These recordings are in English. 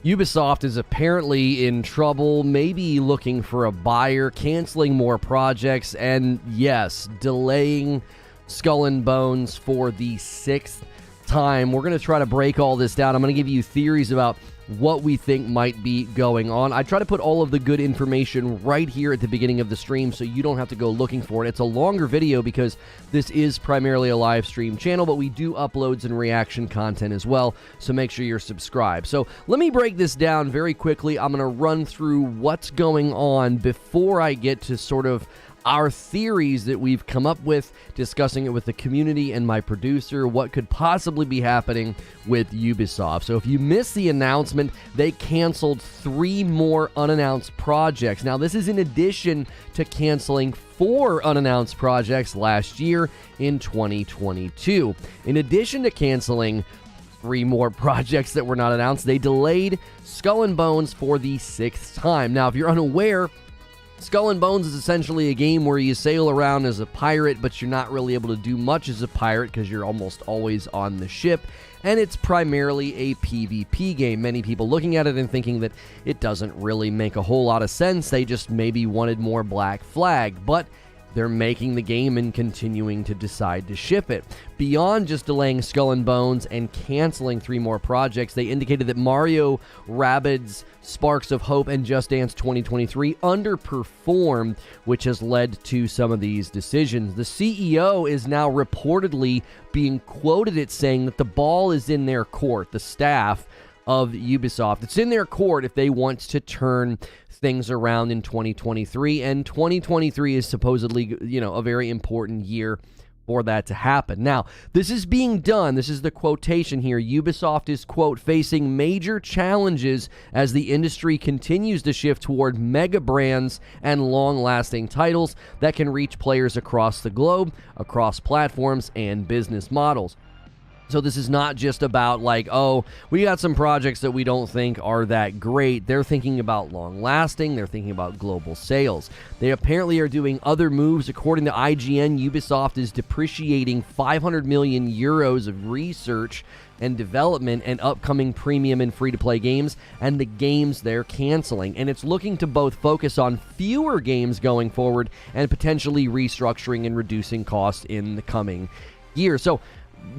Ubisoft is apparently in trouble, maybe looking for a buyer, canceling more projects, and yes, delaying Skull and Bones for the 6th time. We're going to try to break all this down. I'm going to give you theories about what we think might be going on. I try to put all of the good information right here at the beginning of the stream so you don't have to go looking for it. It's a longer video because this is primarily a live stream channel, but we do uploads and reaction content as well, so make sure you're subscribed. So let me break this down very quickly. I'm going to run through what's going on before I get to sort of our theories that we've come up with, discussing it with the community and my producer, what could possibly be happening with Ubisoft. So if you missed the announcement, they canceled 3 more unannounced projects. Now, this is in addition to canceling 4 unannounced projects last year in 2022. In addition to canceling 3 more projects that were not announced, they delayed Skull and Bones for the 6th time. Now, if you're unaware, Skull and Bones is essentially a game where you sail around as a pirate, but you're not really able to do much as a pirate because you're almost always on the ship, and it's primarily a PvP game. Many people looking at it and thinking that it doesn't really make a whole lot of sense. They just maybe wanted more Black Flag, but they're making the game and continuing to decide to ship it. Beyond just delaying Skull and Bones and canceling 3 more projects, they indicated that Mario, Rabbids, Sparks of Hope, and Just Dance 2023 underperformed, which has led to some of these decisions. The CEO is now reportedly being quoted as saying that the ball is in their court, the staff of Ubisoft. It's in their court if they want to turn things around in 2023, and 2023 is supposedly, a very important year for that to happen. Now, this is being done, this is the quotation here, Ubisoft is, quote, facing major challenges as the industry continues to shift toward mega brands and long-lasting titles that can reach players across the globe, across platforms and business models. So this is not just about like, oh, we got some projects that we don't think are that great. They're thinking about long-lasting. They're thinking about global sales. They apparently are doing other moves. According to IGN, Ubisoft is depreciating 500 million euros of research and development and upcoming premium and free-to-play games and the games they're canceling. And it's looking to both focus on fewer games going forward and potentially restructuring and reducing costs in the coming year. So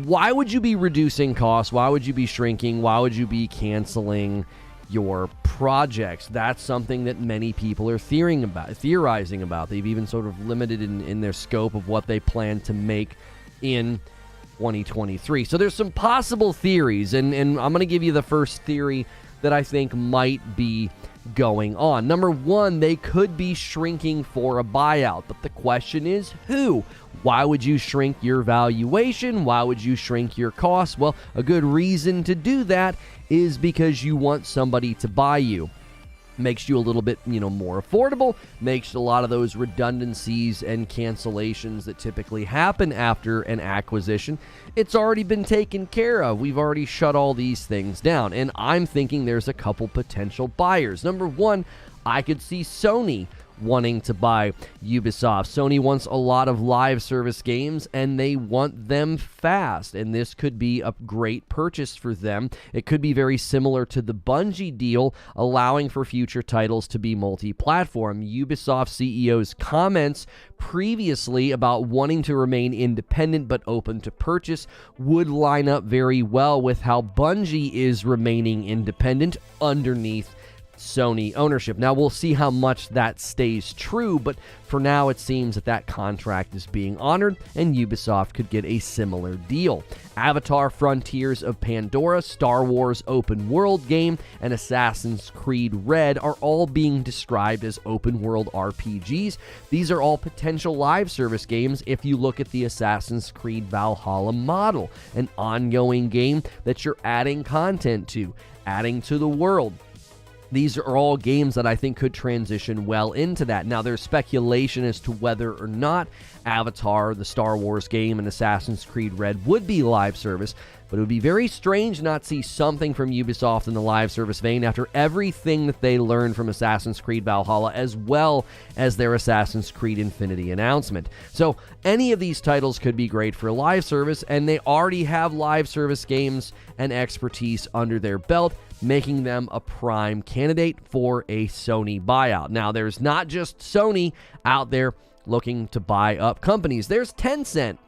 why would you be reducing costs? Why would you be shrinking? Why would you be canceling your projects? That's something that many people are theorizing about. They've even sort of limited in their scope of what they plan to make in 2023. So there's some possible theories, and I'm going to give you the first theory that I think might be going on. Number 1, they could be shrinking for a buyout, but the question is who? Why would you shrink your valuation? Why would you shrink your costs? Well, a good reason to do that is because you want somebody to buy you. Makes you a little bit, more affordable, makes a lot of those redundancies and cancellations that typically happen after an acquisition. It's already been taken care of. We've already shut all these things down, and I'm thinking there's a couple potential buyers. Number 1, I could see Sony wanting to buy Ubisoft. Sony wants a lot of live service games, and they want them fast, and this could be a great purchase for them. It could be very similar to the Bungie deal, allowing for future titles to be multi-platform. Ubisoft CEO's comments previously about wanting to remain independent but open to purchase would line up very well with how Bungie is remaining independent underneath Sony ownership. Now, we'll see how much that stays true, but for now it seems that contract is being honored and Ubisoft could get a similar deal. Avatar Frontiers of Pandora, Star Wars open world game, and Assassin's Creed Red are all being described as open world RPGs. These are all potential live service games if you look at the Assassin's Creed Valhalla model, an ongoing game that you're adding content to, adding to the world. These are all games that I think could transition well into that. Now, there's speculation as to whether or not Avatar, the Star Wars game, and Assassin's Creed Red would be live service. but it would be very strange not to see something from Ubisoft in the live service vein after everything that they learned from Assassin's Creed Valhalla, as well as their Assassin's Creed Infinity announcement. So any of these titles could be great for live service, and they already have live service games and expertise under their belt, making them a prime candidate for a Sony buyout. Now, there's not just Sony out there looking to buy up companies. There's Tencent.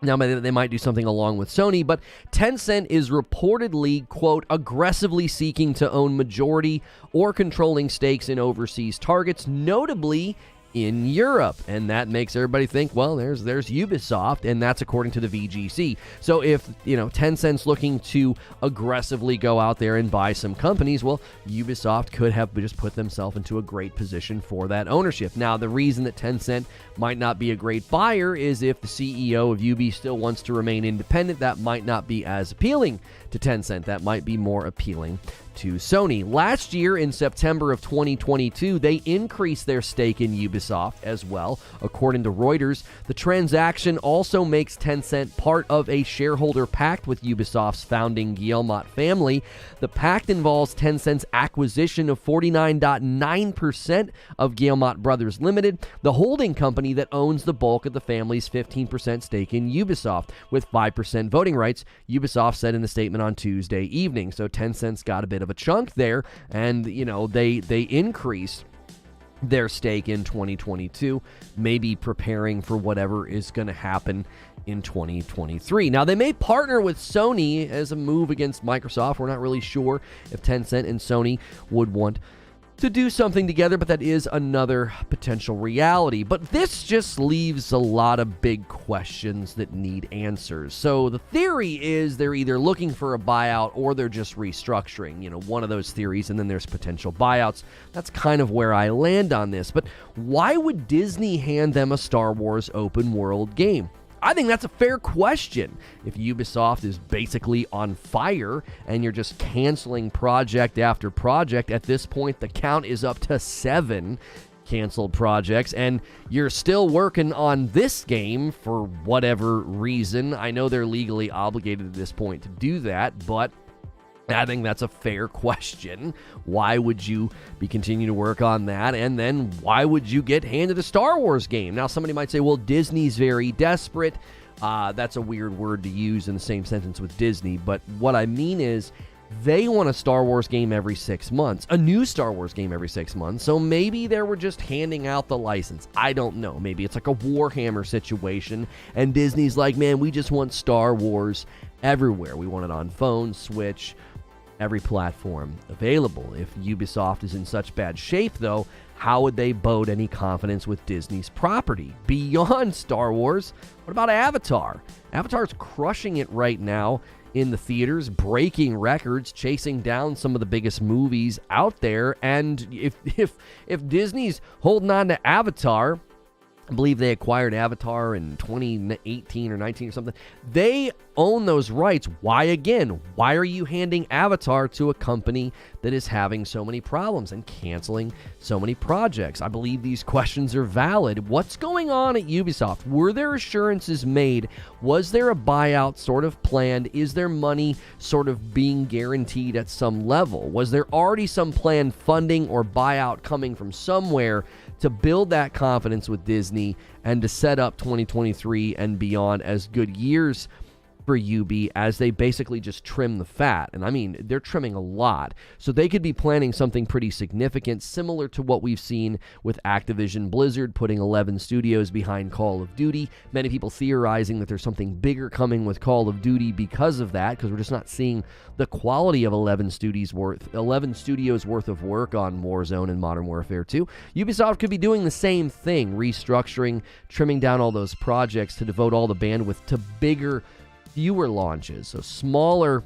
Now, they might do something along with Sony, but Tencent is reportedly, quote, aggressively seeking to own majority or controlling stakes in overseas targets, notably in Europe. And that makes everybody think, well, there's Ubisoft, and that's according to the VGC. So if, Tencent's looking to aggressively go out there and buy some companies, well, Ubisoft could have just put themselves into a great position for that ownership. Now, the reason that Tencent might not be a great buyer is if the CEO of Ubi still wants to remain independent. That might not be as appealing to Tencent. That might be more appealing to Sony. Last year, in September of 2022, they increased their stake in Ubisoft as well. According to Reuters, the transaction also makes Tencent part of a shareholder pact with Ubisoft's founding Guillemot family. The pact involves Tencent's acquisition of 49.9% of Guillemot Brothers Limited, the holding company that owns the bulk of the family's 15% stake in Ubisoft, with 5% voting rights, Ubisoft said in the statement on Tuesday evening. So Tencent's got a bit of a chunk there, and they increased their stake in 2022, maybe preparing for whatever is going to happen in 2023. Now, they may partner with Sony as a move against Microsoft. We're not really sure if Tencent and Sony would want to do something together, but that is another potential reality. But this just leaves a lot of big questions that need answers. So the theory is they're either looking for a buyout or they're just restructuring, one of those theories, and then there's potential buyouts. That's kind of where I land on this. But why would Disney hand them a Star Wars open world game? I think that's a fair question. If Ubisoft is basically on fire and you're just canceling project after project, at this point the count is up to 7 canceled projects, and you're still working on this game for whatever reason. I know they're legally obligated at this point to do that, but I think that's a fair question. Why would you be continuing to work on that? And then why would you get handed a Star Wars game? Now, somebody might say, well, Disney's very desperate. That's a weird word to use in the same sentence with Disney. But what I mean is they want a Star Wars game every 6 months, a new Star Wars game every 6 months. So maybe they were just handing out the license. I don't know. Maybe it's like a Warhammer situation. And Disney's like, man, we just want Star Wars everywhere. We want it on phone, Switch, every platform available. If Ubisoft is in such bad shape, though, how would they bode any confidence with Disney's property? Beyond Star Wars, what about Avatar? Avatar's crushing it right now in the theaters, breaking records, chasing down some of the biggest movies out there. And if Disney's holding on to Avatar, I believe they acquired Avatar in 2018 or 19 or something. They own those rights. Why again? Why are you handing Avatar to a company that is having so many problems and canceling so many projects? I believe these questions are valid. What's going on at Ubisoft? Were there assurances made? Was there a buyout sort of planned? Is there money sort of being guaranteed at some level? Was there already some planned funding or buyout coming from somewhere to build that confidence with Disney and to set up 2023 and beyond as good years for Ubi as they basically just trim the fat? And I mean, they're trimming a lot. So they could be planning something pretty significant, similar to what we've seen with Activision Blizzard putting 11 studios behind Call of Duty. Many people theorizing that there's something bigger coming with Call of Duty because of that, because we're just not seeing the quality of 11 studios worth of work on Warzone and Modern Warfare 2. Ubisoft could be doing the same thing, restructuring, trimming down all those projects to devote all the bandwidth to bigger, fewer launches. So smaller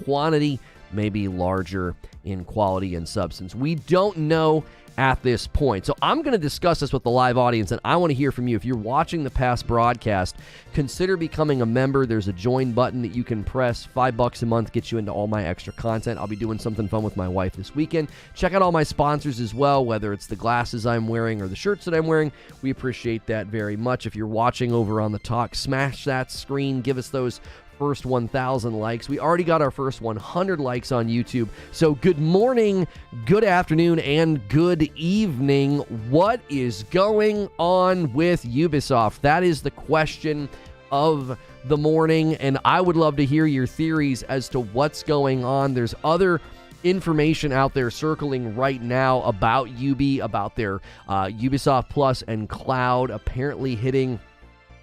quantity, maybe larger in quality and substance. We don't know at this point. So I'm going to discuss this with the live audience, and I want to hear from you. If you're watching the past broadcast, consider becoming a member. There's a join button that you can press. $5 a month gets you into all my extra content. I'll be doing something fun with my wife this weekend. Check out all my sponsors as well, whether it's the glasses I'm wearing or the shirts that I'm wearing. We appreciate that very much. If you're watching over on the talk, smash that screen. Give us those first 1,000 likes. We already got our first 100 likes on YouTube. So good morning, good afternoon, and good evening. What is going on with Ubisoft? That is the question of the morning, and I would love to hear your theories as to what's going on. There's other information out there circling right now about Ubi, about their Ubisoft Plus and Cloud apparently hitting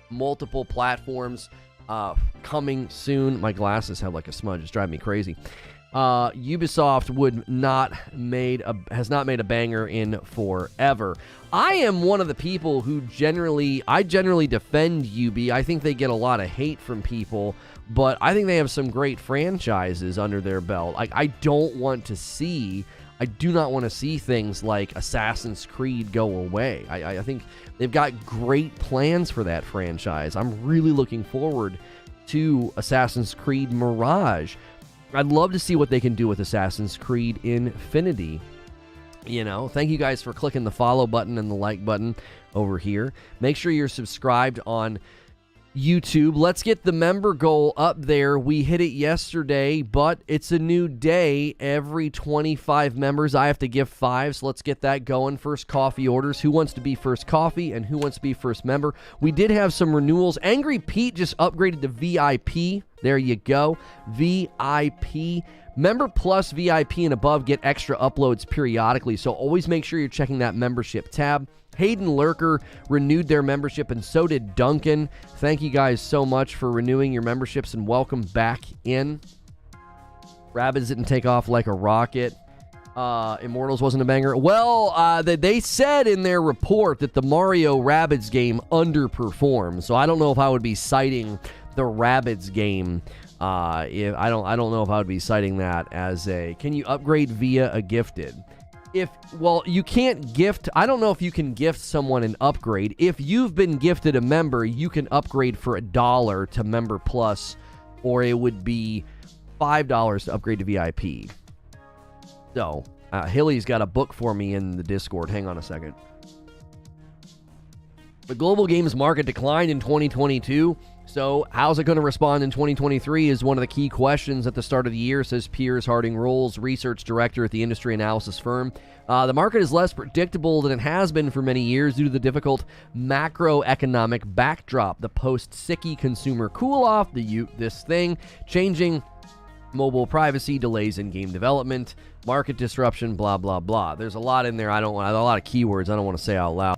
multiple platforms coming soon. My glasses have like a smudge. It's driving me crazy. Ubisoft has not made a banger in forever. I am one of the people who generally defend Ubi. I think they get a lot of hate from people, but I think they have some great franchises under their belt. I do not want to see things like Assassin's Creed go away. I think they've got great plans for that franchise. I'm really looking forward to Assassin's Creed Mirage. I'd love to see what they can do with Assassin's Creed Infinity. You know, thank you guys for clicking the follow button and the like button over here. Make sure you're subscribed on YouTube. Let's get the member goal up there. We hit it yesterday, but it's a new day. Every 25 members, I have to give 5, so let's get that going. First coffee orders. Who wants to be first coffee and who wants to be first member? We did have some renewals. Angry Pete just upgraded to VIP. There you go. VIP. Member Plus, VIP, and above get extra uploads periodically, so always make sure you're checking that membership tab. Hayden Lurker renewed their membership, and so did Duncan. Thank you guys so much for renewing your memberships, and welcome back in. Rabbids didn't take off like a rocket. Immortals wasn't a banger. Well, they said in their report that the Mario Rabbids game underperformed, so I don't know if I would be citing the Rabbids game. I don't know if I would be citing that as a, can you upgrade via a gifted? You can't gift. I don't know if you can gift someone an upgrade. If you've been gifted a member, you can upgrade for $1 to Member Plus, or it would be $5 to upgrade to VIP. So, Hilly's got a book for me in the Discord. Hang on a second. The global games market declined in 2022. So how's it going to respond in 2023 is one of the key questions at the start of the year, says Piers Harding-Rolls, research director at the industry analysis firm. The market is less predictable than it has been for many years due to the difficult macroeconomic backdrop, the post-sicky consumer cool-off, changing mobile privacy, delays in game development, market disruption, blah, blah, blah. There's a lot in there. A lot of keywords I don't want to say out loud.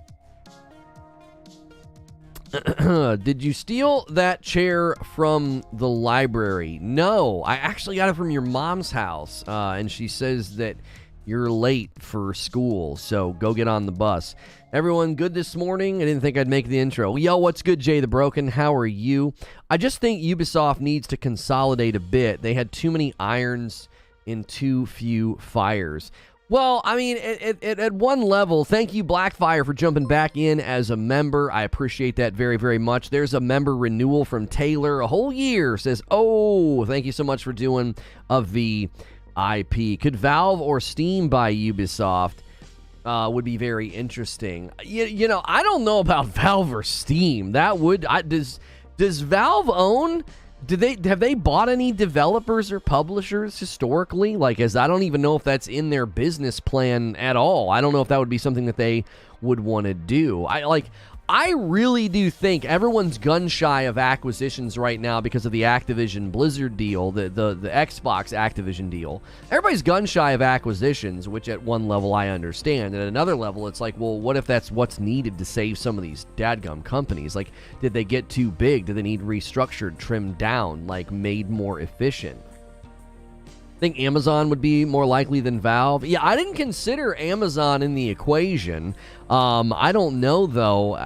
Did you steal that chair from the library? No, I actually got it from your mom's house, and she says that you're late for school, so go get on the bus. Everyone good this morning? I didn't think I'd make the intro. Yo, what's good, Jay the Broken? How are you? I just think Ubisoft needs to consolidate a bit. They had too many irons in too few fires. Well, I mean, at one level, thank you, Blackfire, for jumping back in as a member. I appreciate that very, very much. There's a member renewal from Taylor, a whole year. Says, oh, thank you so much for doing a VIP. Could Valve or Steam buy Ubisoft? Would be very interesting. You know, I don't know about Valve or Steam. That would... Does Valve own... Have they bought any developers or publishers historically? I don't even know if that's in their business plan at all. I don't know if that would be something that they would want to do. I really do think everyone's gun shy of acquisitions right now because of the Activision Blizzard deal, the Xbox Activision deal. Everybody's gun shy of acquisitions, which at one level I understand. At another level, it's like, well, what if that's what's needed to save some of these dadgum companies? Did they get too big? Do they need restructured, trimmed down, made more efficient? I think Amazon would be more likely than Valve. Yeah, I didn't consider Amazon in the equation. I don't know, though.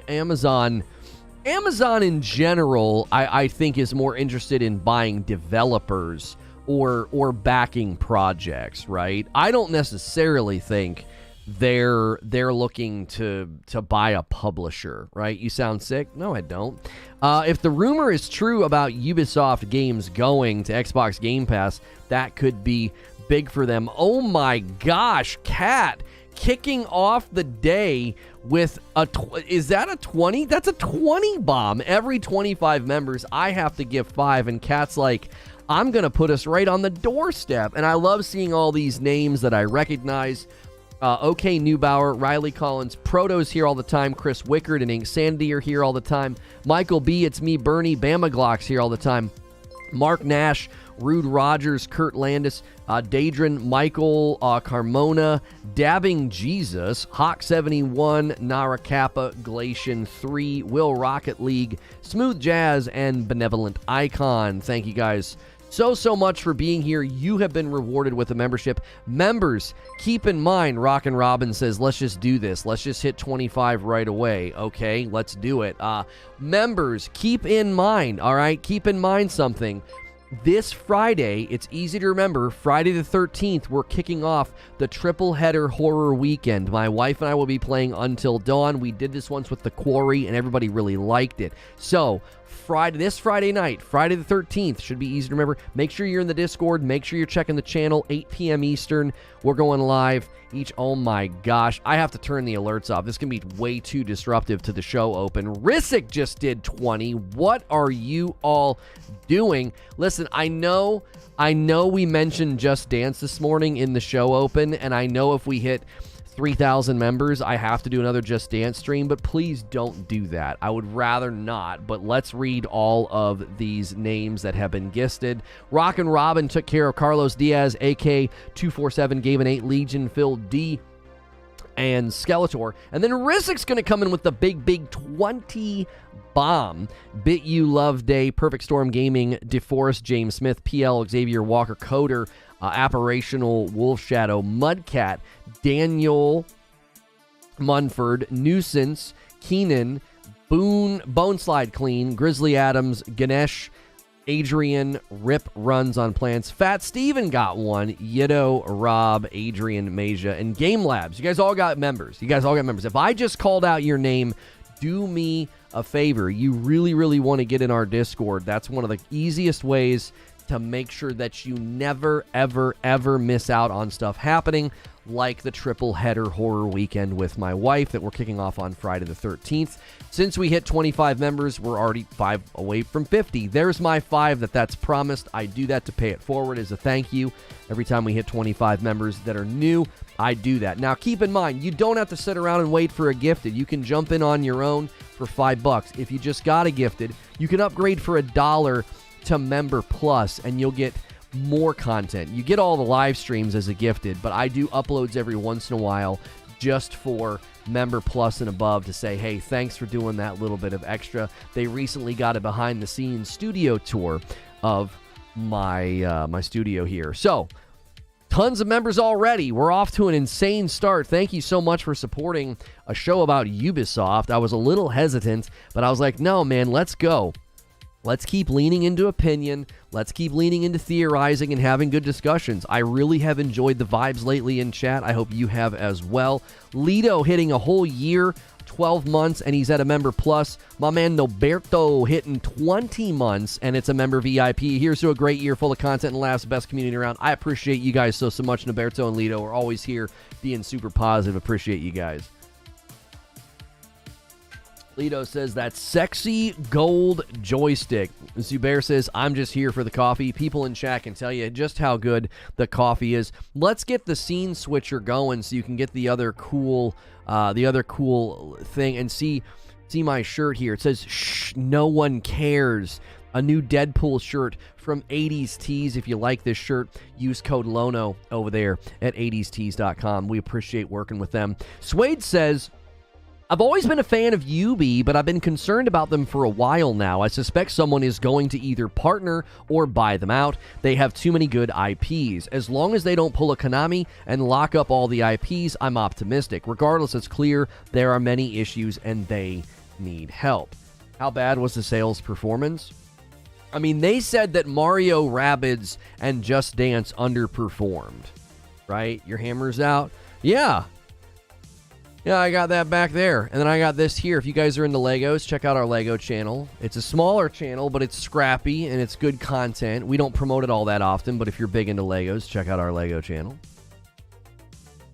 Amazon in general, I think, is more interested in buying developers or backing projects, right? I don't necessarily think they're looking to buy a publisher, right? You sound sick? No, I don't. If the rumor is true about Ubisoft games going to Xbox Game Pass, that could be big for them. Oh my gosh, Kat kicking off the day with is that a 20? That's a 20 bomb. Every 25 members, I have to give 5, and Cat's like, I'm going to put us right on the doorstep. And I love seeing all these names that I recognize. OK Neubauer, Riley Collins, Proto's here all the time, Chris Wickard and Ink Sandy are here all the time, Michael B, It's Me, Bernie, Bama Glock's here all the time, Mark Nash, Rude Rogers, Kurt Landis, Daedrin, Michael Carmona, Dabbing Jesus, Hawk71, Nara Kappa, Glacian 3, Will Rocket League, Smooth Jazz, and Benevolent Icon. Thank you guys so much for being here. You have been rewarded with a membership. Members, keep in mind, Rockin' Robin says, let's just do this. Let's just hit 25 right away. Okay, let's do it. Members, keep in mind, all right? Keep in mind something. This Friday, it's easy to remember, Friday the 13th, we're kicking off the triple header horror weekend. My wife and I will be playing Until Dawn. We did this once with The Quarry, and everybody really liked it. So, this Friday night, Friday the 13th, should be easy to remember. Make sure you're in the Discord. Make sure you're checking the channel, 8 p.m. Eastern. We're going live each. Oh my gosh, I have to turn the alerts off. This can be way too disruptive to the show open. Rissick just did 20. What are you all doing? Listen, I know we mentioned Just Dance this morning in the show open, and I know if we hit 3,000 members, I have to do another Just Dance stream, but please don't do that. I would rather not, but let's read all of these names that have been gifted. Rockin' Robin took care of Carlos Diaz, AK247 gave an 8, Legion, Phil D, and Skeletor. And then Rissick's going to come in with the big 20 bomb. Bit You Love Day, Perfect Storm Gaming, DeForest, James Smith, PL, Xavier Walker, Coder, Apparitional, Wolf Shadow, Mudcat, Daniel Munford, Nuisance, Keenan, Boneslide Clean, Grizzly Adams, Ganesh, Adrian, Rip Runs on Plants, Fat Steven got one, Yido, Rob, Adrian, Masia, and Game Labs. You guys all got members. If I just called out your name, do me a favor. You really want to get in our Discord. That's one of the easiest ways to make sure that you never, ever miss out on stuff happening, like the triple header horror weekend with my wife that we're kicking off on Friday the 13th. Since we hit 25 members, we're already 5 away from 50. There's my 5 that's promised. I do that to pay it forward as a thank you. Every time we hit 25 members that are new, I do that. Now, keep in mind, you don't have to sit around and wait for a gifted. You can jump in on your own for $5. If you just got a gifted, you can upgrade for $1 to Member Plus, and you'll get more content. You get all the live streams as a gifted, but I do uploads every once in a while just for Member Plus and above to say, hey, thanks for doing that little bit of extra. They recently got a behind-the-scenes studio tour of my my studio here. So, tons of members already. We're off to an insane start. Thank you so much for supporting a show about Ubisoft. I was a little hesitant, but I was like, no, man, let's go. Let's keep leaning into opinion. Let's keep leaning into theorizing and having good discussions. I really have enjoyed the vibes lately in chat. I hope you have as well. Lido hitting a whole year, 12 months, and he's at a Member Plus. My man Noberto hitting 20 months, and it's a Member VIP. Here's to a great year full of content and laughs, best community around. I appreciate you guys so much. Noberto and Lido are always here being super positive. Appreciate you guys. Lido says, that sexy gold joystick. Zubair says, I'm just here for the coffee. People in chat can tell you just how good the coffee is. Let's get the scene switcher going so you can get the other cool thing and see my shirt here. It says, shh, no one cares. A new Deadpool shirt from 80s Tees. If you like this shirt, use code LONO over there at 80stees.com. We appreciate working with them. Suede says, I've always been a fan of Ubi, but I've been concerned about them for a while now. I suspect someone is going to either partner or buy them out. They have too many good IPs. As long as they don't pull a Konami and lock up all the IPs, I'm optimistic. Regardless, it's clear there are many issues and they need help. How bad was the sales performance? I mean, they said that Mario, Rabbids, and Just Dance underperformed. Right? Your hammer's out? Yeah. Yeah, I got that back there. And then I got this here. If you guys are into Legos, check out our Lego channel. It's a smaller channel, but it's scrappy and it's good content. We don't promote it all that often, but if you're big into Legos, check out our Lego channel.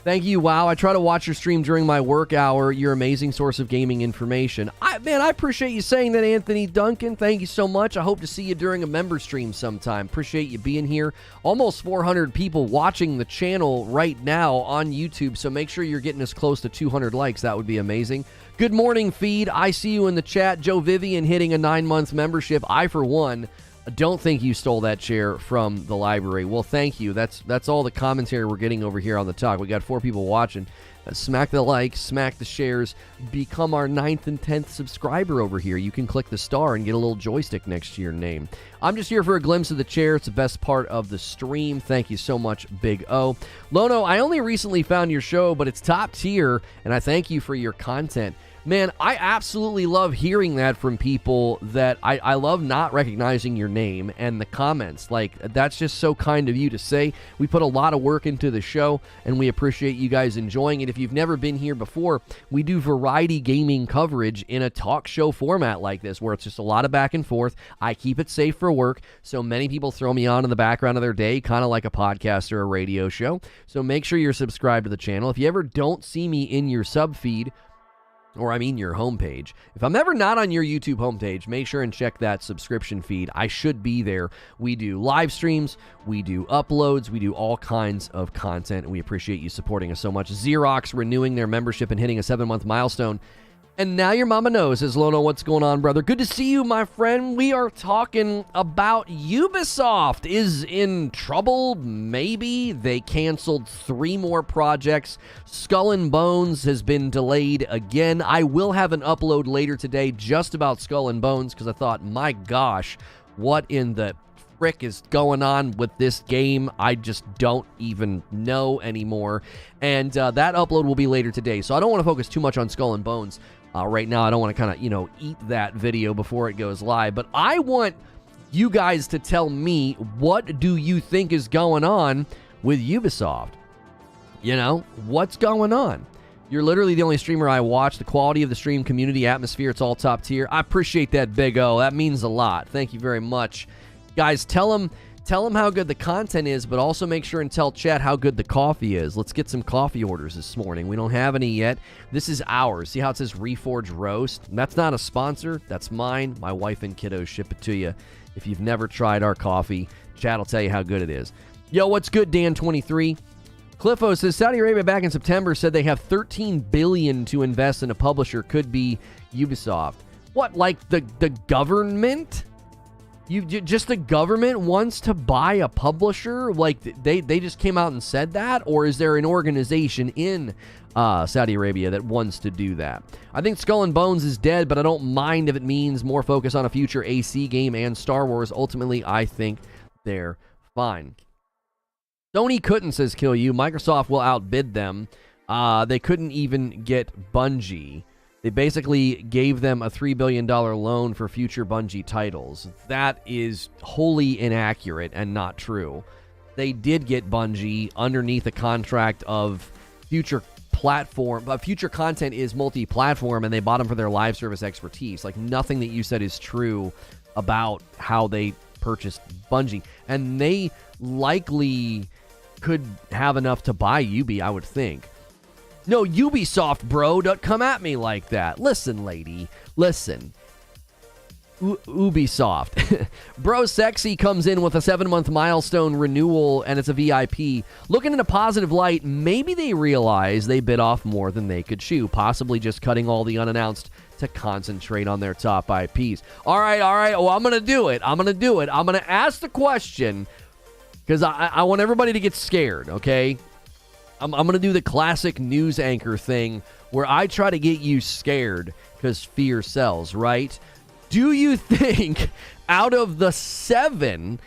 Thank you. Wow, I try to watch your stream during my work hour. You're an amazing source of gaming information. I appreciate you saying that, Anthony Duncan. Thank you so much. I hope to see you during a member stream sometime. Appreciate you being here. Almost 400 people watching the channel right now on YouTube, so make sure you're getting us close to 200 likes. That would be amazing. Good morning, feed. I see you in the chat. Joe Vivian hitting a 9-month membership. I, for one, don't think you stole that chair from the library. Well, thank you. That's all the commentary we're getting over here on the talk. We got 4 people watching. Smack the like, smack the shares, become our 9th and 10th subscriber over here. You can click the star and get a little joystick next to your name. I'm just here for a glimpse of the chair. It's the best part of the stream. Thank you so much, Big O. Lono, I only recently found your show, but it's top tier, and I thank you for your content. Man, I absolutely love hearing that from people that I love not recognizing your name and the comments. Like, that's just so kind of you to say. We put a lot of work into the show, and we appreciate you guys enjoying it. If you've never been here before, we do variety gaming coverage in a talk show format like this, where it's just a lot of back and forth. I keep it safe for work, so many people throw me on in the background of their day, kind of like a podcast or a radio show. So make sure you're subscribed to the channel. If you ever don't see me in your sub feed, or I mean your homepage. If I'm ever not on your YouTube homepage, make sure and check that subscription feed. I should be there. We do live streams, we do uploads, we do all kinds of content, and we appreciate you supporting us so much. Xerox renewing their membership and hitting a 7-month milestone. And now your mama knows, says Lono. What's going on, brother? Good to see you, my friend. We are talking about Ubisoft is in trouble, maybe. They canceled 3 more projects. Skull and Bones has been delayed again. I will have an upload later today just about Skull and Bones, because I thought, my gosh, what in the frick is going on with this game? I just don't even know anymore. And that upload will be later today, so I don't want to focus too much on Skull and Bones. Right now, I don't want to kind of, eat that video before it goes live. But I want you guys to tell me, what do you think is going on with Ubisoft? What's going on? You're literally the only streamer I watch. The quality of the stream, community, atmosphere, it's all top tier. I appreciate that, Big O. That means a lot. Thank you very much. Guys, tell them how good the content is, but also make sure and tell chat how good the coffee is. Let's get some coffee orders this morning. We don't have any yet. This is ours. See how it says Reforge Roast? That's not a sponsor. That's mine. My wife and kiddos ship it to you. If you've never tried our coffee, chat will tell you how good it is. Yo, what's good, Dan23? Cliffo says, Saudi Arabia back in September said they have $13 billion to invest in a publisher. Could be Ubisoft. What, like the government? Just the government wants to buy a publisher? Like, they just came out and said that? Or is there an organization in Saudi Arabia that wants to do that? I think Skull and Bones is dead, but I don't mind if it means more focus on a future AC game and Star Wars. Ultimately, I think they're fine. Sony couldn't, says Kill You. Microsoft will outbid them. They couldn't even get Bungie. They basically gave them a $3 billion loan for future Bungie titles. That is wholly inaccurate and not true. They did get Bungie underneath a contract of future platform, but future content is multi-platform, and they bought them for their live service expertise. Like, nothing that you said is true about how they purchased Bungie. And they likely could have enough to buy Ubi, I would think. No, Ubisoft, bro. Don't come at me like that. Listen, lady. Listen. Ubisoft. Bro Sexy comes in with a 7-month milestone renewal, and it's a VIP. Looking in a positive light, maybe they realize they bit off more than they could chew, possibly just cutting all the unannounced to concentrate on their top IPs. All right. Well, I'm going to do it. I'm going to ask the question, because I want everybody to get scared, okay? I'm going to do the classic news anchor thing where I try to get you scared because fear sells, right? Do you think out of the seven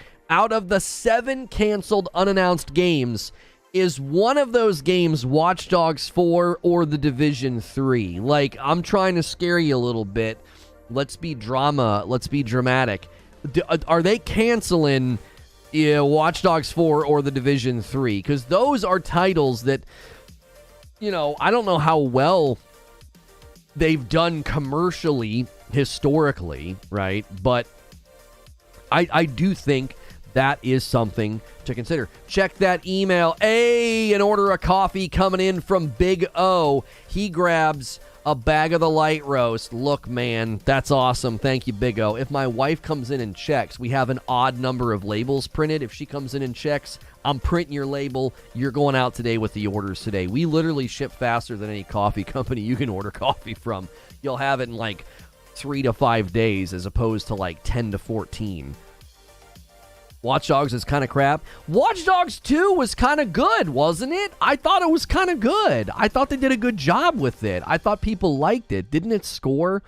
canceled unannounced games, is one of those games Watch Dogs 4 or The Division 3? Like, I'm trying to scare you a little bit. Let's be dramatic. Are they canceling Watch Dogs 4 or The Division 3? Because those are titles that, I don't know how well they've done commercially, historically, right? But I do think That is something to consider. Check that email. An order of coffee coming in from Big O. He grabs a bag of the light roast. Look, man, that's awesome. Thank you, Big O. If my wife comes in and checks, we have an odd number of labels printed. If she comes in and checks, I'm printing your label. You're going out today with the orders today. We literally ship faster than any coffee company you can order coffee from. You'll have it in like 3 to 5 days as opposed to like 10 to 14. Watch Dogs is kind of crap. Watch Dogs 2 was kind of good, wasn't it? I thought it was kind of good. I thought they did a good job with it. I thought people liked it. Didn't it score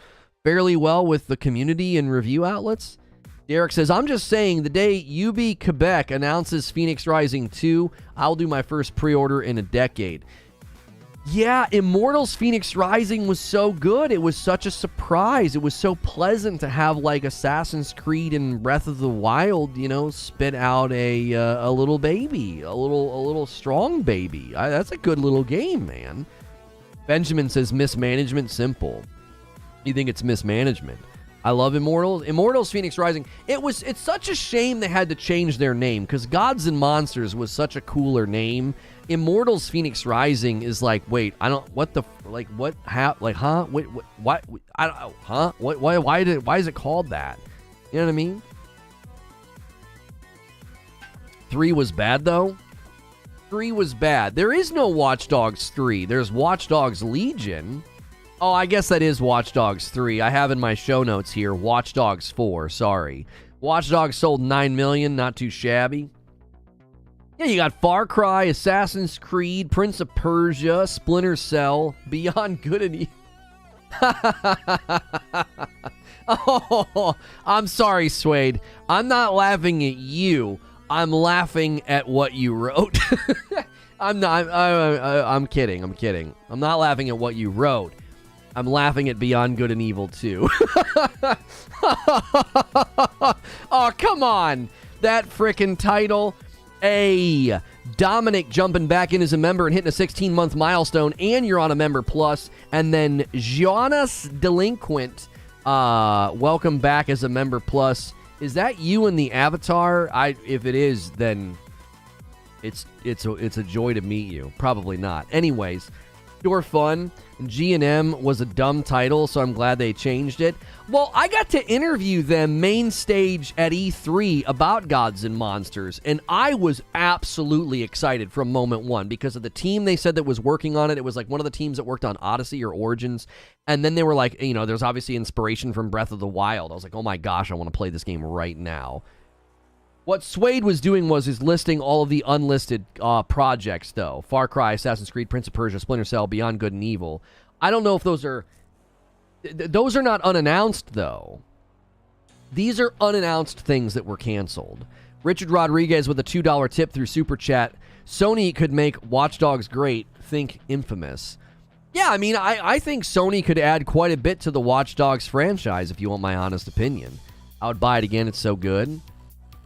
fairly well with the community and review outlets? Derek says, I'm just saying, the day UB Quebec announces Phoenix Rising 2, I'll do my first pre-order in a decade. Yeah, Immortals Phoenix Rising was so good. It was such a surprise. It was so pleasant to have like Assassin's Creed and Breath of the Wild, you know, spit out a little baby, a little strong baby. That's a good little game, man. Benjamin says mismanagement simple. You think it's mismanagement? I love Immortals. Immortals Phoenix Rising. It's such a shame they had to change their name because Gods and Monsters was such a cooler name. Immortals Phoenix Rising is like, wait, I don't, what the, like, what, how, like, huh? Wait, what, I don't, huh? What, why is it called that? You know what I mean? 3 was bad, though. 3 was bad. There is no Watch Dogs 3. There's Watch Dogs Legion. Oh, I guess that is Watch Dogs 3. I have in my show notes here, Watch Dogs 4, sorry. Watch Dogs sold 9 million, not too shabby. Yeah, you got Far Cry, Assassin's Creed, Prince of Persia, Splinter Cell, Beyond Good and Evil. Oh, I'm sorry, Suede. I'm not laughing at you. I'm laughing at what you wrote. I'm kidding. I'm not laughing at what you wrote. I'm laughing at Beyond Good and Evil too. Oh, come on. That frickin' title. Dominic jumping back in as a member and hitting a 16-month milestone, and you're on a member plus. And then Jonas Delinquent, welcome back as a member plus. Is that you in the avatar? If it is, then it's a joy to meet you. Probably not. Anyways, pure fun. G&M was a dumb title, so I'm glad they changed it. Well, I got to interview them main stage at E3 about Gods and Monsters, and I was absolutely excited from moment one because of the team they said that was working on it. It was like one of the teams that worked on Odyssey or Origins, and then they were like, you know, there's obviously inspiration from Breath of the Wild. I was like, oh my gosh, I want to play this game right now. What Suede was doing was listing all of the unlisted projects, though. Far Cry, Assassin's Creed, Prince of Persia, Splinter Cell, Beyond Good and Evil. I don't know if those are... Those are not unannounced, though. These are unannounced things that were canceled. Richard Rodriguez with a $2 tip through Super Chat. Sony could make Watch Dogs great. Think Infamous. Yeah, I mean, I think Sony could add quite a bit to the Watch Dogs franchise, if you want my honest opinion. I would buy it again. It's so good.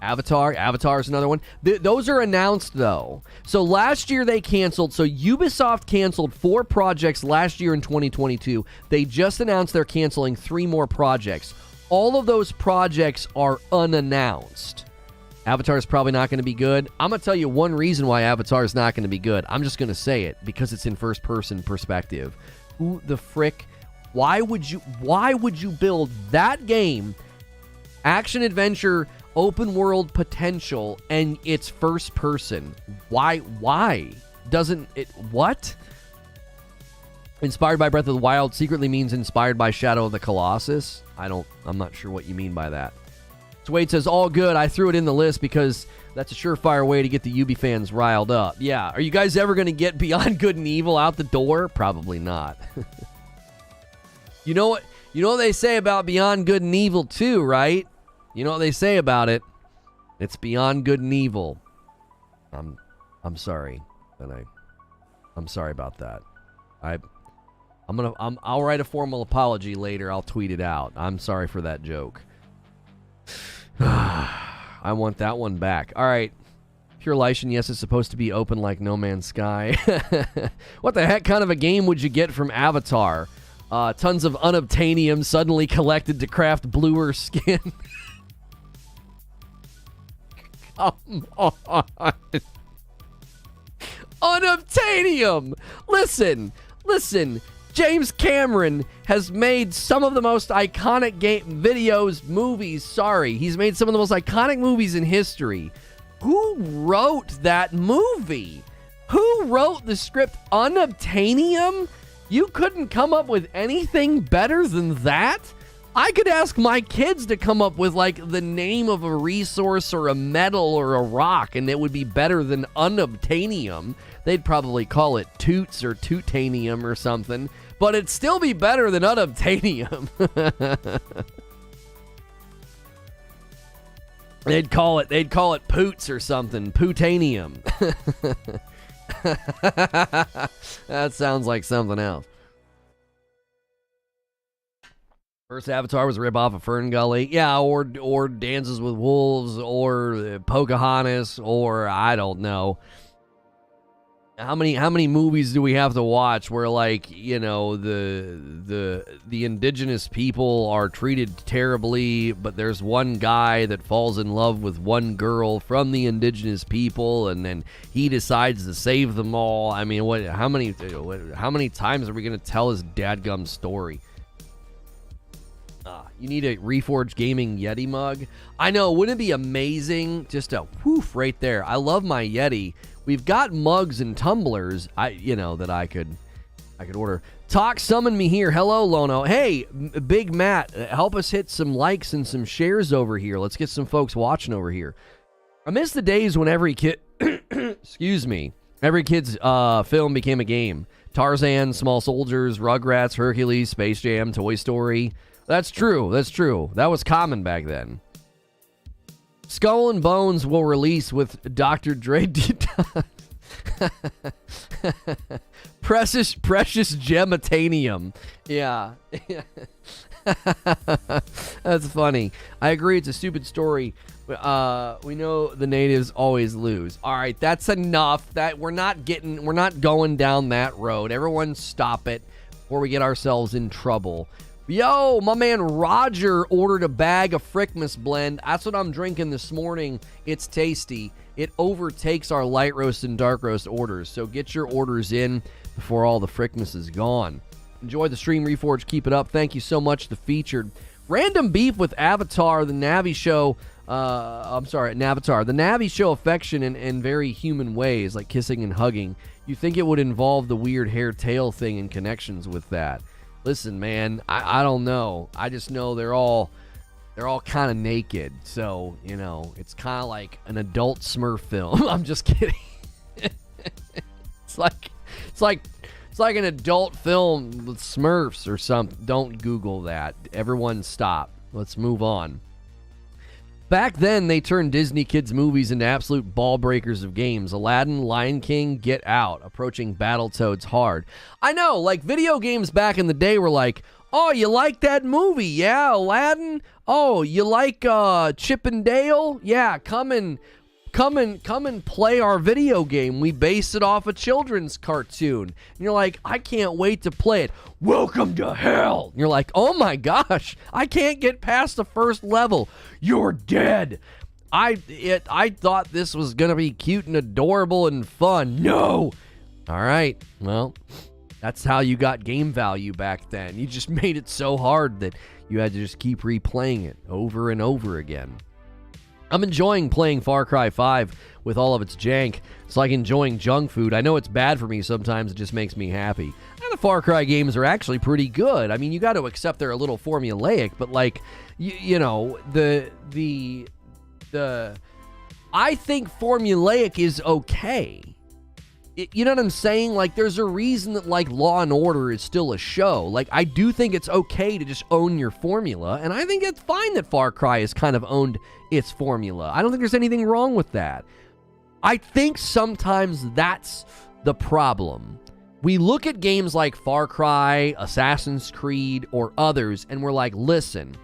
Avatar is another one. Those are announced, though. So last year they canceled. So Ubisoft canceled 4 projects last year in 2022. They just announced they're canceling 3 more projects. All of those projects are unannounced. Avatar is probably not going to be good. I'm going to tell you one reason why Avatar is not going to be good. I'm just going to say it because it's in first-person perspective. Who the frick? Why would you build that game, action-adventure, open-world potential, and it's first-person? Why? Doesn't it... What? Inspired by Breath of the Wild secretly means inspired by Shadow of the Colossus? I'm not sure what you mean by that. Suede says, all good. I threw it in the list because that's a surefire way to get the Ubi fans riled up. Yeah. Are you guys ever going to get Beyond Good and Evil out the door? Probably not. You know what they say about Beyond Good and Evil 2, right? You know what they say about it? It's Beyond Good and Evil. I'm sorry. I'm sorry about that. I'll write a formal apology later. I'll tweet it out. I'm sorry for that joke. I want that one back. All right. Pure Lycian, yes, it's supposed to be open like No Man's Sky. What the heck kind of a game would you get from Avatar? Tons of unobtainium suddenly collected to craft bluer skin. Come on. Unobtainium! Listen. James Cameron has made some of the most iconic movies. He's made some of the most iconic movies in history. Who wrote that movie? Who wrote the script? Unobtainium? You couldn't come up with anything better than that? I could ask my kids to come up with, like, the name of a resource or a metal or a rock, and it would be better than unobtainium. They'd probably call it toots or tootanium or something, but it'd still be better than unobtainium. They'd call it poots or something, pootanium. That sounds like something else. First Avatar was a ripoff of Fern Gully. Yeah, or Dances with Wolves, or Pocahontas, or I don't know. How many movies do we have to watch where, like, you know, the indigenous people are treated terribly, but there's one guy that falls in love with one girl from the indigenous people, and then he decides to save them all. I mean, how many times are we gonna tell this dadgum story? You need a Reforge Gaming Yeti mug. I know, wouldn't it be amazing? Just a whoof right there. I love my Yeti. We've got mugs and tumblers, that I could order. Talk, summon me here. Hello, Lono. Hey, Big Matt, help us hit some likes and some shares over here. Let's get some folks watching over here. I miss the days when every kid, every kid's film became a game. Tarzan, Small Soldiers, Rugrats, Hercules, Space Jam, Toy Story. That's true. That was common back then. Skull and Bones will release with Dr. Dre. Precious Gematanium. Yeah. That's funny. I agree, it's a stupid story. We know the natives always lose. All right, that's enough. That we're not going down that road. Everyone stop it before we get ourselves in trouble. Yo, my man Roger ordered a bag of Frickmas blend. That's what I'm drinking this morning. It's tasty. It overtakes our light roast and dark roast orders. So get your orders in before all the Frickmas is gone. Enjoy the stream, Reforge. Keep it up. Thank you so much, The Featured. Random beef with Avatar, the Navi show. Avatar. The Navi show affection in very human ways, like kissing and hugging. You think it would involve the weird hair tail thing and connections with that. Listen, man, I don't know. I just know they're all kind of naked. So, it's kind of like an adult Smurf film. I'm just kidding. It's like an adult film with Smurfs or something. Don't Google that. Everyone stop. Let's move on. Back then, they turned Disney kids' movies into absolute ball breakers of games. Aladdin, Lion King, Get Out, approaching Battletoads hard. I know, like, video games back in the day were like, oh, you like that movie? Yeah, Aladdin? Oh, you like Chip and Dale? Yeah, come and play our video game. We base it off a children's cartoon. And you're like, I can't wait to play it. Welcome to hell. And you're like, oh my gosh, I can't get past the first level. You're dead. I thought this was gonna be cute and adorable and fun. No. All right. Well, that's how you got game value back then. You just made it so hard that you had to just keep replaying it over and over again. I'm enjoying playing Far Cry 5 with all of its jank. It's like enjoying junk food. I know it's bad for me sometimes, it just makes me happy. And the Far Cry games are actually pretty good. I mean, you got to accept they're a little formulaic, but like, the I think formulaic is okay. You know what I'm saying? Like, there's a reason that, like, Law and Order is still a show. Like, I do think it's okay to just own your formula, and I think it's fine that Far Cry has kind of owned its formula. I don't think there's anything wrong with that. I think sometimes that's the problem. We look at games like Far Cry, Assassin's Creed, or others, and we're like, listen,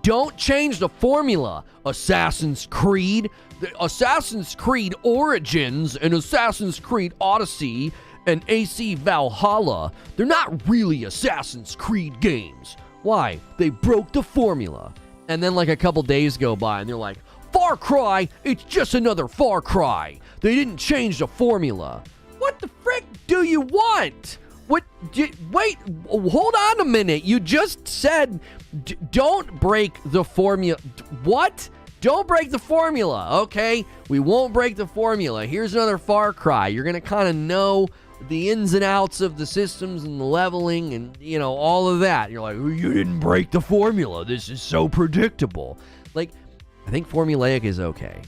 don't change the formula, Assassin's Creed. Assassin's Creed Origins and Assassin's Creed Odyssey and AC Valhalla, they're not really Assassin's Creed games. Why? They broke the formula. And then like a couple days go by and they're like, Far Cry, it's just another Far Cry. They didn't change the formula. What the frick do you want? Wait, hold on a minute. You just said don't break the formula. What? Don't break the formula, okay? We won't break the formula. Here's another Far Cry. You're going to kind of know the ins and outs of the systems and the leveling and, all of that. You're like, you didn't break the formula. This is so predictable. Like, I think formulaic is okay.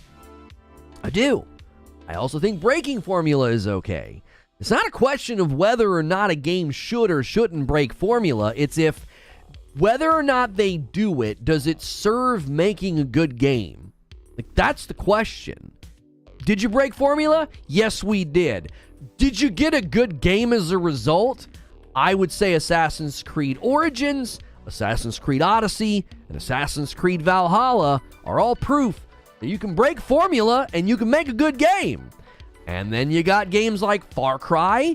I do. I also think breaking formula is okay. It's not a question of whether or not a game should or shouldn't break formula. It's if whether or not they do it, does it serve making a good game? Like, that's the question. Did you break formula? Yes, we did. Did you get a good game as a result? I would say Assassin's Creed Origins, Assassin's Creed Odyssey, and Assassin's Creed Valhalla are all proof that you can break formula and you can make a good game. And then you got games like Far Cry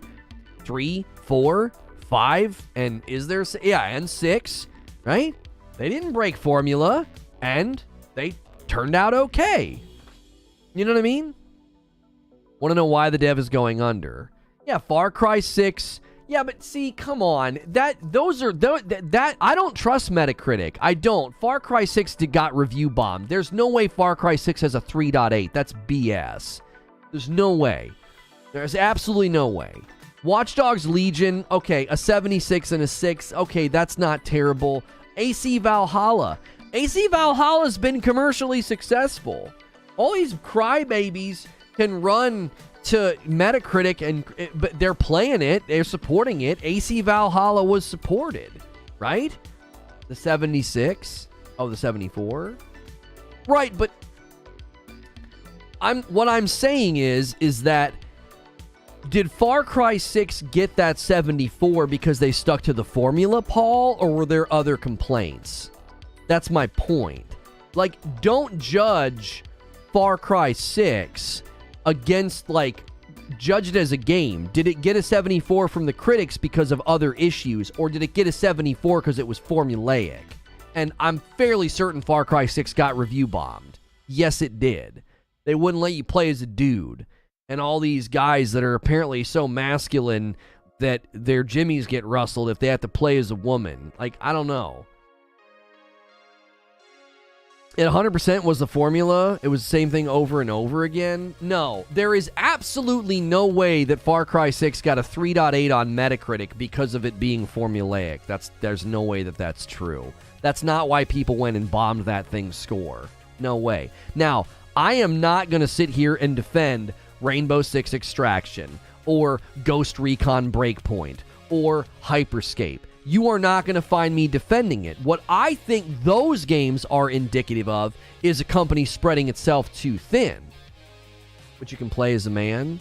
3, 4, 5, and and 6, right? They didn't break formula, and they turned out okay. You know what I mean? Want to know why the dev is going under? Yeah, Far Cry 6. Yeah, but see, come on. I don't trust Metacritic. I don't. Far Cry 6 got review bombed. There's no way Far Cry 6 has a 3.8. That's BS. There's no way. There's absolutely no way. Watch Dogs Legion, okay, a 76 and a 6. Okay, that's not terrible. AC Valhalla. AC Valhalla's been commercially successful. All these crybabies can run to Metacritic, but they're playing it. They're supporting it. AC Valhalla was supported, right? The 76. Oh, the 74. Right, but what I'm saying is that did Far Cry 6 get that 74 because they stuck to the formula, Paul, or were there other complaints? That's my point. Like, don't judge Far Cry 6 against, judge it as a game. Did it get a 74 from the critics because of other issues, or did it get a 74 because it was formulaic? And I'm fairly certain Far Cry 6 got review bombed. Yes, it did. They wouldn't let you play as a dude. And all these guys that are apparently so masculine that their jimmies get rustled if they have to play as a woman. I don't know. It 100% was the formula. It was the same thing over and over again. No, there is absolutely no way that Far Cry 6 got a 3.8 on Metacritic because of it being formulaic. There's no way that that's true. That's not why people went and bombed that thing's score. No way. Now, I am not going to sit here and defend Rainbow Six Extraction or Ghost Recon Breakpoint or Hyperscape. You are not going to find me defending it. What I think those games are indicative of is a company spreading itself too thin. But you can play as a man.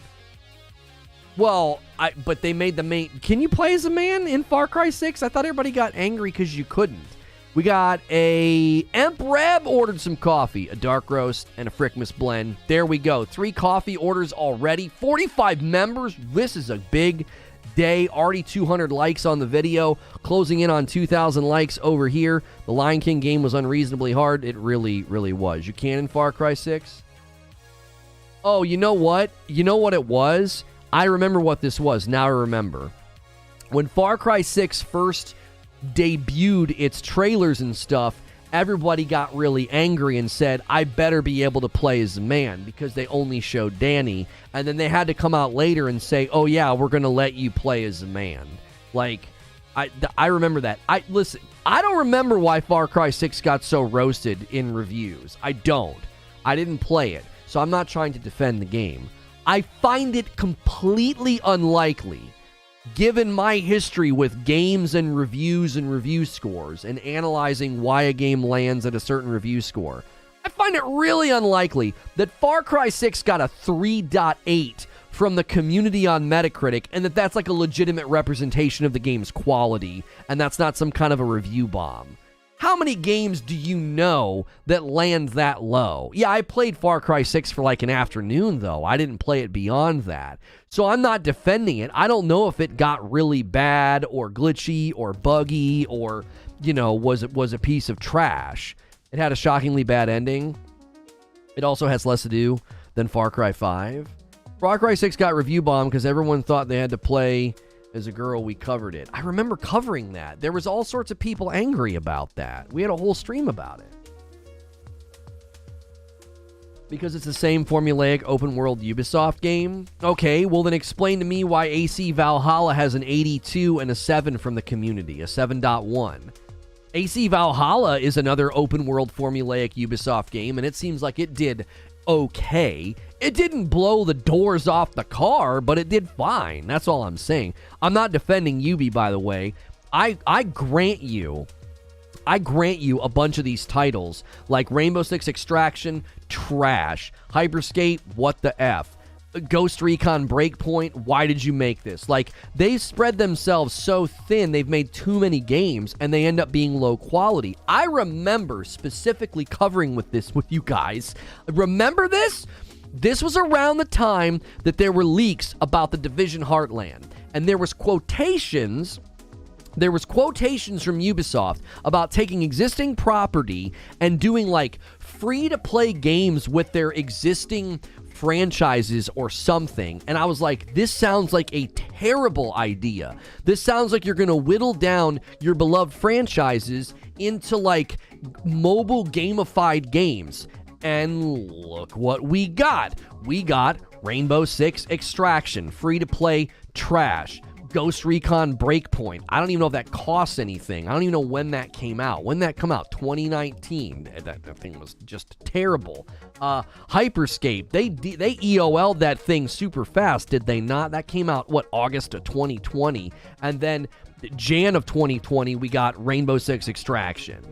Well, but they made the main... Can you play as a man in Far Cry 6? I thought everybody got angry because you couldn't. We got a Emp Reb ordered some coffee, a dark roast, and a Frickmas blend. There we go. 3 coffee orders already. 45 members. This is a big day. Already 200 likes on the video. Closing in on 2,000 likes over here. The Lion King game was unreasonably hard. It really, really was. You can in Far Cry 6? Oh, you know what? You know what it was? I remember what this was. Now I remember. When Far Cry 6 first debuted its trailers and stuff, everybody got really angry and said, I better be able to play as a man, because they only showed Danny. And then they had to come out later and say, oh yeah, we're going to let you play as a man. I remember that. Listen, I don't remember why Far Cry 6 got so roasted in reviews. I don't. I didn't play it, so I'm not trying to defend the game. I find it completely unlikely, given my history with games and review scores and analyzing why a game lands at a certain review score, I find it really unlikely that Far Cry 6 got a 3.8 from the community on Metacritic and that's a legitimate representation of the game's quality and that's not some kind of a review bomb. How many games do you know that land that low? Yeah, I played Far Cry 6 for an afternoon, though. I didn't play it beyond that. So I'm not defending it. I don't know if it got really bad or glitchy or buggy or, was a piece of trash. It had a shockingly bad ending. It also has less to do than Far Cry 5. Far Cry 6 got review bombed because everyone thought they had to play as a girl. We covered it. I remember covering that. There was all sorts of people angry about that. We had a whole stream about it. Because it's the same formulaic open-world Ubisoft game? Okay, well then explain to me why AC Valhalla has an 82 and a 7 from the community, a 7.1. AC Valhalla is another open-world formulaic Ubisoft game, and it seems like it did okay. It didn't blow the doors off the car, but it did fine. That's all I'm saying. I'm not defending Ubi, by the way. I grant you a bunch of these titles, like Rainbow Six Extraction, trash. Hyperscape, what the F. Ghost Recon Breakpoint, why did you make this? Like, they spread themselves so thin, they've made too many games, and they end up being low quality. I remember specifically covering with you guys. Remember this? This was around the time that there were leaks about the Division Heartland, and there was quotations from Ubisoft about taking existing property and doing like free-to-play games with their existing franchises or something. And I was like, this sounds like a terrible idea. This sounds like you're going to whittle down your beloved franchises into like mobile gamified games. And look what we got. We got Rainbow Six Extraction, free-to-play trash. Ghost Recon Breakpoint. I don't even know if that costs anything. I don't even know when that came out. When that come out? 2019. That thing was just terrible. Hyperscape. They EOL'd that thing super fast, did they not? That came out, what, August of 2020. And then Jan of 2020, we got Rainbow Six Extraction.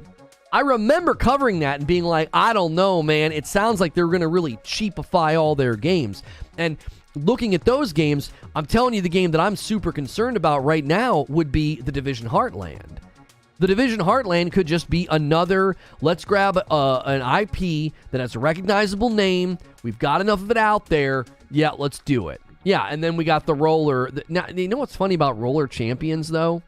I remember covering that and being like, I don't know, man. It sounds like they're going to really cheapify all their games. And looking at those games, I'm telling you, the game that I'm super concerned about right now would be the Division Heartland. The Division Heartland could just be another, let's grab an IP that has a recognizable name. We've got enough of it out there. Yeah, let's do it. Yeah, and then we got the roller. Now, you know what's funny about Roller Champions, though?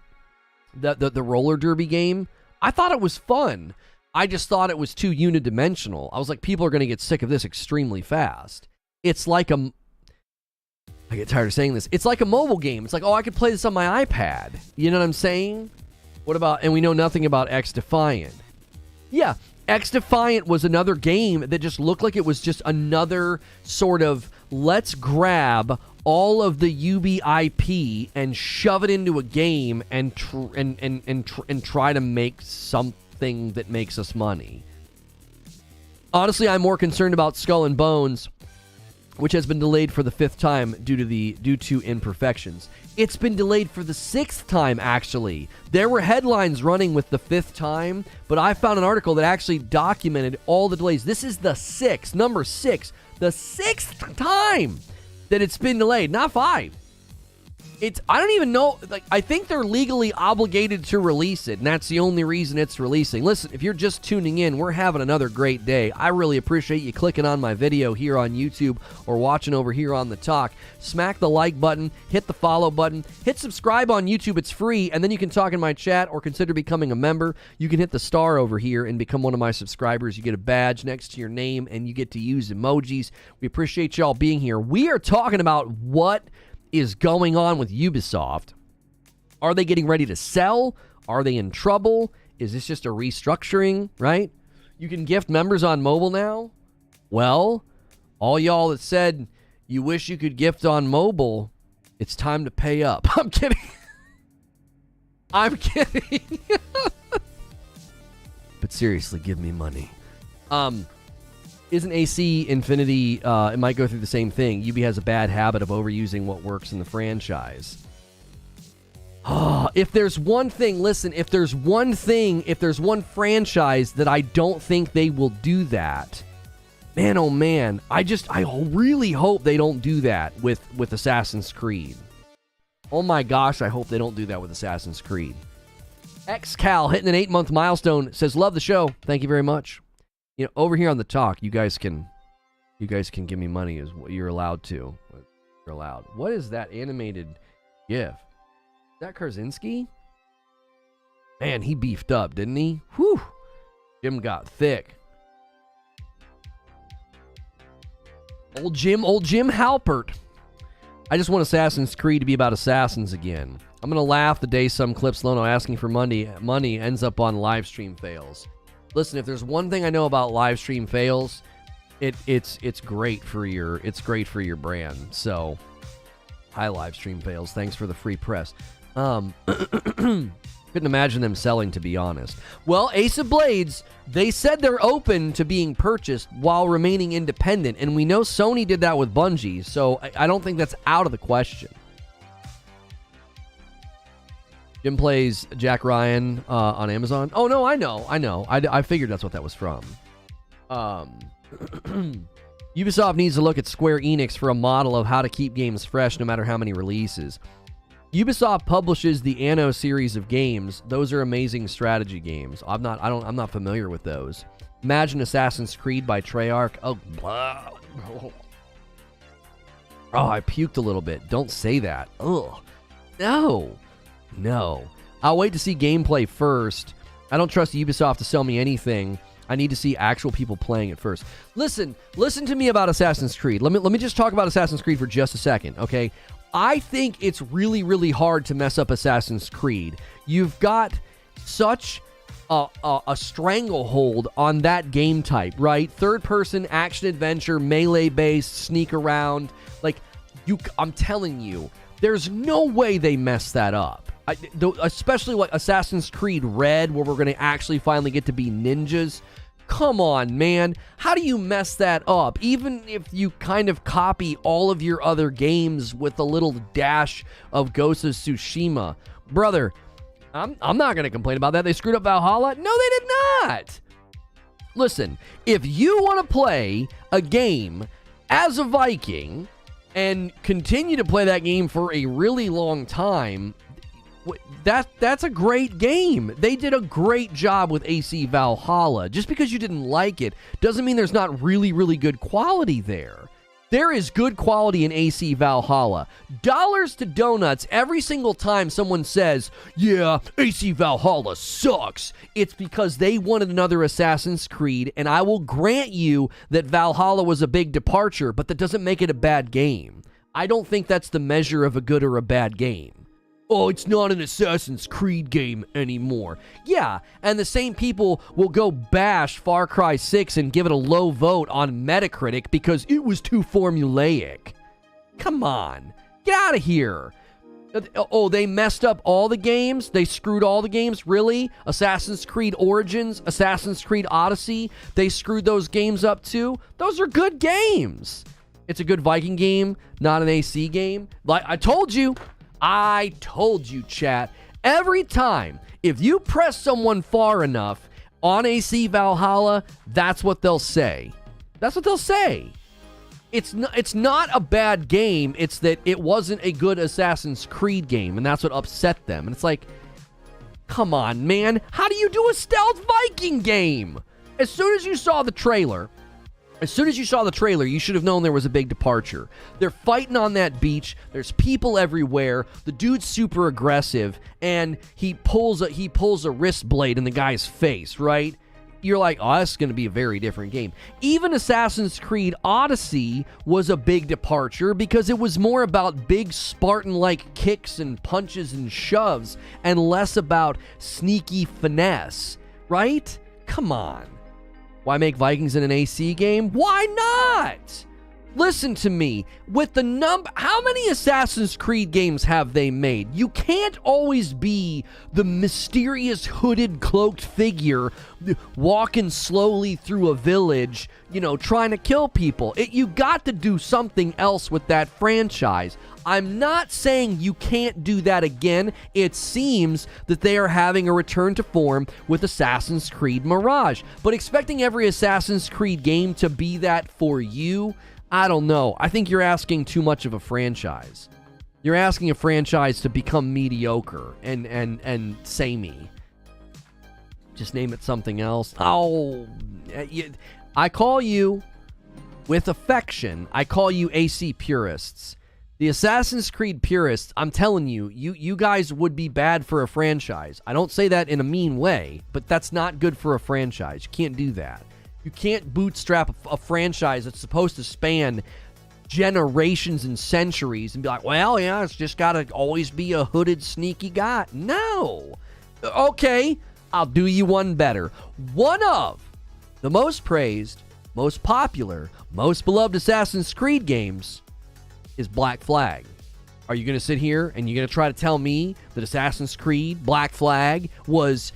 The roller derby game? I thought it was fun. I just thought it was too unidimensional. I was like, people are going to get sick of this extremely fast. It's like I get tired of saying this. It's like a mobile game. It's like, oh, I could play this on my iPad. You know what I'm saying? What about, and we know nothing about X Defiant. Yeah, X Defiant was another game that just looked like it was just another sort of, let's grab all of the Ubi IP and shove it into a game and try to make something that makes us money. Honestly, I'm more concerned about Skull and Bones, which has been delayed for the 5th time due to imperfections. It's been delayed for the 6th time, actually. There were headlines running with the 5th time, but I found an article that actually documented all the delays. This is the 6th, number 6, the 6th time that it's been delayed, not 5. I don't even know, like, I think they're legally obligated to release it, and that's the only reason it's releasing. Listen, if you're just tuning in, we're having another great day. I really appreciate you clicking on my video here on YouTube or watching over here on the talk. Smack the like button, hit the follow button, hit subscribe on YouTube, it's free, and then you can talk in my chat or consider becoming a member. You can hit the star over here and become one of my subscribers. You get a badge next to your name, and you get to use emojis. We appreciate y'all being here. We are talking about what is going on with Ubisoft. Are they getting ready to sell? Are they in trouble? Is this just a restructuring, right? You can gift members on mobile now? Well, all y'all that said you wish you could gift on mobile, it's time to pay up. I'm kidding. I'm kidding. But seriously, give me money. Isn't AC Infinity, it might go through the same thing. Ubi has a bad habit of overusing what works in the franchise. If there's one thing, listen, if there's one franchise that I don't think they will do that, man, oh man, I really hope they don't do that with Assassin's Creed. Oh my gosh, I hope they don't do that with Assassin's Creed. XCal hitting an 8-month milestone, says, love the show. Thank you very much. You know, over here on the talk, you guys can give me money is what you're allowed to. You're allowed. What is that animated GIF? Is that Krasinski? Man, he beefed up, didn't he? Whew. Jim got thick. Old Jim Halpert. I just want Assassin's Creed to be about assassins again. I'm going to laugh the day some Clips Lono asking for money ends up on live stream fails. Listen, if there's one thing I know about live stream fails, it's great for your brand. So, hi live stream fails. Thanks for the free press. Couldn't imagine them selling, to be honest. Well, Ace of Blades, they said they're open to being purchased while remaining independent, and we know Sony did that with Bungie, so I don't think that's out of the question. Jim plays Jack Ryan on Amazon. Oh, no, I know. I figured that's what that was from. Ubisoft needs to look at Square Enix for a model of how to keep games fresh no matter how many releases. Ubisoft publishes the Anno series of games. Those are amazing strategy games. I'm not familiar with those. Imagine Assassin's Creed by Treyarch. Oh, blah. Oh, I puked a little bit. Don't say that. Ugh. No. I'll wait to see gameplay first. I don't trust Ubisoft to sell me anything. I need to see actual people playing it first. Listen to me about Assassin's Creed. Let me just talk about Assassin's Creed for just a second, okay? I think it's really, really hard to mess up Assassin's Creed. You've got such a stranglehold on that game type, right? Third-person action-adventure, melee-based, sneak around. Like, I'm telling you, there's no way they mess that up. Especially like Assassin's Creed Red, where we're going to actually finally get to be ninjas. Come on, man. How do you mess that up? Even if you kind of copy all of your other games with a little dash of Ghost of Tsushima. Brother, I'm not going to complain about that. They screwed up Valhalla? No, they did not. Listen, if you want to play a game as a Viking and continue to play that game for a really long time, that's a great game. They did a great job with AC Valhalla. Just because you didn't like it doesn't mean there's not really, really good quality there. There is good quality in AC Valhalla. Dollars to donuts every single time someone says, yeah, AC Valhalla sucks. It's because they wanted another Assassin's Creed, and I will grant you that Valhalla was a big departure, but that doesn't make it a bad game. I don't think that's the measure of a good or a bad game. Oh, it's not an Assassin's Creed game anymore. Yeah, and the same people will go bash Far Cry 6 and give it a low vote on Metacritic because it was too formulaic. Come on. Get out of here. Oh, they messed up all the games? They screwed all the games? Really? Assassin's Creed Origins, Assassin's Creed Odyssey, they screwed those games up too? Those are good games. It's a good Viking game, not an AC game. Like I told you, chat. Every time, if you press someone far enough on AC Valhalla, that's what they'll say. That's what they'll say. It's not a bad game. It's that it wasn't a good Assassin's Creed game, and that's what upset them. And it's like, come on, man. How do you do a stealth Viking game? As soon as you saw the trailer, you should have known there was a big departure. They're fighting on that beach. There's people everywhere. The dude's super aggressive, and he pulls a wrist blade in the guy's face, right? You're like, oh, that's going to be a very different game. Even Assassin's Creed Odyssey was a big departure because it was more about big Spartan-like kicks and punches and shoves and less about sneaky finesse, right? Come on. Why make Vikings in an AC game? Why not? Listen to me. With the how many Assassin's Creed games have they made? You can't always be the mysterious hooded cloaked figure walking slowly through a village, trying to kill people. You got to do something else with that franchise. I'm not saying you can't do that again. It seems that they are having a return to form with Assassin's Creed Mirage. But expecting every Assassin's Creed game to be that for you, I don't know. I think you're asking too much of a franchise. You're asking a franchise to become mediocre and samey. Just name it something else. Oh, I call you, with affection, I call you AC purists. The Assassin's Creed purists, I'm telling you, you guys would be bad for a franchise. I don't say that in a mean way, but that's not good for a franchise. You can't do that. You can't bootstrap a franchise that's supposed to span generations and centuries and be like, well, yeah, it's just got to always be a hooded, sneaky guy. No. Okay, I'll do you one better. One of the most praised, most popular, most beloved Assassin's Creed games is Black Flag. Are you going to sit here and you're going to try to tell me that Assassin's Creed Black Flag was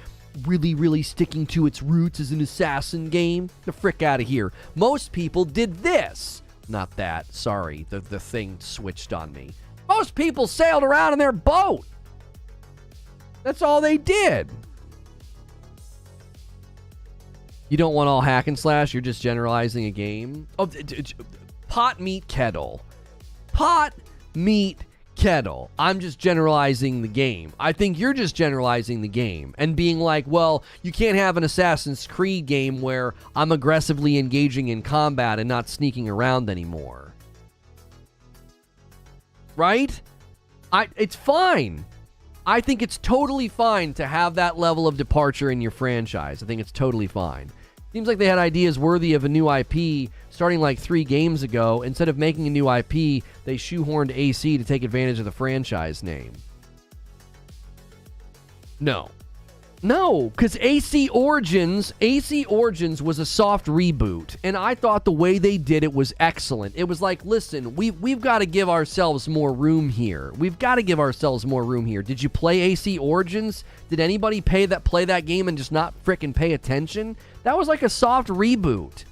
really, really sticking to its roots as an assassin game? The frick out of here. Most people did this. Not that. Sorry, the thing switched on me. Most people sailed around in their boat. That's all they did. You don't want all hack and slash. You're just generalizing a game. Oh, pot, meat, kettle. Pot, meat, kettle. I'm just generalizing the game. I think you're just generalizing the game and being like, well, you can't have an Assassin's Creed game where I'm aggressively engaging in combat and not sneaking around anymore. Right? It's fine. I think it's totally fine to have that level of departure in your franchise. I think it's totally fine. Seems like they had ideas worthy of a new IP starting like 3 games ago. Instead of making a new IP, they shoehorned AC to take advantage of the franchise name. No, because AC Origins was a soft reboot, and I thought the way they did it was excellent. It was like, listen, we've got to give ourselves more room here. Did you play AC Origins? Did anybody play that game and just not frickin' pay attention? That was like a soft reboot.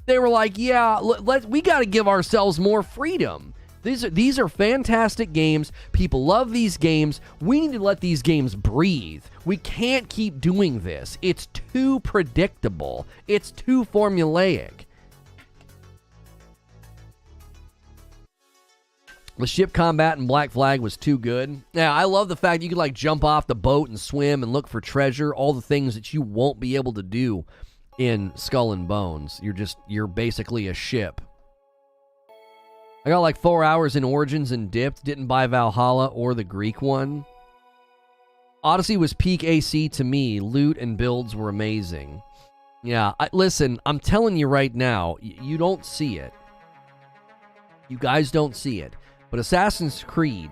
They were like, yeah, we got to give ourselves more freedom. These are fantastic games. People love these games. We need to let these games breathe. We can't keep doing this. It's too predictable. It's too formulaic. The ship combat in Black Flag was too good. Yeah, I love the fact you could like jump off the boat and swim and look for treasure. All the things that you won't be able to do in Skull and Bones. You're basically a ship. I got like 4 hours in Origins and dipped. Didn't buy Valhalla or the Greek one. Odyssey was peak AC to me. Loot and builds were amazing. Yeah, listen, I'm telling you right now, you don't see it. You guys don't see it. But Assassin's Creed,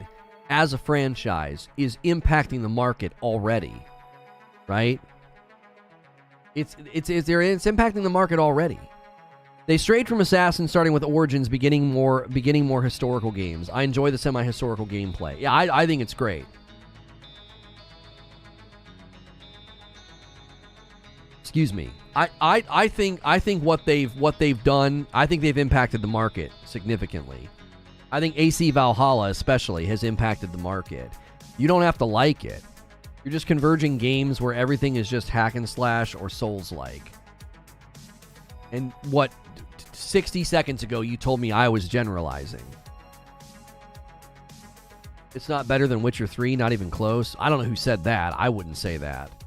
as a franchise, is impacting the market already. Right? It's impacting the market already. They strayed from Assassin, starting with Origins, beginning more historical games. I enjoy the semi-historical gameplay. Yeah, I think it's great. Excuse me. I think what they've done, I think they've impacted the market significantly. I think AC Valhalla especially has impacted the market. You don't have to like it. You're just converging games where everything is just hack and slash or Souls-like. And what 60 seconds ago you told me I was generalizing. It's not better than Witcher 3, not even close. I don't know who said that. I wouldn't say that.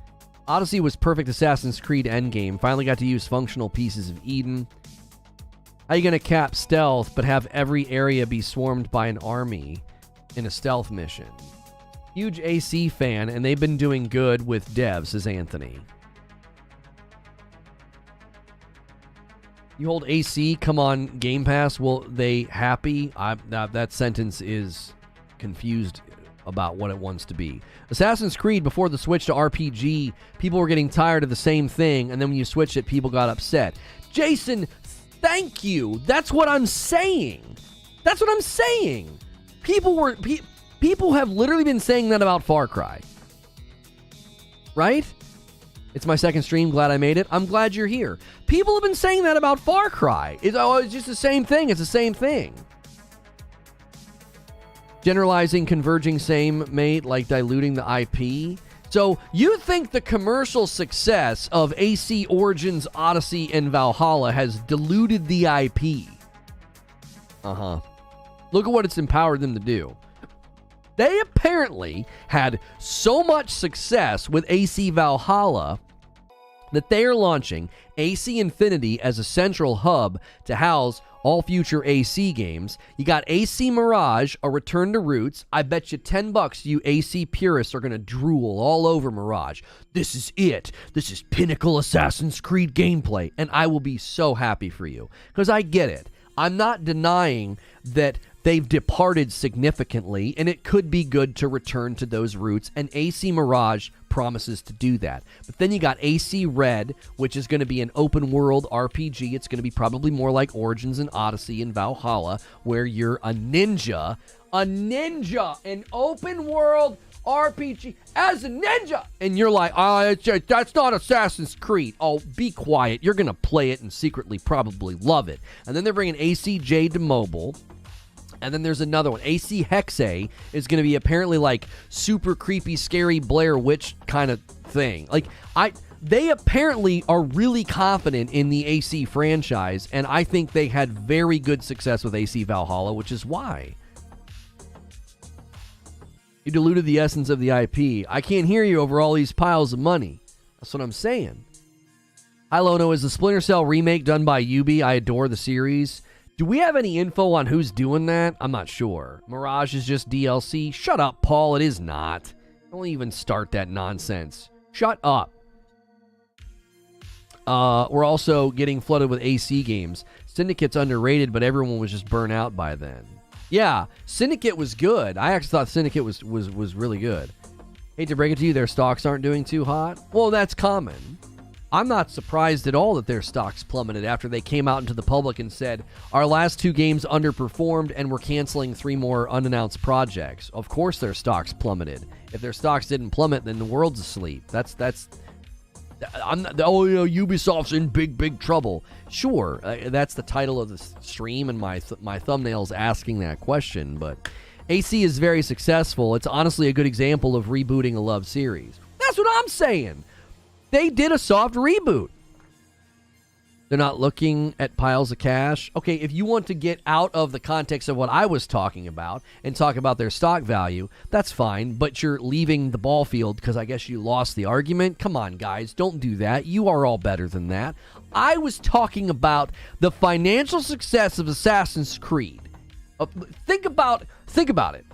Odyssey was perfect Assassin's Creed endgame. Finally got to use functional pieces of Eden. How you going to cap stealth but have every area be swarmed by an army in a stealth mission? Huge AC fan, and they've been doing good with devs, says Anthony. You hold AC, come on Game Pass, will they happy? That sentence is confused about what it wants to be. Assassin's Creed, before the switch to RPG, people were getting tired of the same thing, and then when you switched it, people got upset. Jason, thank you. That's what I'm saying. People have literally been saying that about Far Cry. Right? It's my second stream. Glad I made it. I'm glad you're here. People have been saying that about Far Cry. It's just the same thing. It's the same thing. Generalizing, converging, same, mate, like diluting the IP. So you think the commercial success of AC Origins, Odyssey, and Valhalla has diluted the IP? Uh-huh. Look at what it's empowered them to do. They apparently had so much success with AC Valhalla that they are launching AC Infinity as a central hub to house all future AC games. You got AC Mirage, a return to roots. I bet you $10 you AC purists are going to drool all over Mirage. This is it. This is pinnacle Assassin's Creed gameplay. And I will be so happy for you because I get it. I'm not denying that they've departed significantly, and it could be good to return to those roots, and AC Mirage promises to do that. But then you got AC Red, which is going to be an open-world RPG. It's going to be probably more like Origins and Odyssey and Valhalla, where you're a ninja, an open-world RPG as a ninja. And you're like, that's not Assassin's Creed. Oh, be quiet. You're going to play it and secretly probably love it. And then they're bringing ACJ to mobile. And then there's another one. AC Hexe is going to be apparently like super creepy, scary Blair Witch kind of thing. Like, they apparently are really confident in the AC franchise, and I think they had very good success with AC Valhalla, which is why. You diluted the essence of the IP. I can't hear you over all these piles of money. That's what I'm saying. Hi, Lono. Is the Splinter Cell remake done by Ubi? I adore the series. Do we have any info on who's doing that? I'm not sure. Mirage is just DLC? Shut up, Paul. It is not. Don't even start that nonsense. Shut up. We're also getting flooded with AC games. Syndicate's underrated, but everyone was just burnt out by then. Yeah, Syndicate was good. I actually thought Syndicate was really good. Hate to break it to you, their stocks aren't doing too hot. Well, that's common. I'm not surprised at all that their stocks plummeted after they came out into the public and said, our last 2 games underperformed and we're canceling 3 more unannounced projects. Of course their stocks plummeted. If their stocks didn't plummet, then the world's asleep. Ubisoft's in big trouble. Sure, that's the title of the stream, and my thumbnail's asking that question, but AC is very successful. It's honestly a good example of rebooting a love series. That's what I'm saying. They did a soft reboot. They're not looking at piles of cash. Okay, if you want to get out of the context of what I was talking about and talk about their stock value, that's fine, but you're leaving the ball field because I guess you lost the argument. Come on, guys, don't do that. You are all better than that. I was talking about the financial success of Assassin's Creed. Think about it.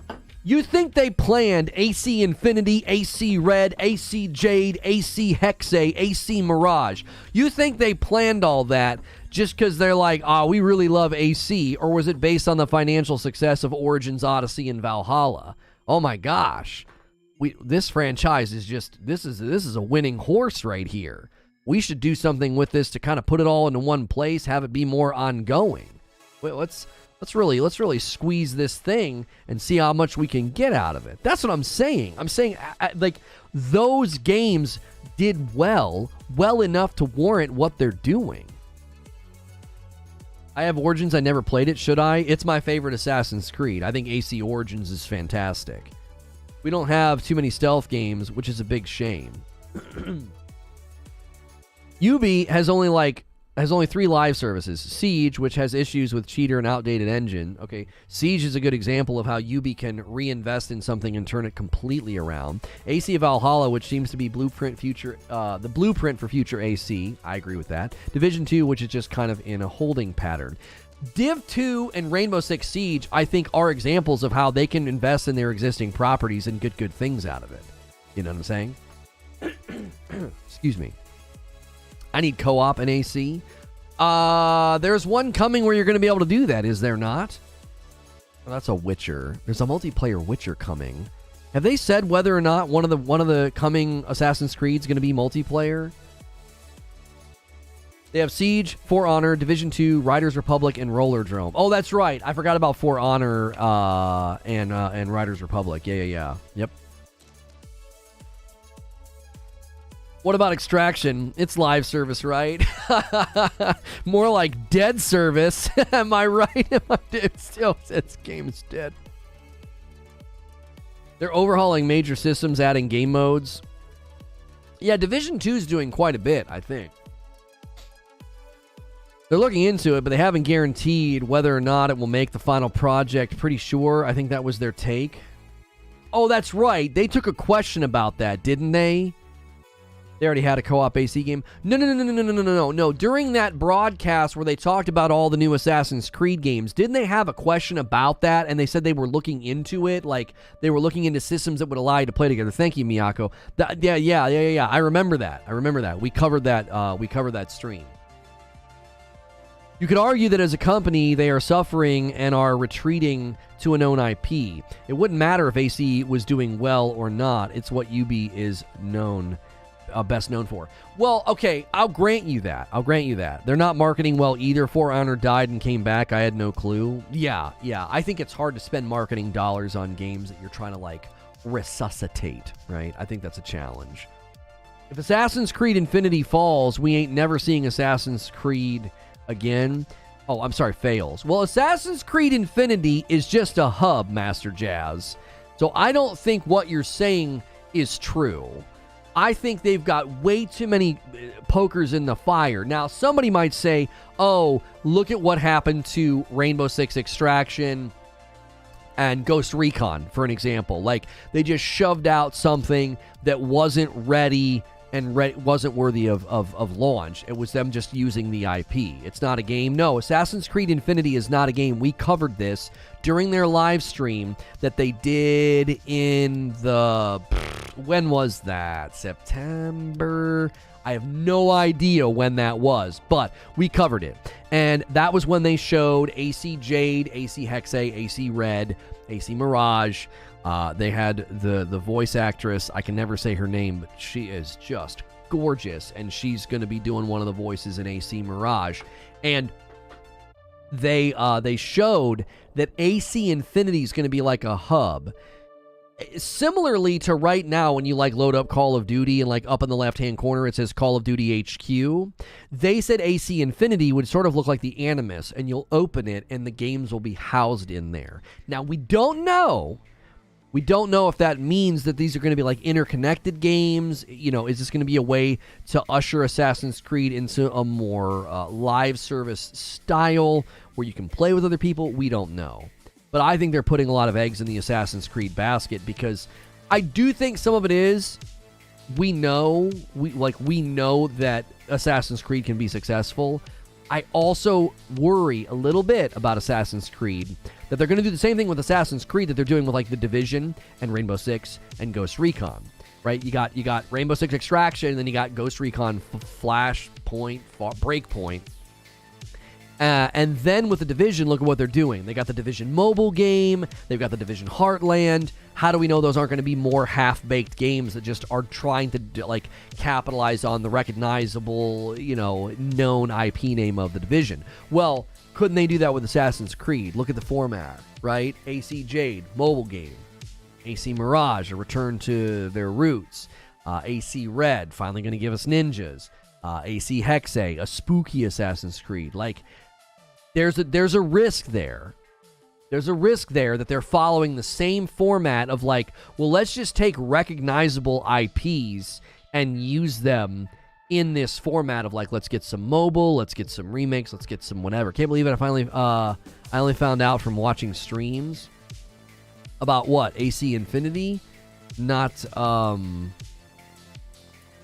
You think they planned AC Infinity, AC Red, AC Jade, AC Hexe, AC Mirage? You think they planned all that just because they're like, we really love AC? Or was it based on the financial success of Origins, Odyssey, and Valhalla? Oh my gosh. This franchise is just, this is a winning horse right here. We should do something with this to kind of put it all into one place, have it be more ongoing. Wait, let's really squeeze this thing and see how much we can get out of it. That's what I'm saying. I'm saying, like, those games did well enough to warrant what they're doing. I have Origins. I never played it. Should I? It's my favorite Assassin's Creed. I think AC Origins is fantastic. We don't have too many stealth games, which is a big shame. Ubi has only 3 live services. Siege, which has issues with cheater and outdated engine. Okay, Siege is a good example of how Ubi can reinvest in something and turn it completely around. AC Valhalla, which seems to be the blueprint for future AC. I agree with that. Division 2, which is just kind of in a holding pattern. Div 2 and Rainbow Six Siege, I think, are examples of how they can invest in their existing properties and get good things out of it. You know what I'm saying? Excuse me. I need co-op and AC. There's one coming where you're going to be able to do that, is there not? Well, that's a Witcher. There's a multiplayer Witcher coming. Have they said whether or not one of the coming Assassin's Creed's going to be multiplayer? They have Siege, For Honor, Division 2, Riders Republic, and Roller Drome. Oh, that's right. I forgot about For Honor and Riders Republic. Yeah. Yep. What about Extraction? It's live service, right? More like dead service. Am I right? It still says game is dead. They're overhauling major systems, adding game modes. Yeah, Division 2 is doing quite a bit, I think. They're looking into it, but they haven't guaranteed whether or not it will make the final project. Pretty sure. I think that was their take. Oh, that's right. They took a question about that, didn't they? They already had a co-op AC game. No. During that broadcast where they talked about all the new Assassin's Creed games, didn't they have a question about that? And they said they were looking into it, like they were looking into systems that would allow you to play together. Thank you, Miyako. Yeah. I remember that. We covered that. We covered that stream. You could argue that as a company, they are suffering and are retreating to a known IP. It wouldn't matter if AC was doing well or not. It's what Ubi is best known for. Well, okay, I'll grant you that. They're not marketing well either. For Honor died and came back. I had no clue. Yeah. I think it's hard to spend marketing dollars on games that you're trying to, like, resuscitate, right? I think that's a challenge. If Assassin's Creed Infinity falls, we ain't never seeing Assassin's Creed again. Oh, I'm sorry, fails. Well, Assassin's Creed Infinity is just a hub, Master Jazz. So I don't think what you're saying is true. I think they've got way too many pokers in the fire. Now, somebody might say, oh, look at what happened to Rainbow Six Extraction and Ghost Recon, for an example. Like, they just shoved out something that wasn't ready and wasn't worthy of launch. It was them just using the IP. It's not a game. No, Assassin's Creed Infinity is not a game. We covered this during their live stream that they did in the... When was that? September? I have no idea when that was, but we covered it. And that was when they showed AC Jade, AC Hexe, AC Red, AC Mirage. They had the voice actress. I can never say her name, but she is just gorgeous, and she's going to be doing one of the voices in AC Mirage. And they showed that AC Infinity is going to be like a hub. Similarly to right now when you like load up Call of Duty and like up in the left-hand corner it says Call of Duty HQ, they said AC Infinity would sort of look like the Animus, and you'll open it and the games will be housed in there. Now, we don't know if that means that these are going to be like interconnected games. You know, is this going to be a way to usher Assassin's Creed into a more live service style where you can play with other people? We don't know. But I think they're putting a lot of eggs in the Assassin's Creed basket, because I do think some of it is we know that Assassin's Creed can be successful. I also worry a little bit about Assassin's Creed that they're going to do the same thing with Assassin's Creed that they're doing with like The Division and Rainbow Six and Ghost Recon, right? You got Rainbow Six Extraction, and then you got Ghost Recon Flashpoint, Breakpoint. And then with The Division, look at what they're doing. They got the Division mobile game. They've got the Division Heartland. How do we know those aren't going to be more half-baked games that just are trying to like capitalize on the recognizable, known IP name of The Division? Well, couldn't they do that with Assassin's Creed? Look at the format, right? AC Jade, mobile game. AC Mirage, a return to their roots. AC Red, finally going to give us ninjas. AC Hexe, a spooky Assassin's Creed. Like, there's a risk there. There's a risk there that they're following the same format of like, well, let's just take recognizable IPs and use them in this format of like, let's get some mobile, let's get some remakes, let's get some whatever. Can't believe it. I only found out from watching streams about what? AC Infinity? Not,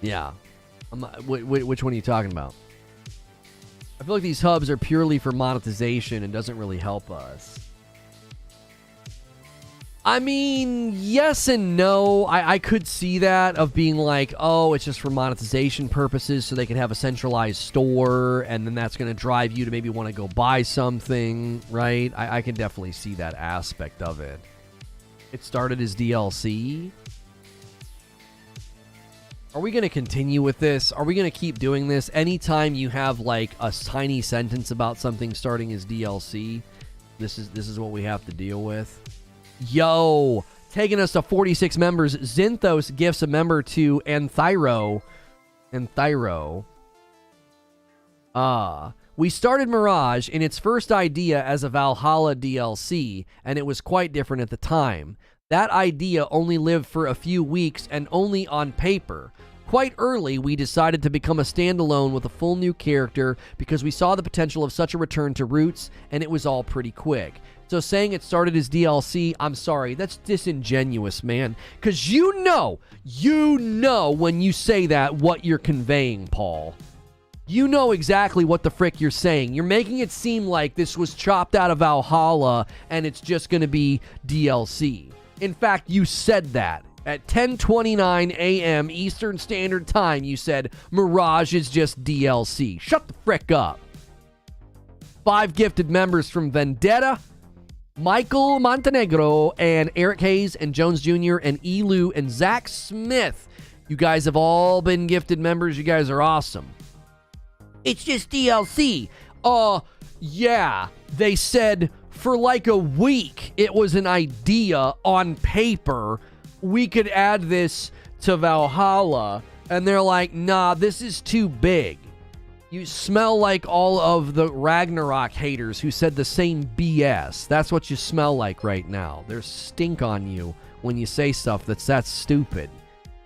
yeah. Which one are you talking about? I feel like these hubs are purely for monetization and doesn't really help us. I mean, yes and no. I could see that of being like, oh, it's just for monetization purposes so they can have a centralized store, and then that's going to drive you to maybe want to go buy something, right? I can definitely see that aspect of it. It started as DLC. Are we going to continue with this? Are we going to keep doing this? Anytime you have like a tiny sentence about something starting as DLC, this is what we have to deal with. Yo, taking us to 46 members. Zinthos gifts a member to Anthyro. We started Mirage in its first idea as a Valhalla DLC, and it was quite different at the time. That idea only lived for a few weeks and only on paper. Quite early, we decided to become a standalone with a full new character because we saw the potential of such a return to roots, and it was all pretty quick. So saying it started as DLC, I'm sorry, that's disingenuous, man. Because you know when you say that what you're conveying, Paul. You know exactly what the frick you're saying. You're making it seem like this was chopped out of Valhalla and it's just going to be DLC. In fact, you said that. At 10:29 a.m. Eastern Standard Time, you said Mirage is just DLC. Shut the frick up. 5 gifted members from Vendetta, Michael Montenegro, and Eric Hayes, and Jones Jr., and Elu, and Zach Smith. You guys have all been gifted members. You guys are awesome. It's just DLC. Yeah. They said for like a week it was an idea on paper. We could add this to Valhalla. And they're like, nah, this is too big. You smell like all of the Ragnarok haters who said the same BS. That's what you smell like right now. There's stink on you when you say stuff that's that stupid.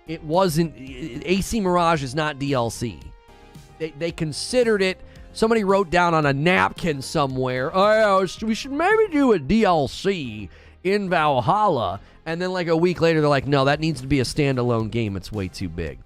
It wasn't... AC Mirage is not DLC. They considered it. Somebody wrote down on a napkin somewhere, oh, we should maybe do a DLC in Valhalla. And then like a week later, they're like, no, that needs to be a standalone game. It's way too big.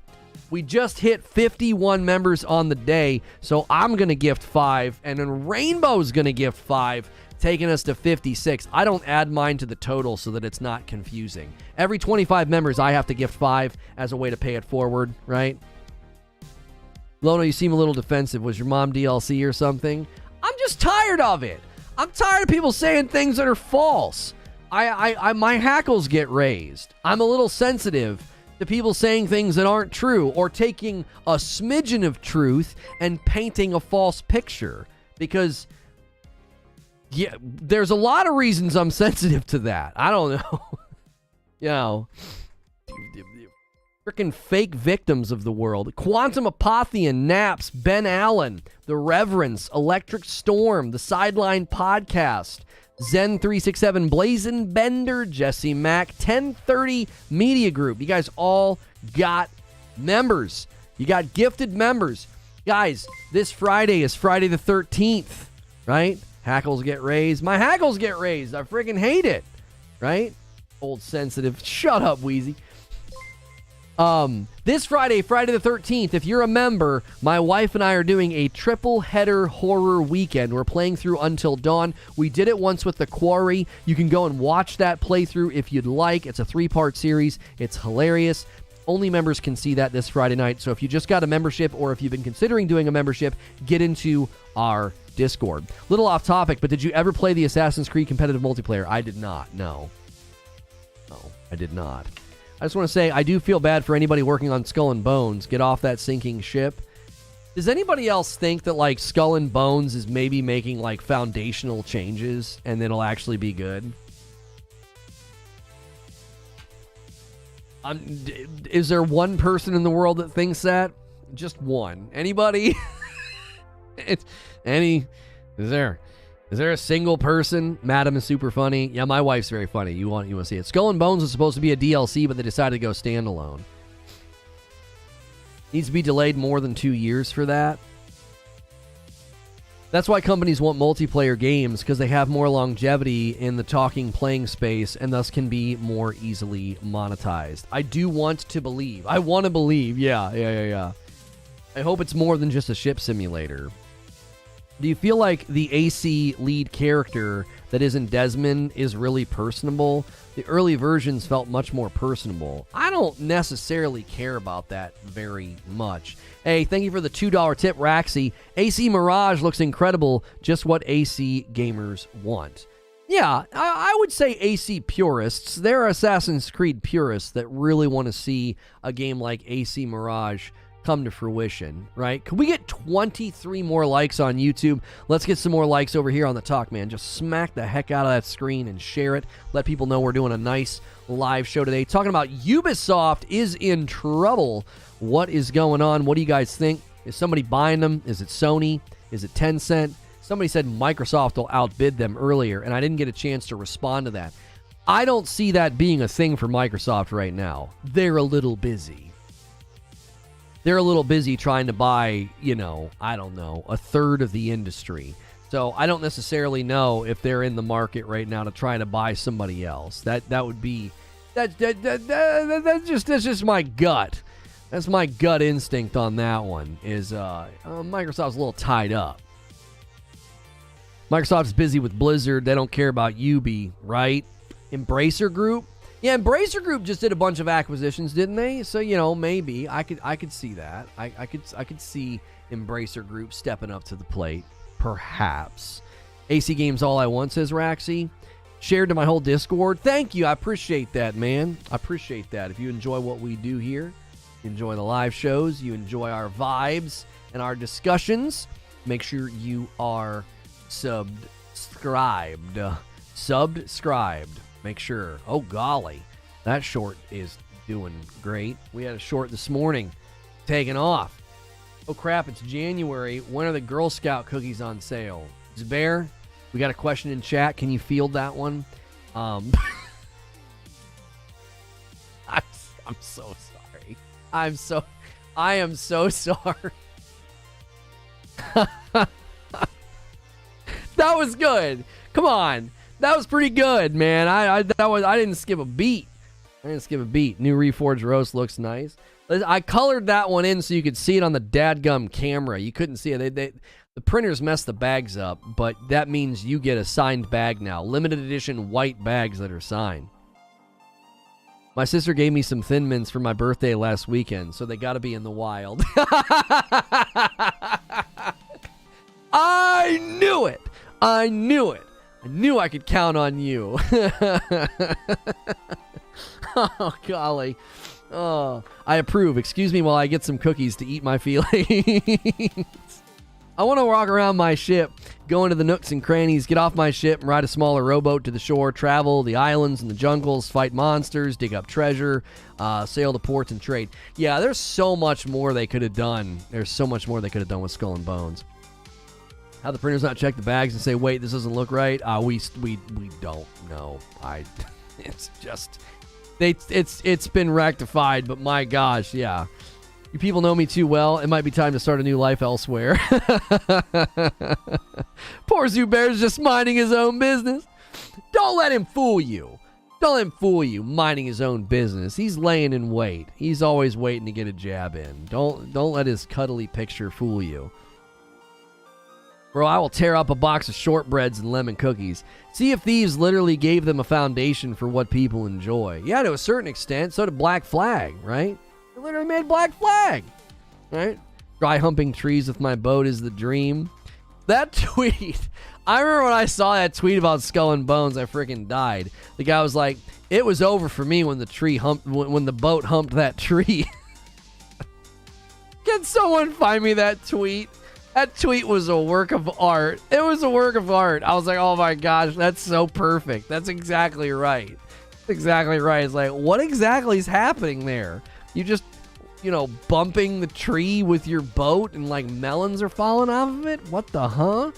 We just hit 51 members on the day, so I'm going to gift 5, and then Rainbow's going to gift 5, taking us to 56. I don't add mine to the total so that it's not confusing. Every 25 members, I have to gift 5 as a way to pay it forward, right? Lono, you seem a little defensive. Was your mom DLC or something? I'm just tired of it. I'm tired of people saying things that are false. My hackles get raised. I'm a little sensitive to people saying things that aren't true or taking a smidgen of truth and painting a false picture, because yeah, there's a lot of reasons I'm sensitive to that. I don't know. You know, freaking fake victims of the world. Quantum Apotheon, Naps, Ben Allen, The Reverence, Electric Storm, The Sideline Podcast, Zen367, Blazin' Bender, Jesse Mack, 1030 Media Group. You guys all got members. You got gifted members. Guys, this Friday is Friday the 13th, right? Hackles get raised. My hackles get raised. I freaking hate it, right? Old sensitive. Shut up, Wheezy. This Friday, Friday the 13th, if you're a member, my wife and I are doing a triple header horror weekend. We're playing through Until Dawn. We did it once with The Quarry. You can go and watch that playthrough if you'd like. It's a 3-part series. It's hilarious. Only members can see that this Friday night. So if you just got a membership, or if you've been considering doing a membership, get into our Discord. Little off topic, but did you ever play the Assassin's Creed competitive multiplayer? I did not. No, I did not. I just want to say, I do feel bad for anybody working on Skull and Bones. Get off that sinking ship. Does anybody else think that, like, Skull and Bones is maybe making, like, foundational changes and it'll actually be good? Is there one person in the world that thinks that? Just one. Anybody? Is there a single person? Madam is super funny. Yeah, my wife's very funny. You want to see it. Skull and Bones was supposed to be a DLC, but they decided to go standalone. Needs to be delayed more than 2 years for that. That's why companies want multiplayer games, because they have more longevity in the talking playing space and thus can be more easily monetized. I do want to believe. I want to believe. Yeah. I hope it's more than just a ship simulator. Do you feel like the AC lead character that isn't Desmond is really personable? The early versions felt much more personable. I don't necessarily care about that very much. Hey, thank you for the $2 tip, Raxy. AC Mirage looks incredible, just what AC gamers want. Yeah, I would say AC purists. There are Assassin's Creed purists that really want to see a game like AC Mirage come to fruition, right? Could we get 23 more likes on YouTube? Let's get some more likes over here on the talk, man. Just smack the heck out of that screen and share it. Let people know we're doing a nice live show today. Talking about Ubisoft is in trouble. What is going on? What do you guys think? Is somebody buying them? Is it Sony? Is it Tencent? Somebody said Microsoft will outbid them earlier, and I didn't get a chance to respond to that. I don't see that being a thing for Microsoft right now. They're a little busy. They're a little busy trying to buy, I don't know, a third of the industry. So I don't necessarily know if they're in the market right now to try to buy somebody else. That would be that's just my gut. That's my gut instinct on that one. Is Microsoft's a little tied up. Microsoft's busy with Blizzard. They don't care about Ubi, right? Embracer Group. Yeah, Embracer Group just did a bunch of acquisitions, didn't they? So, maybe I could see that. I could see Embracer Group stepping up to the plate. perhaps. AC Games All I Want, says Raxi. Shared to my whole Discord. Thank you. I appreciate that, man. I appreciate that. If you enjoy what we do here, you enjoy the live shows, you enjoy our vibes and our discussions, make sure you are subscribed. Subscribed. Make sure. Oh, golly. That short is doing great. We had a short this morning. Taking off. Oh, crap. It's January. When are the Girl Scout cookies on sale? Zubair, we got a question in chat. Can you field that one? I'm so sorry. I am so sorry. That was good. Come on. That was pretty good, man. I didn't skip a beat. New Reforge roast looks nice. I colored that one in so you could see it on the dadgum camera. You couldn't see it. The printers messed the bags up, but that means you get a signed bag now. Limited edition white bags that are signed. My sister gave me some Thin Mints for my birthday last weekend, so they got to be in the wild. I knew it. I knew I could count on you. Oh, golly. Oh, I approve. Excuse me while I get some cookies to eat my feelings. I want to walk around my ship, go into the nooks and crannies, get off my ship and ride a smaller rowboat to the shore, travel the islands and the jungles, fight monsters, dig up treasure, sail the ports and trade. Yeah, there's so much more they could have done. There's so much more they could have done with Skull and Bones. How the printers not check the bags and say, wait, this doesn't look right? We don't know. It's just, it's been rectified, but my gosh, yeah. You people know me too well. It might be time to start a new life elsewhere. Poor Zubair's just minding his own business. Don't let him fool you. Don't let him fool you, minding his own business. He's laying in wait. He's always waiting to get a jab in. Don't let his cuddly picture fool you. Bro, I will tear up a box of shortbreads and lemon cookies. Sea of Thieves literally gave them a foundation for what people enjoy. Yeah, to a certain extent. So did Black Flag, right? They literally made Black Flag, right? Dry humping trees with my boat is the dream. That tweet, I remember when I saw that tweet about Skull and Bones, I freaking died. The guy was like, it was over for me when when the boat humped that tree. Can someone find me that tweet? That tweet was a work of art. It was a work of art. I was like, oh my gosh, that's so perfect. That's exactly right. That's exactly right. It's like, what exactly is happening there? You just, bumping the tree with your boat and like melons are falling off of it? What the huh?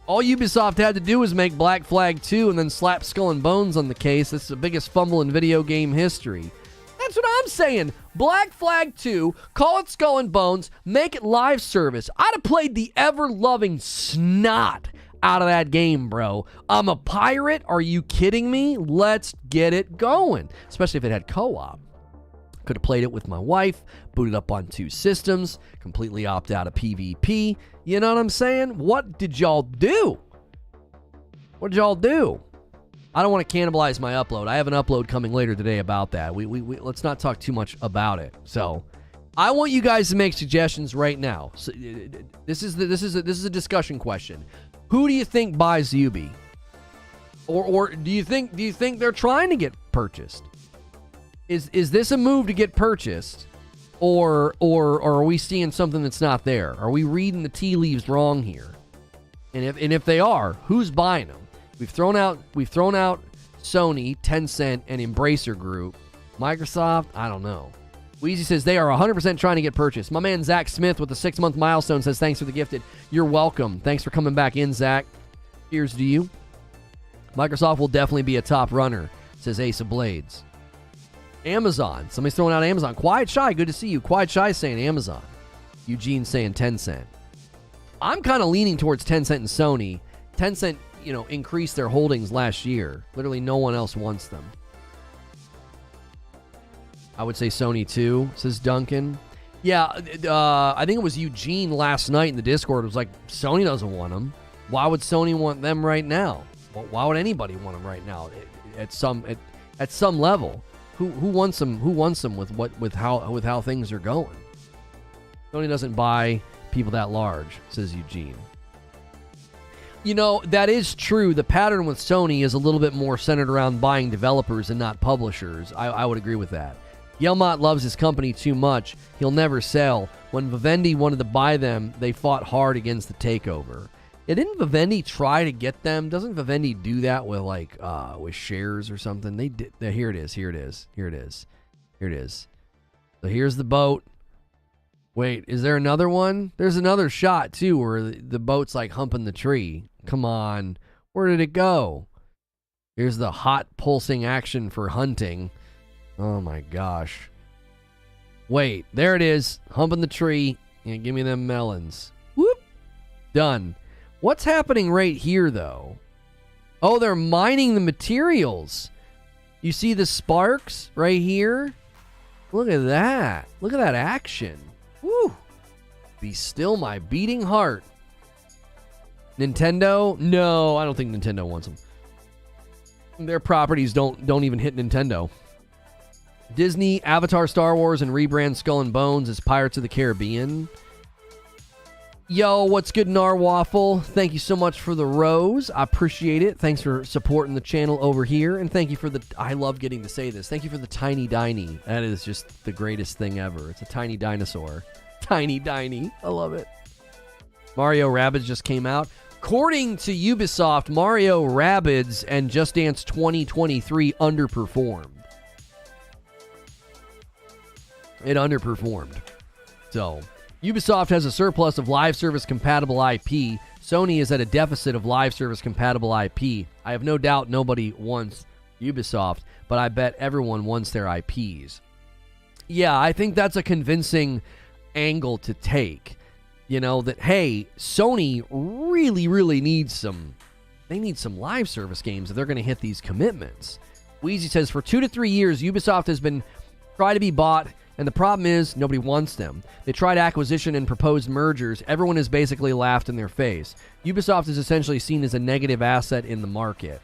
All Ubisoft had to do was make Black Flag 2 and then slap Skull and Bones on the case. That's the biggest fumble in video game history. That's what I'm saying. Black Flag 2, call it Skull and Bones, make it live service. I'd have played the ever-loving snot out of that game, bro. I'm a pirate. Are you kidding me? Let's get it going. Especially if it had co-op. Could have played it with my wife, booted up on 2 systems, completely opt out of PvP. You know what I'm saying? What did y'all do? What did y'all do? I don't want to cannibalize my upload. I have an upload coming later today about that. We let's not talk too much about it. So, I want you guys to make suggestions right now. So, this is a discussion question. Who do you think buys Ubi? Or do you think they're trying to get purchased? Is this a move to get purchased? Or are we seeing something that's not there? Are we reading the tea leaves wrong here? And if they are, who's buying them? We've thrown out Sony, Tencent, and Embracer Group. Microsoft, I don't know. Weezy says they are 100% trying to get purchased. My man Zach Smith with a 6-month milestone says thanks for the gifted. You're welcome. Thanks for coming back in, Zach. Cheers to you. Microsoft will definitely be a top runner, says Ace of Blades. Amazon. Somebody's throwing out Amazon. Quiet Shy, good to see you. Quiet Shy saying Amazon. Eugene saying Tencent. I'm kind of leaning towards Tencent and Sony. Tencent, increased their holdings last year. Literally no one else wants them. I would say Sony too, says Duncan. Yeah, I think it was Eugene last night in the Discord was like, Sony doesn't want them. Why would Sony want them right now? Why would anybody want them right now? At some level, who wants them? Who wants them with how things are going? Sony doesn't buy people that large, says Eugene. You know, that is true. The pattern with Sony is a little bit more centered around buying developers and not publishers. I would agree with that. Yelmot loves his company too much. He'll never sell. When Vivendi wanted to buy them, they fought hard against the takeover. Yeah, didn't Vivendi try to get them? Doesn't Vivendi do that with with shares or something? They did. Here it is. So here's the boat. Wait, is there another one? There's another shot too where the boat's like humping the tree. Come on. Where did it go? Here's the hot pulsing action for hunting. Oh my gosh. Wait, there it is. Humping the tree. Yeah, give me them melons. Whoop. Done. What's happening right here though? Oh, they're mining the materials. You see the sparks right here? Look at that. Look at that action. Woo. Be still my beating heart. Nintendo? No, I don't think Nintendo wants them. Their properties don't even hit Nintendo. Disney, Avatar, Star Wars, and rebrand Skull and Bones as Pirates of the Caribbean. Yo, what's good, Narwaffle? Thank you so much for the rose. I appreciate it. Thanks for supporting the channel over here. And thank you for the... I love getting to say this. Thank you for the Tiny Diny. That is just the greatest thing ever. It's a tiny dinosaur. Tiny Diny. I love it. Mario Rabbids just came out. According to Ubisoft, Mario Rabbids and Just Dance 2023 underperformed. It underperformed. So, Ubisoft has a surplus of live service compatible IP. Sony is at a deficit of live service compatible IP. I have no doubt nobody wants Ubisoft, but I bet everyone wants their IPs. Yeah, I think that's a convincing angle to take. You know, that, hey, Sony really needs some live service games if they're going to hit these commitments. Wheezy says, for 2 to 3 years, Ubisoft has been trying to be bought, and the problem is nobody wants them. They tried acquisition and proposed mergers. Everyone has basically laughed in their face. Ubisoft is essentially seen as a negative asset in the market.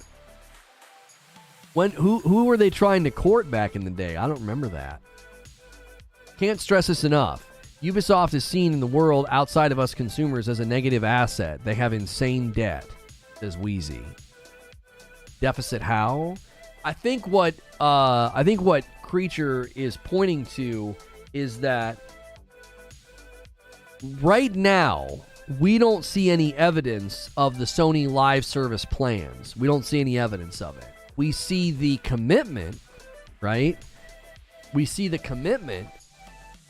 Who were they trying to court back in the day? I don't remember that. Can't stress this enough. Ubisoft is seen in the world outside of us consumers as a negative asset. They have insane debt, says Wheezy. Deficit how? I think what Creature is pointing to is that right now we don't see any evidence of the Sony live service plans. We don't see any evidence of it. We see the commitment, right? We see the commitment.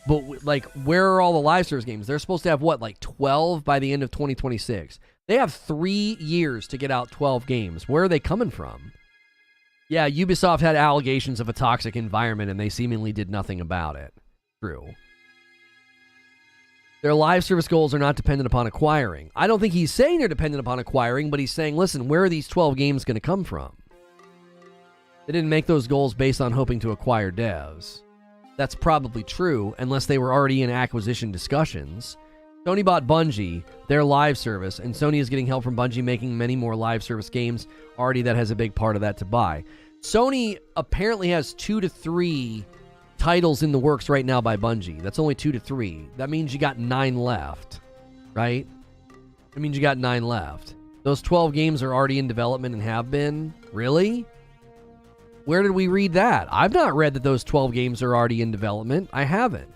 But, like, where are all the live service games? They're supposed to have, 12 by the end of 2026. They have 3 years to get out 12 games. Where are they coming from? Yeah, Ubisoft had allegations of a toxic environment, and they seemingly did nothing about it. True. Their live service goals are not dependent upon acquiring. I don't think he's saying they're dependent upon acquiring, but he's saying, listen, where are these 12 games going to come from? They didn't make those goals based on hoping to acquire devs. That's probably true, unless they were already in acquisition discussions. Sony bought Bungie, their live service, and Sony is getting help from Bungie making many more live service games. Already that has a big part of that to buy. Sony apparently has 2 to 3 titles in the works right now by Bungie. That's only 2 to 3. That means you got 9 left, right? That means you got 9 left. Those 12 games are already in development and have been? Really? Where did we read that? I've not read that those 12 games are already in development. I haven't.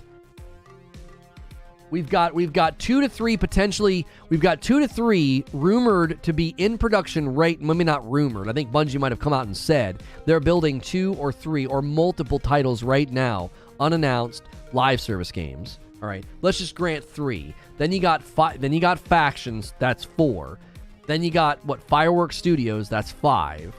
We've got 2 to 3 potentially. We've got 2 to 3 rumored to be in production right. Maybe not rumored. I think Bungie might have come out and said they're building 2 or 3 or multiple titles right now, unannounced live service games. All right, let's just grant 3. Then you got 5. Then you got Factions. That's 4. Then you got Fireworks Studios. That's 5.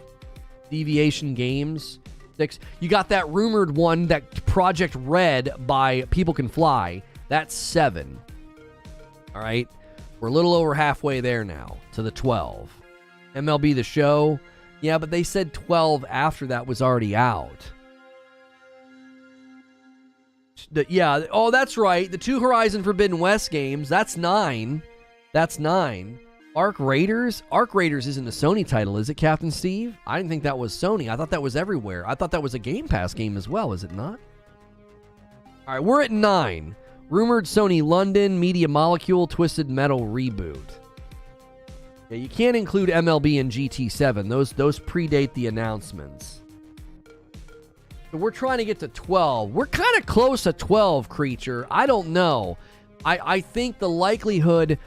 Deviation Games, 6. You got that rumored one, that Project Red by People Can Fly. That's 7. All right. We're a little over halfway there now to the 12. MLB The Show. Yeah, but they said 12 after that was already out. Oh, that's right. The 2 Horizon Forbidden West games. That's 9. That's 9. Arc Raiders? Arc Raiders isn't a Sony title, is it, Captain Steve? I didn't think that was Sony. I thought that was everywhere. I thought that was a Game Pass game as well, is it not? All right, we're at 9. Rumored Sony London, Media Molecule, Twisted Metal reboot. Yeah, you can't include MLB and GT7. Those predate the announcements. So we're trying to get to 12. We're kind of close to 12, Creature. I don't know. I think the likelihood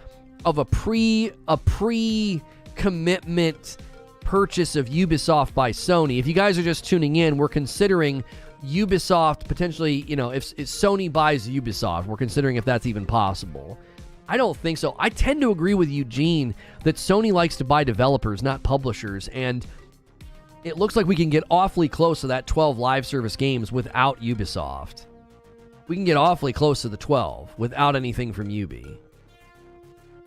of a pre-commitment purchase of Ubisoft by Sony. If you guys are just tuning in, we're considering Ubisoft potentially, if Sony buys Ubisoft, we're considering if that's even possible. I don't think so. I tend to agree with Eugene that Sony likes to buy developers, not publishers, and it looks like we can get awfully close to that 12 live service games without Ubisoft. We can get awfully close to the 12 without anything from Ubi.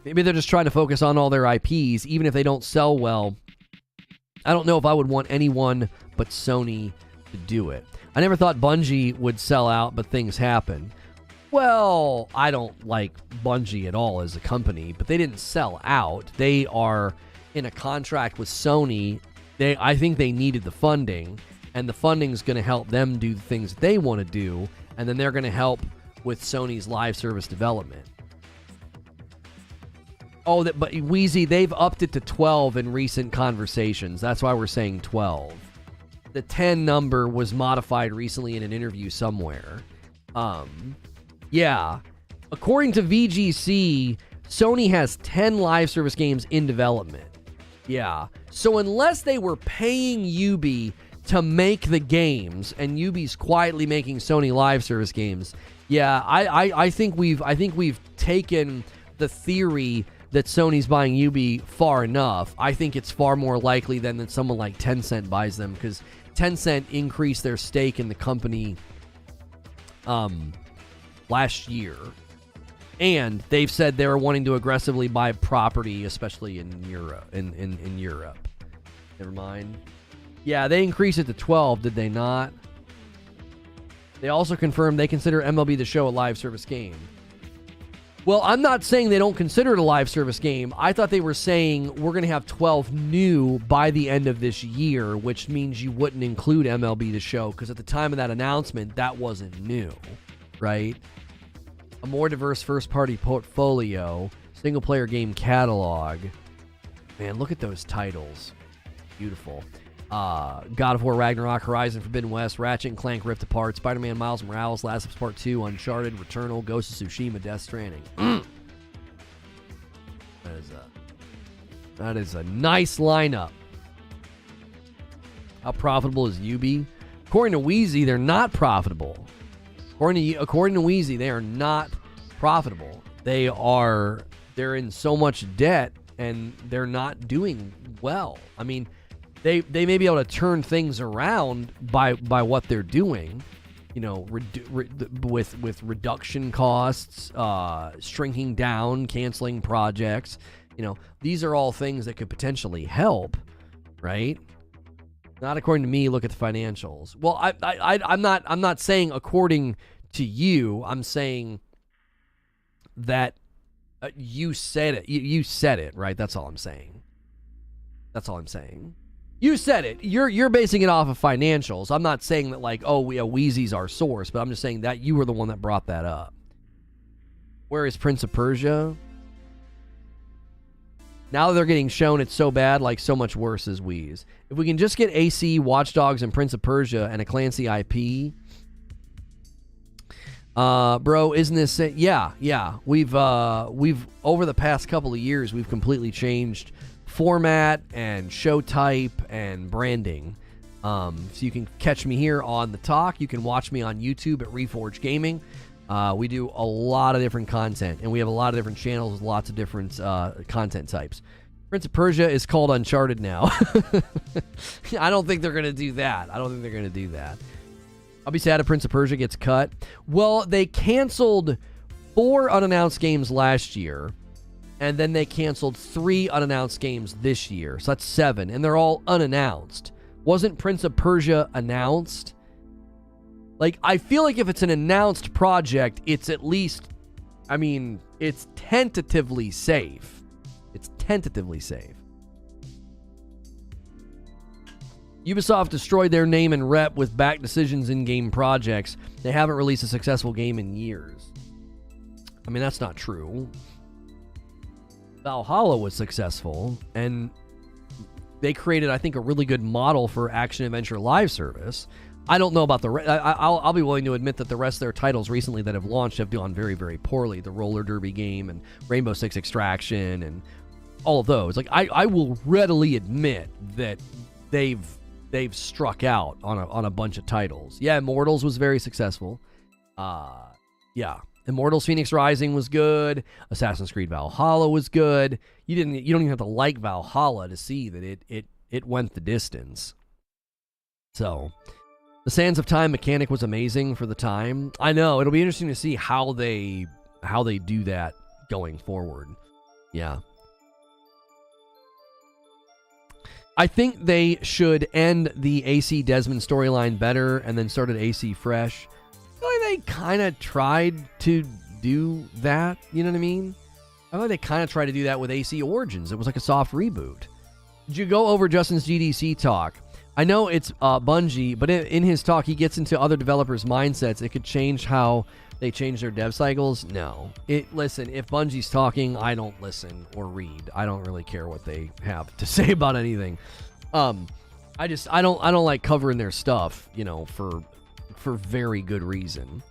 Maybe they're just trying to focus on all their IPs, even if they don't sell well. I don't know if I would want anyone but Sony to do it. I never thought Bungie would sell out, but things happen. Well, I don't like Bungie at all as a company, but they didn't sell out. They are in a contract with Sony. I think they needed the funding, and the funding's going to help them do the things that they want to do, and then they're going to help with Sony's live service development. Oh, but Wheezy, they've upped it to 12 in recent conversations. That's why we're saying 12. The 10 number was modified recently in an interview somewhere. Yeah. According to VGC, Sony has 10 live service games in development. Yeah. So unless they were paying Ubi to make the games, and Ubi's quietly making Sony live service games, yeah, I think we've taken the theory that Sony's buying Ubi far enough. I think it's far more likely than that someone like Tencent buys them, because Tencent increased their stake in the company last year. And they've said they were wanting to aggressively buy property, especially in Europe. In Europe. Never mind. Yeah, they increased it to 12, did they not? They also confirmed they consider MLB The Show a live service game. Well, I'm not saying they don't consider it a live service game. I thought they were saying we're going to have 12 new by the end of this year, which means you wouldn't include MLB The Show, because at the time of that announcement, that wasn't new, right? A more diverse first-party portfolio, single-player game catalog. Man, look at those titles. Beautiful. God of War Ragnarok, Horizon Forbidden West, Ratchet & Clank Rift Apart, Spider-Man Miles Morales, Last of Us Part 2, Uncharted, Returnal, Ghost of Tsushima, Death Stranding. That is a nice lineup. How profitable is Ubi? According to Wheezy, they're not profitable. According to Wheezy, they are not profitable. They're in so much debt, and they're not doing well. I mean, they may be able to turn things around by what they're doing, with reduction costs, shrinking down, canceling projects. These are all things that could potentially help, right? Not according to me. Look at the financials. Well, I'm not saying according to you. I'm saying that you said it. You said it, right? That's all I'm saying. You said it. You're basing it off of financials. I'm not saying that Wheezy's our source, but I'm just saying that you were the one that brought that up. Where is Prince of Persia? Now that they're getting shown it's so bad, so much worse is Wheeze. If we can just get AC, Watch Dogs, and Prince of Persia and a Clancy IP, bro, isn't this it? Yeah. We've over the past couple of years, we've completely changed format and show type and branding. So you can catch me here on The Talk. You can watch me on YouTube at Reforge Gaming. We do a lot of different content, and we have a lot of different channels with lots of different content types. Prince of Persia is called Uncharted now. I don't think they're going to do that. I'll be sad if Prince of Persia gets cut. Well, they canceled 4 unannounced games last year, and then they canceled 3 unannounced games this year. So that's 7, and they're all unannounced. Wasn't Prince of Persia announced? I feel like if it's an announced project, it's at least, it's tentatively safe. Ubisoft destroyed their name and rep with back decisions in game projects. They haven't released a successful game in years. That's not true. Valhalla was successful, and they created, I think, a really good model for action-adventure live service. I don't know about the I'll be willing to admit that the rest of their titles recently that have launched have done very, very poorly. The Roller Derby game and Rainbow Six Extraction and all of those. Like, I will readily admit that they've struck out on a bunch of titles. Yeah, Immortals was very successful. Yeah. Immortals Phoenix Rising was good. Assassin's Creed Valhalla was good. You don't even have to like Valhalla to see that it went the distance. So, the Sands of Time mechanic was amazing for the time. I know, it'll be interesting to see how they do that going forward. Yeah. I think they should end the AC Desmond storyline better and then started AC fresh. I feel like they kind of tried to do that. You know what I mean? I feel like they kind of tried to do that with AC Origins. It was like a soft reboot. Did you go over Justin's GDC talk? I know it's Bungie, but in his talk, he gets into other developers' mindsets. It could change how they change their dev cycles. No. Listen, if Bungie's talking, I don't listen or read. I don't really care what they have to say about anything. I don't like covering their stuff, for very good reason.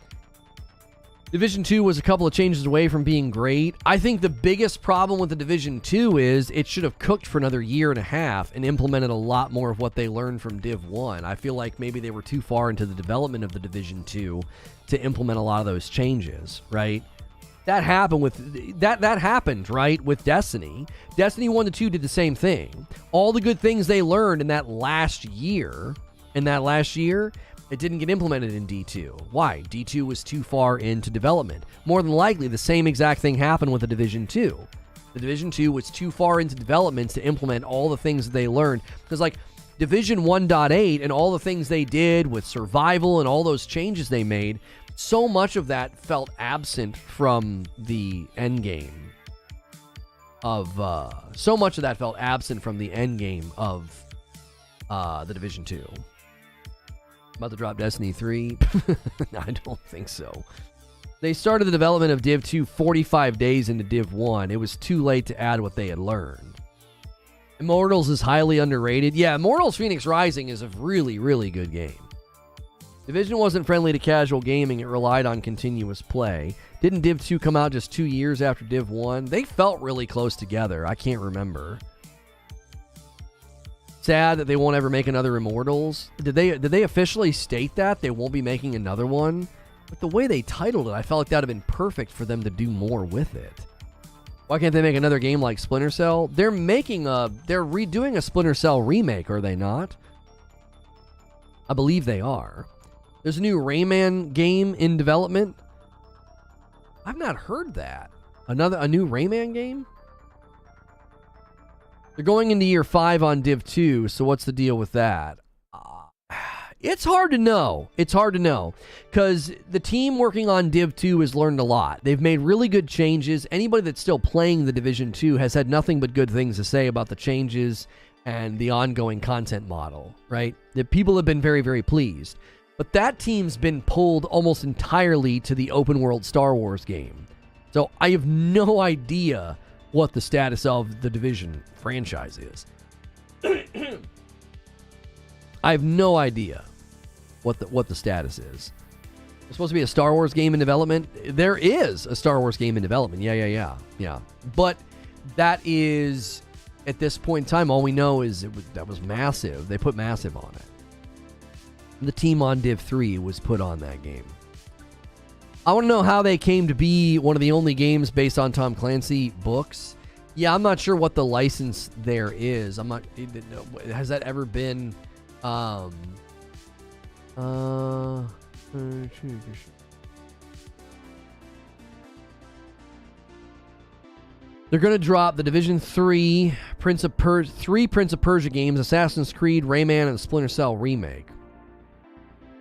Division 2 was a couple of changes away from being great. I think the biggest problem with the Division 2 is it should have cooked for another year and a half and implemented a lot more of what they learned from Div 1. I feel like maybe they were too far into the development of the Division 2 to implement a lot of those changes, right? That happened with that happened, right, with Destiny. Destiny 1 to 2 did the same thing. All the good things they learned in that last year, it didn't get implemented in D2. Why? D2 was too far into development. More than likely, the same exact thing happened with the Division 2. The Division 2 was too far into development to implement all the things that they learned. Because, like, Division 1.8 and all the things they did with survival and all those changes they made, so much of that felt absent from the end game of... the Division 2. About to drop Destiny 3? I don't think so. They started the development of Div 2 45 days into Div 1. It was too late to add what they had learned. Immortals is highly underrated. Yeah, Immortals Phoenix Rising is a really, really good game. Division wasn't friendly to casual gaming. It relied on continuous play. Didn't Div 2 come out just 2 years after Div 1? They felt really close together. I can't remember. Sad that they won't ever make another Immortals. Did they officially state that they won't be making another one? But the way they titled it, I felt like that would have been perfect for them to do more with it. Why can't they make another game like Splinter Cell? They're redoing a Splinter Cell remake, are they not? I believe they are. There's a new Rayman game in development. I've not heard that. A new Rayman game? They're going into year 5 on Div 2, so what's the deal with that? It's hard to know. Because the team working on Div 2 has learned a lot. They've made really good changes. Anybody that's still playing the Division 2 has had nothing but good things to say about the changes and the ongoing content model, right? The people have been very, very pleased. But that team's been pulled almost entirely to the open world Star Wars game. So I have no idea what the status of the Division franchise is. I have no idea what the status is. There's supposed to be a Star Wars game in development. There is a Star Wars game in development. Yeah. But that is, at this point in time, all we know is that was massive. They put massive on it. The team on Div 3 was put on that game. I want to know how they came to be one of the only games based on Tom Clancy books. Yeah, I'm not sure what the license there is. Has that ever been... They're going to drop the Division 3, Prince of Persia games, Assassin's Creed, Rayman, and Splinter Cell remake.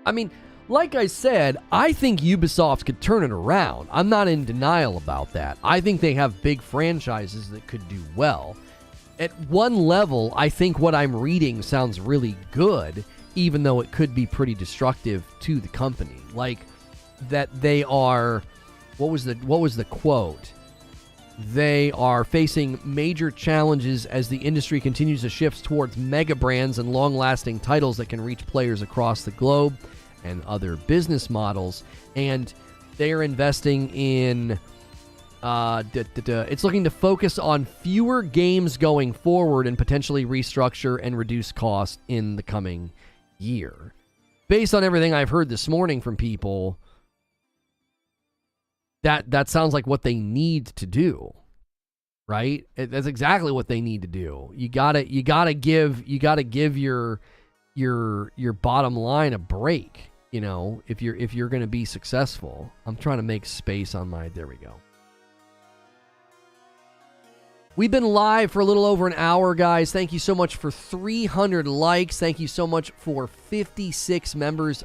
I mean... Like I said, I think Ubisoft could turn it around. I'm not in denial about that. I think they have big franchises that could do well. At one level, I think what I'm reading sounds really good, even though it could be pretty destructive to the company. Like that they are... What was the quote? They are facing major challenges as the industry continues to shift towards mega brands and long-lasting titles that can reach players across the globe and other business models. And they are investing in... it's looking to focus on fewer games going forward and potentially restructure and reduce costs in the coming year. Based on everything I've heard this morning from people, that sounds like what they need to do, right? That's exactly what they need to do. You gotta give your bottom line a break, you know, if you're gonna be successful. I'm trying to make space on my, there we go. We've been live for a little over an hour, guys. Thank you so much for 300 likes. Thank you so much for 56 members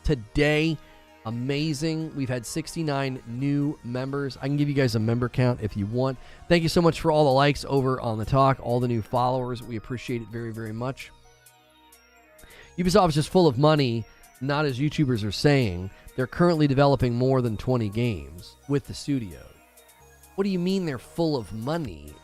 today. Amazing. We've had 69 new members. I can give you guys a member count if you want. Thank you so much for all the likes over on the talk, all the new followers. We appreciate it very, very much. Ubisoft is just full of money, not as YouTubers are saying. They're currently developing more than 20 games with the studio. What do you mean they're full of money?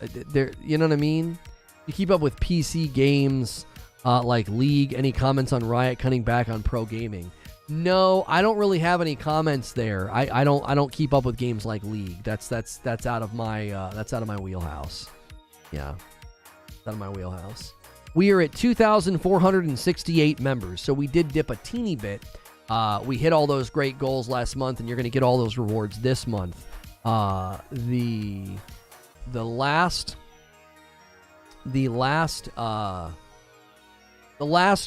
You know what I mean? You keep up with PC games like League. Any comments on Riot cutting back on pro gaming? No, I don't really have any comments there. I don't keep up with games like League. That's out of my wheelhouse. Yeah, out of my wheelhouse. We are at 2,468 members, so we did dip a teeny bit. We hit all those great goals last month, and you're going to get all those rewards this month. The last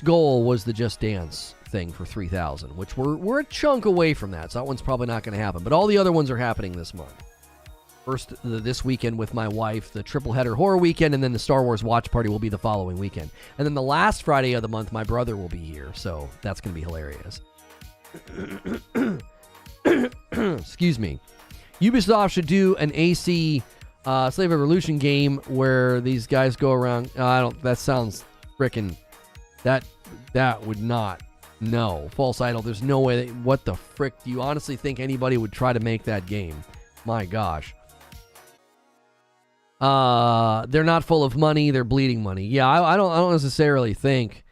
goal was the Just Dance thing for 3,000, which we're a chunk away from that, so that one's probably not going to happen. But all the other ones are happening this month. First, this weekend with my wife, the triple header horror weekend, and then the Star Wars watch party will be the following weekend. And then the last Friday of the month, my brother will be here, so that's going to be hilarious. Excuse me. Ubisoft should do an AC Slave Revolution game where these guys go around. That sounds frickin'. That would not. No. False Idol. There's no way. What the frick? Do you honestly think anybody would try to make that game? My gosh. They're not full of money. They're bleeding money. Yeah, I don't necessarily think.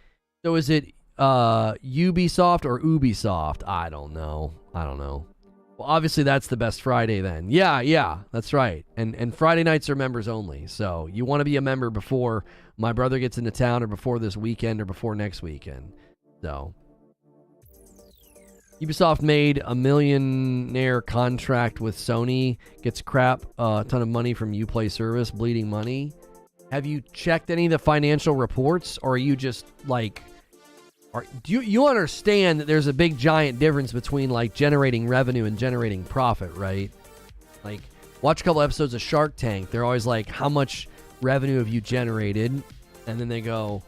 So is it Ubisoft or Ubisoft? I don't know. Well, obviously that's the best Friday then. Yeah, that's right. And Friday nights are members only. So you want to be a member before my brother gets into town or before this weekend or before next weekend. So Ubisoft made a millionaire contract with Sony. Gets crap a ton of money from Uplay service. Bleeding money. Have you checked any of the financial reports, or are you just like... Do you understand that there's a big giant difference between like generating revenue and generating profit, right? Like, watch a couple episodes of Shark Tank. They're always like, how much revenue have you generated? And then they go,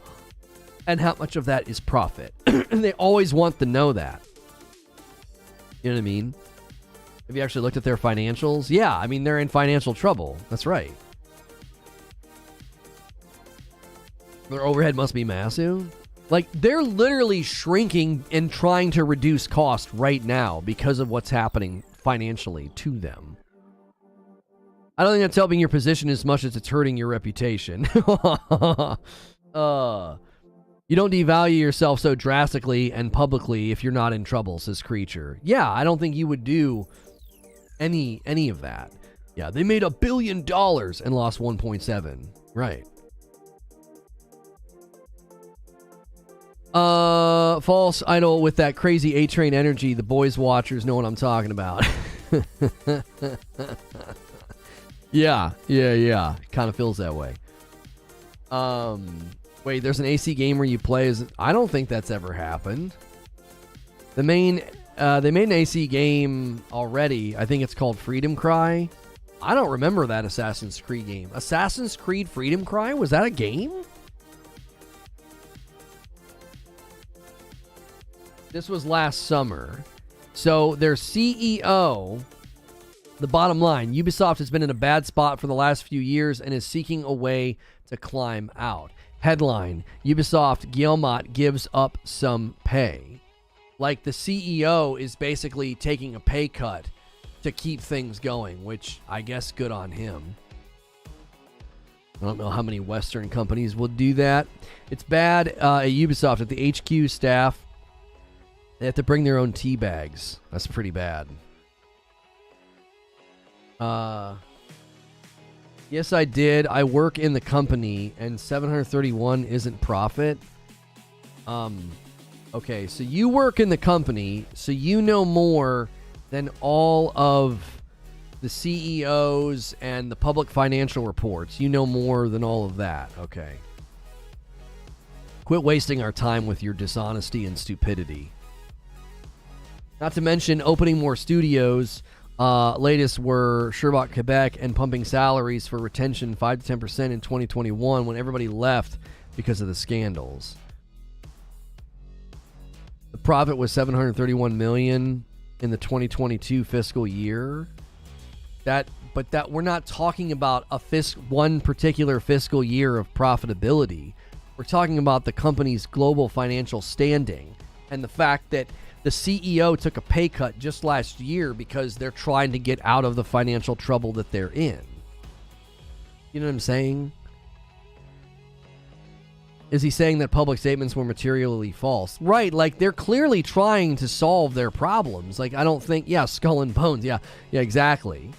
and how much of that is profit? And they always want to know that. You know what I mean? Have you actually looked at their financials? Yeah, I mean, they're in financial trouble. That's right. Their overhead must be massive. Like, they're literally shrinking and trying to reduce cost right now because of what's happening financially to them. I don't think that's helping your position as much as it's hurting your reputation. You don't devalue yourself so drastically and publicly if you're not in trouble, says Creature. Yeah, I don't think you would do any of that. Yeah, they made $1 billion and lost 1.7. Right. False Idol with that crazy A-Train energy. The boys watchers know what I'm talking about. Yeah. Kind of feels that way. Wait, there's an AC game where you play as... I don't think that's ever happened. They made an AC game already. I think it's called Freedom Cry. I don't remember that Assassin's Creed game. Assassin's Creed Freedom Cry? Was that a game? This was last summer. So their CEO, the bottom line, Ubisoft has been in a bad spot for the last few years and is seeking a way to climb out. Headline, Ubisoft Guillemot gives up some pay. Like, the CEO is basically taking a pay cut to keep things going, which I guess good on him. I don't know how many Western companies will do that. It's bad at Ubisoft. At the HQ staff, they have to bring their own tea bags. That's pretty bad. Yes, I did. I work in the company, and 731 isn't profit. Okay, so you work in the company, so you know more than all of the CEOs and the public financial reports. You know more than all of that. Okay. Quit wasting our time with your dishonesty and stupidity. Not to mention opening more studios. Latest were Sherbrooke, Quebec, and pumping salaries for retention 5 to 10% in 2021 when everybody left because of the scandals. The profit was $731 million in the 2022 fiscal year. But we're not talking about one particular fiscal year of profitability. We're talking about the company's global financial standing and the fact that the CEO took a pay cut just last year because they're trying to get out of the financial trouble that they're in. You know what I'm saying? Is he saying that public statements were materially false? Right, like they're clearly trying to solve their problems. Like I don't think, skull and bones. Yeah, exactly.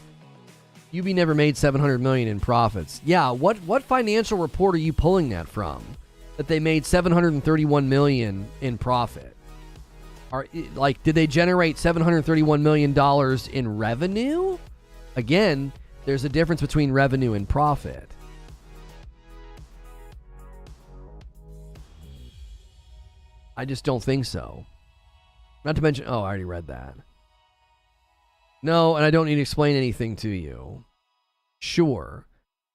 Ubi never made $700 million in profits. Yeah, what financial report are you pulling that from? That they made $731 million in profit? Did they generate $731 million in revenue? Again, there's a difference between revenue and profit. I just don't think so. Not to mention, I already read that. No, and I don't need to explain anything to you. Sure.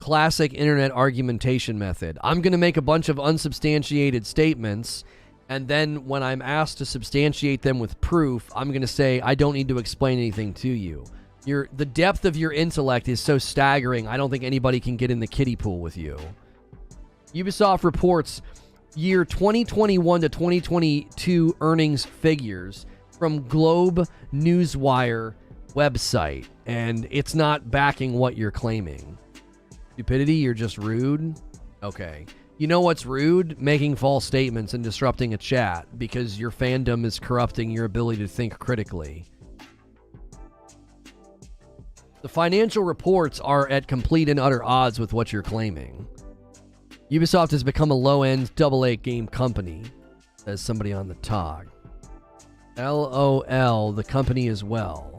Classic internet argumentation method. I'm going to make a bunch of unsubstantiated statements, and then when I'm asked to substantiate them with proof, I'm going to say, I don't need to explain anything to you. The depth of your intellect is so staggering, I don't think anybody can get in the kiddie pool with you. Ubisoft reports year 2021 to 2022 earnings figures from Globe Newswire website, and it's not backing what you're claiming. Stupidity, you're just rude? Okay. You know what's rude? Making false statements and disrupting a chat because your fandom is corrupting your ability to think critically. The financial reports are at complete and utter odds with what you're claiming. Ubisoft has become a low-end AA game company, says somebody on the TOG. LOL, the company as well.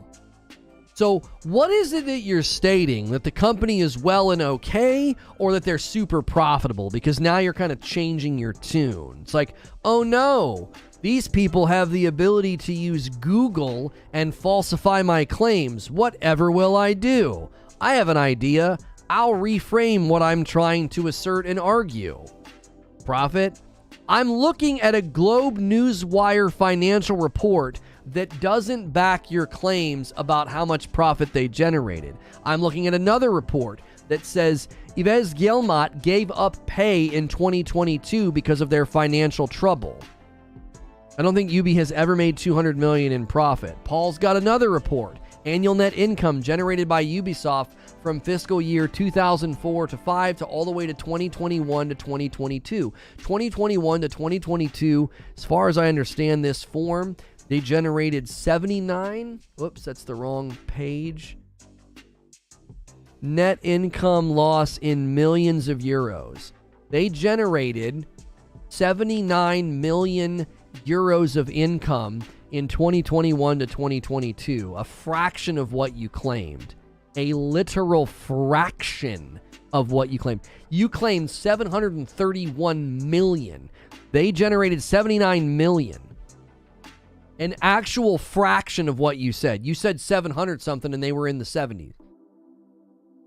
So what is it that you're stating? That the company is well and okay, or that they're super profitable? Because now you're kind of changing your tune. It's like, oh no, these people have the ability to use Google and falsify my claims. Whatever will I do? I have an idea. I'll reframe what I'm trying to assert and argue. Profit? I'm looking at a Globe Newswire financial report that doesn't back your claims about how much profit they generated. I'm looking at another report that says Yves Guillemot gave up pay in 2022 because of their financial trouble. I don't think Ubi has ever made $200 million in profit. Paul's got another report. Annual net income generated by Ubisoft from fiscal year 2004 to 5 to all the way to 2021 to 2022. 2021 to 2022, as far as I understand this form, they generated 79. Whoops, that's the wrong page. Net income loss in millions of euros. They generated 79 million euros of income in 2021 to 2022, a fraction of what you claimed. A literal fraction of what you claimed. You claimed 731 million. They generated 79 million. An actual fraction of what you said. You said 700 something and they were in the 70s.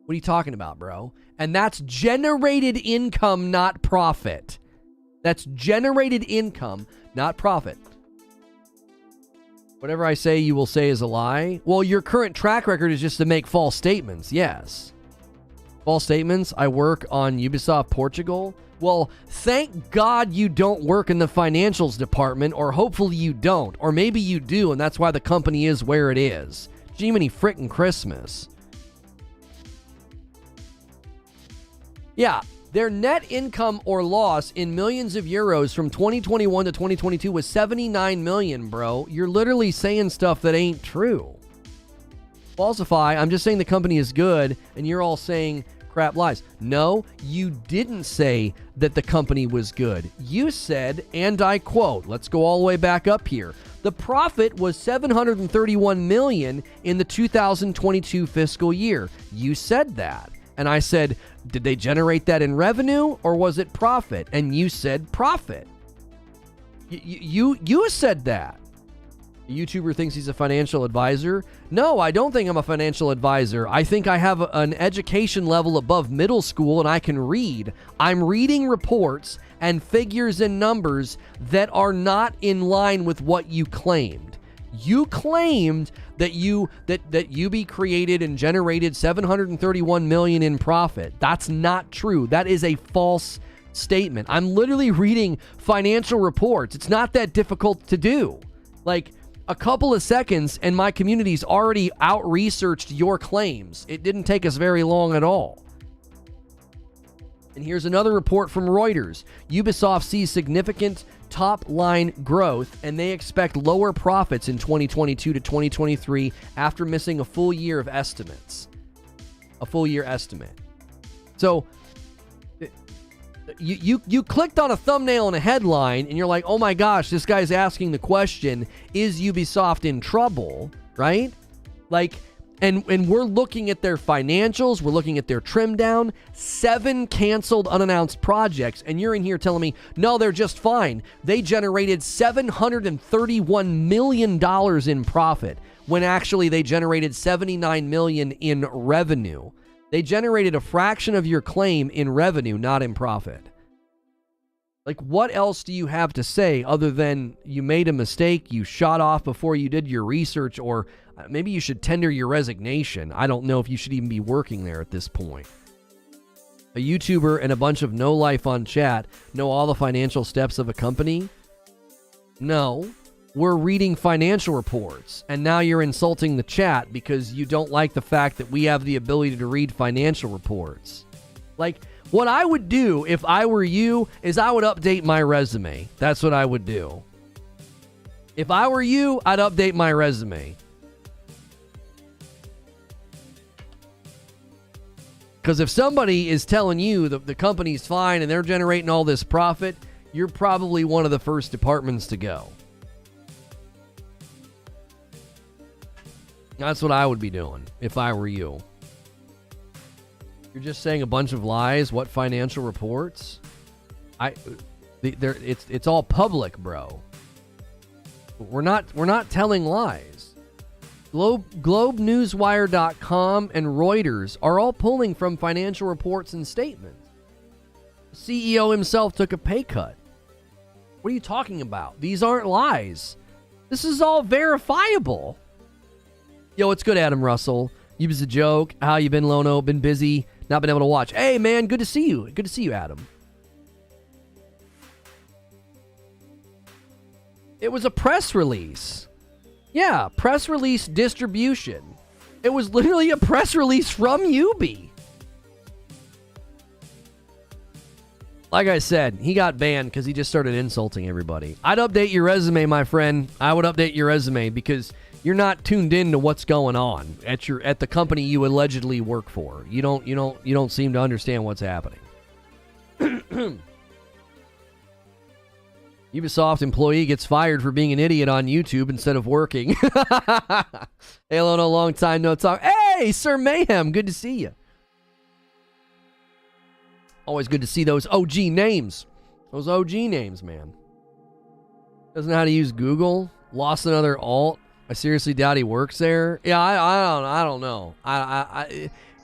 What are you talking about, bro? And that's generated income, not profit. That's generated income, not profit. Whatever I say, you will say is a lie. Well, your current track record is just to make false statements. Yes. False statements. I work on Ubisoft Portugal. Well, thank God you don't work in the financials department, or hopefully you don't. Or maybe you do, and that's why the company is where it is. Jiminy frickin' Christmas. Yeah, their net income or loss in millions of euros from 2021 to 2022 was 79 million, bro. You're literally saying stuff that ain't true. Falsify, I'm just saying the company is good, and you're all saying crap lies. No, you didn't say that the company was good. You said, and I quote, let's go all the way back up here. The profit was 731 million in the 2022 fiscal year. You said that. And I said, did they generate that in revenue or was it profit? And you said profit. You said that. A YouTuber thinks he's a financial advisor. No, I don't think I'm a financial advisor. I think I have an education level above middle school and I can read. I'm reading reports and figures and numbers that are not in line with what you claimed. You claimed that Ubi created and generated 731 million in profit. That's not true. That is a false statement. I'm literally reading financial reports. It's not that difficult to do. Like, a couple of seconds and my community's already out-researched your claims. It didn't take us very long at all. And here's another report from Reuters. Ubisoft sees significant top-line growth, and they expect lower profits in 2022 to 2023 after missing a full year of estimates. A full year estimate. So, you clicked on a thumbnail and a headline, and you're like, oh my gosh, this guy's asking the question, is Ubisoft in trouble, right? Like, and we're looking at their financials, we're looking at their trim down, 7 canceled unannounced projects, and you're in here telling me, no, they're just fine. They generated $731 million in profit, when actually they generated $79 million in revenue. They generated a fraction of your claim in revenue, not in profit. Like, what else do you have to say other than you made a mistake, you shot off before you did your research, or maybe you should tender your resignation. I don't know if you should even be working there at this point. A YouTuber and a bunch of no life on chat know all the financial steps of a company? No. We're reading financial reports, and now you're insulting the chat because you don't like the fact that we have the ability to read financial reports. Like, what I would do if I were you is I would update my resume. That's what I would do. If I were you, I'd update my resume. Because if somebody is telling you that the company's fine and they're generating all this profit, you're probably one of the first departments to go. That's what I would be doing if I were you. You're just saying a bunch of lies. What financial reports? It's all public, bro. We're not telling lies. GlobeNewsWire.com and Reuters are all pulling from financial reports and statements. The CEO himself took a pay cut. What are you talking about? These aren't lies. This is all verifiable. Yo, it's good, Adam Russell. You was a joke. How you been, Lono? Been busy. Not been able to watch. Hey, man, good to see you. Good to see you, Adam. It was a press release. Yeah, press release distribution. It was literally a press release from Ubi. Like I said, he got banned because he just started insulting everybody. I'd update your resume, my friend. I would update your resume because you're not tuned in to what's going on at the company you allegedly work for. You don't seem to understand what's happening. Ubisoft employee gets fired for being an idiot on YouTube instead of working. Hey, Lono, long time no talk. Hey, Sir Mayhem, good to see you. Always good to see those OG names. Those OG names, man. Doesn't know how to use Google. Lost another alt. I seriously doubt he works there. Yeah, I don't know.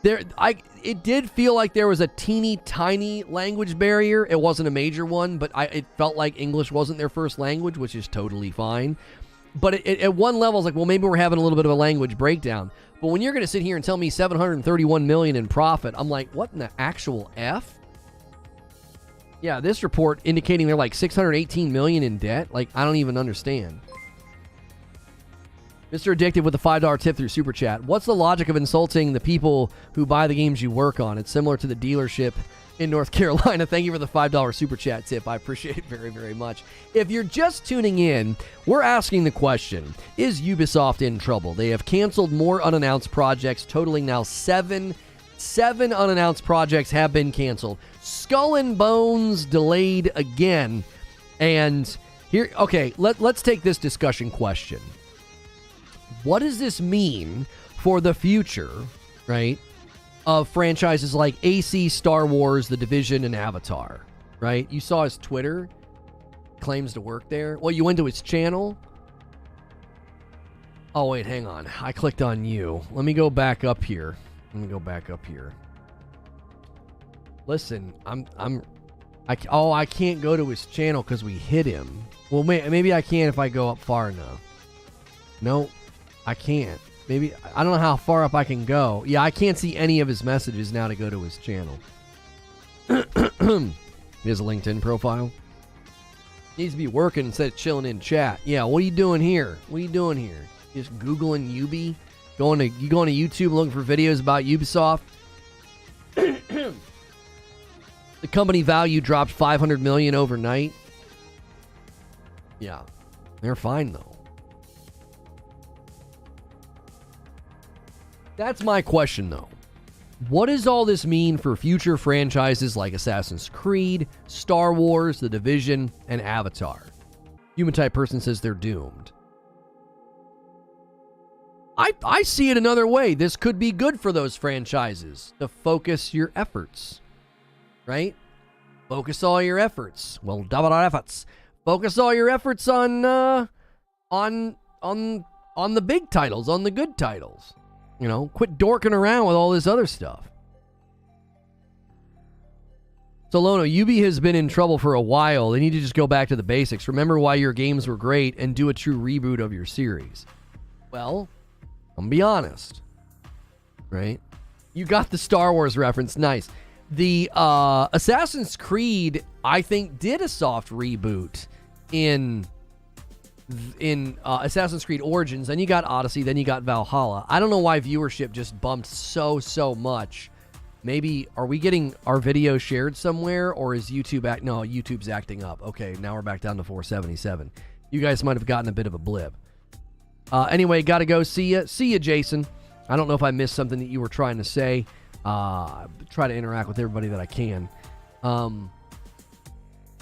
It did feel like there was a teeny tiny language barrier. It wasn't a major one, but it felt like English wasn't their first language, which is totally fine. But at one level, I was like, well, maybe we're having a little bit of a language breakdown. But when you're going to sit here and tell me 731 million in profit, I'm like, what in the actual F? Yeah, this report indicating they're like 618 million in debt. Like, I don't even understand. Mr. Addictive with a $5 tip through Super Chat. What's the logic of insulting the people who buy the games you work on? It's similar to the dealership in North Carolina. Thank you for the $5 Super Chat tip. I appreciate it very, very much. If you're just tuning in, we're asking the question, is Ubisoft in trouble? They have canceled more unannounced projects, totaling now seven unannounced projects have been canceled. Skull and Bones delayed again. And here, okay, let's take this discussion question. What does this mean for the future, right, of franchises like AC, Star Wars, The Division, and Avatar, right? You saw his Twitter, claims to work there. Well, you went to his channel. Oh, wait, hang on. I clicked on you. Let me go back up here. Listen, I can't go to his channel because we hit him. Well, maybe I can if I go up far enough. No, I can't. Maybe, I don't know how far up I can go. Yeah, I can't see any of his messages now to go to his channel. He has a LinkedIn profile. Needs to be working instead of chilling in chat. Yeah, what are you doing here? Just Googling Ubi? You going to YouTube looking for videos about Ubisoft? The company value dropped $500 million overnight. Yeah, they're fine though. That's my question, though. What does all this mean for future franchises like Assassin's Creed, Star Wars, The Division, and Avatar? Human Type Person says they're doomed. I see it another way. This could be good for those franchises to focus your efforts, right? Focus all your efforts. Well, double our efforts. Focus all your efforts on the big titles, on the good titles. You know, quit dorking around with all this other stuff. Solono, Ubi has been in trouble for a while. They need to just go back to the basics. Remember why your games were great and do a true reboot of your series. Well, I'm gonna be honest, right? You got the Star Wars reference. Nice. The Assassin's Creed, I think, did a soft reboot in Assassin's Creed Origins. Then you got Odyssey, then you got Valhalla. I don't know why viewership just bumped so much. Maybe, are we getting our video shared somewhere, or is YouTube no, YouTube's acting up. Okay, now we're back down to 477. You guys might have gotten a bit of a blip. Anyway, gotta go. See ya, Jason. I don't know if I missed something that you were trying to say. Try to interact with everybody that I can.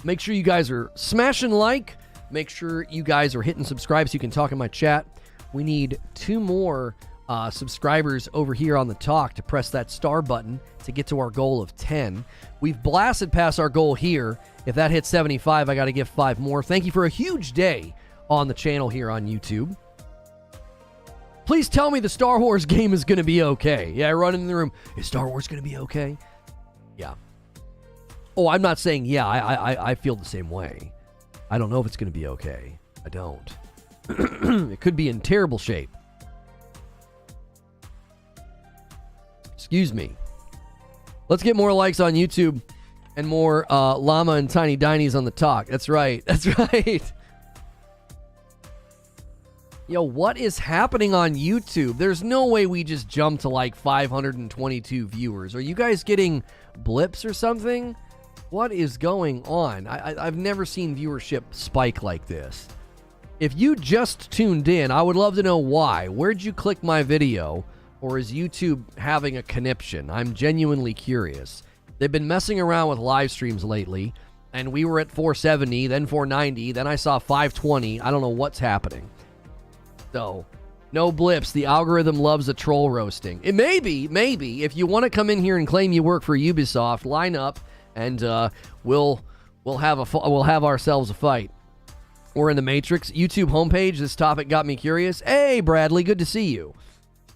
Make sure you guys are smashing like. Make sure you guys are hitting subscribe so you can talk in my chat. We need 2 more subscribers over here on the talk to press that star button to get to our goal of 10. We've blasted past our goal here. If that hits 75, I got to give 5 more. Thank you for a huge day on the channel here on YouTube. Please tell me the Star Wars game is going to be okay. Yeah, I run in the room. Is Star Wars going to be okay? Yeah. Oh, I'm not saying yeah. I feel the same way. I don't know if it's going to be okay. I don't. It could be in terrible shape. Excuse me. Let's get more likes on YouTube and more Llama and Tiny Dinies on the talk. That's right. That's right. Yo, what is happening on YouTube? There's no way we just jumped to like 522 viewers. Are you guys getting blips or something? What is going on? I've never seen viewership spike like this. If you just tuned in, I would love to know why. Where'd you click my video? Or is YouTube having a conniption? I'm genuinely curious. They've been messing around with live streams lately, and we were at 470, then 490, then I saw 520. I don't know what's happening. So, no blips. The algorithm loves a troll roasting. It may be. If you want to come in here and claim you work for Ubisoft, line up, and we'll have ourselves a fight. We're in the Matrix. YouTube homepage. This topic got me curious. Hey, Bradley, good to see you.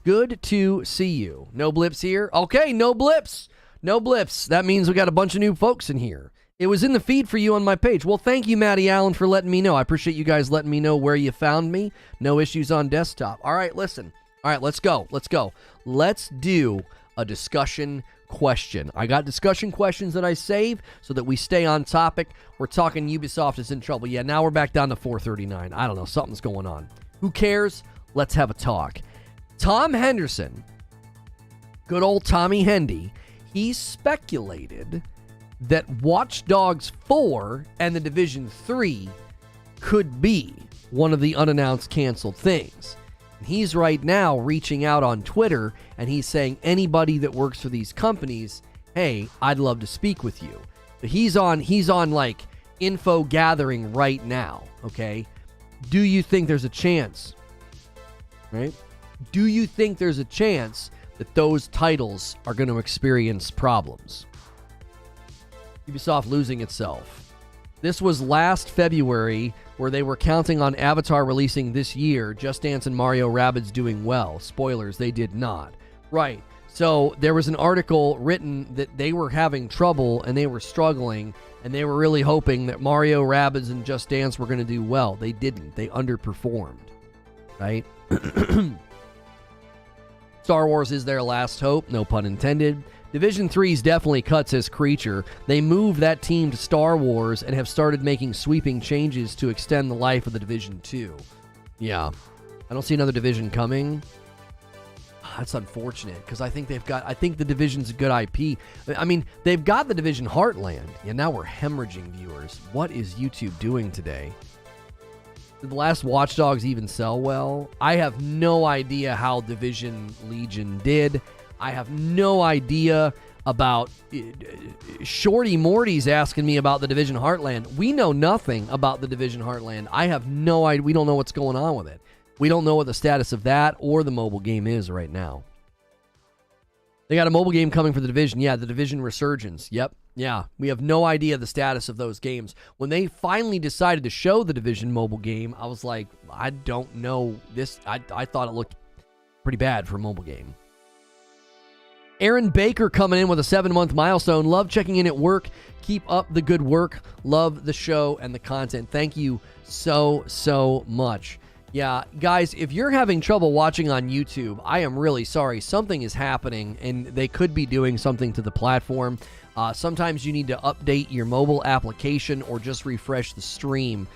Good to see you. No blips here? Okay, no blips. No blips. That means we got a bunch of new folks in here. It was in the feed for you on my page. Well, thank you, Maddie Allen, for letting me know. I appreciate you guys letting me know where you found me. No issues on desktop. All right, listen. All right, let's go. Let's do a discussion question. I got discussion questions that I save so that we stay on topic. We're talking Ubisoft is in trouble. Yeah, now we're back down to 439. I don't know. Something's going on. Who cares? let's have a talk. Tom Henderson, good old Tommy Hendy, he speculated that Watch Dogs 4 and The Division 3 could be one of the unannounced canceled things. And he's right now reaching out on Twitter, and he's saying anybody that works for these companies, hey, I'd love to speak with you. But he's on like info gathering right now, okay? Do you think there's a chance, right? Do you think there's a chance that those titles are going to experience problems? Ubisoft losing itself. This was last February, where they were counting on Avatar releasing this year, Just Dance and Mario Rabbids doing well. Spoilers, they did not. Right. So there was an article written that they were having trouble and they were struggling, and they were really hoping that Mario Rabbids and Just Dance were going to do well. They didn't. They underperformed. Right? Star Wars is their last hope, no pun intended. Division 3's definitely cuts his creature. They moved that team to Star Wars and have started making sweeping changes to extend the life of the Division 2. Yeah. I don't see another Division coming. That's unfortunate, because I think the Division's a good IP. I mean, they've got the Division Heartland. Yeah, now we're hemorrhaging viewers. What is YouTube doing today? Did the last Watch Dogs even sell well? I have no idea how Division Legion did. I have no idea about... Shorty Morty's asking me about the Division Heartland. We know nothing about the Division Heartland. I have no idea. We don't know what's going on with it. We don't know what the status of that or the mobile game is right now. They got a mobile game coming for the Division. Yeah, the Division Resurgence. Yep. Yeah, we have no idea the status of those games. When they finally decided to show the Division mobile game, I was like, I don't know this. I thought it looked pretty bad for a mobile game. Aaron Baker coming in with a 7-month milestone. Love checking in at work. Keep up the good work. Love the show and the content. Thank you so much. Yeah, guys, if you're having trouble watching on YouTube, I am really sorry. Something is happening, and they could be doing something to the platform. Sometimes you need to update your mobile application or just refresh the stream.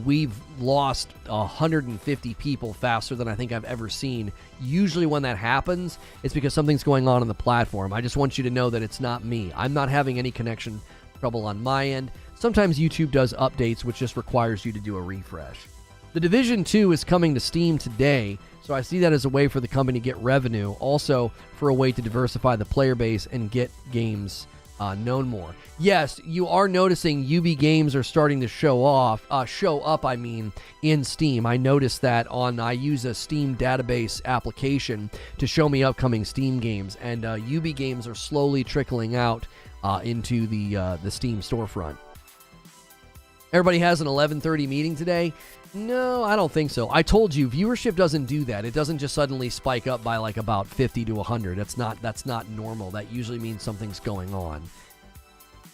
We've lost 150 people faster than I think I've ever seen. Usually when that happens, it's because something's going on the platform. I just want you to know that it's not me. I'm not having any connection trouble on my end. Sometimes YouTube does updates, which just requires you to do a refresh. The Division 2 is coming to Steam today, so I see that as a way for the company to get revenue, also for a way to diversify the player base and get games known more. Yes, you are noticing Ubi games are starting to show up in Steam. I noticed that I use a Steam database application to show me upcoming Steam games, and Ubi games are slowly trickling out into the Steam storefront. Everybody has an 11:30 meeting today. No, I don't think so. I told you, viewership doesn't do that. It doesn't just suddenly spike up by like about 50 to 100. That's not normal. That usually means something's going on.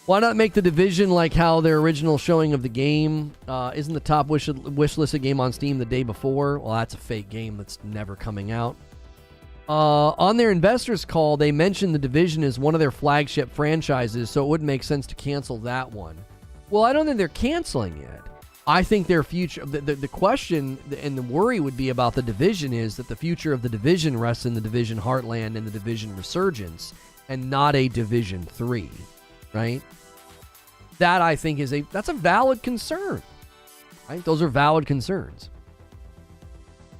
Why not make the Division like how their original showing of the game isn't the top wish listed game on Steam the day before? Well, that's a fake game that's never coming out. On their investors call, they mentioned the Division as one of their flagship franchises, so it wouldn't make sense to cancel that one. Well, I don't think they're canceling it. I think their future, the question and the worry would be about the Division is that the future of the Division rests in the Division Heartland and the Division Resurgence, and not a Division 3, right? That, I think, that's a valid concern, right? Those are valid concerns.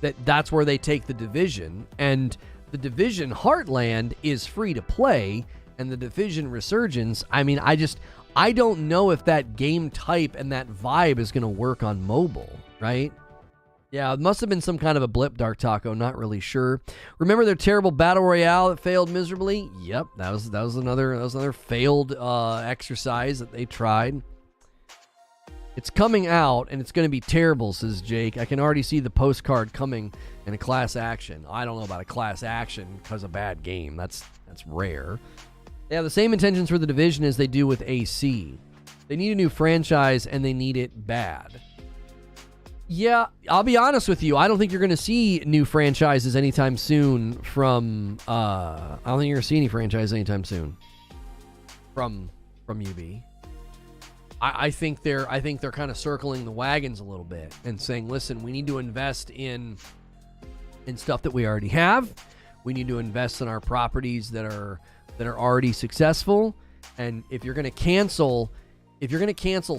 That's where they take the Division, and the Division Heartland is free to play, and the Division Resurgence, I don't know if that game type and that vibe is going to work on mobile, right? Yeah, it must have been some kind of a blip, Dark Taco. Not really sure. Remember their terrible battle royale that failed miserably? Yep, that was another failed exercise that they tried. It's coming out and it's going to be terrible, says Jake. I can already see the postcard coming in a class action. I don't know about a class action because of bad game. That's rare. They have the same intentions for the Division as they do with AC. They need a new franchise, and they need it bad. Yeah, I'll be honest with you. I don't think you're going to see new franchises anytime soon from... I don't think you're going to see any franchise anytime soon from UB. I think they're kind of circling the wagons a little bit and saying, listen, we need to invest in in stuff that we already have. We need to invest in our properties that are already successful. And if you're going to cancel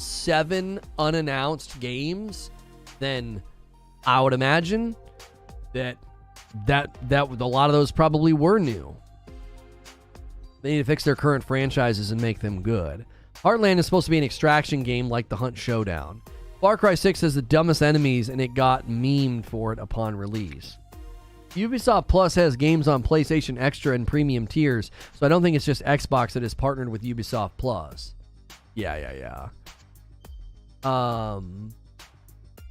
7 unannounced games, then I would imagine that a lot of those probably were new. They need to fix their current franchises and make them good. Heartland is supposed to be an extraction game like the Hunt Showdown. Far Cry 6 has the dumbest enemies, and it got memed for it upon release. Ubisoft Plus has games on PlayStation Extra and Premium tiers, so I don't think it's just Xbox that is partnered with Ubisoft Plus. Yeah.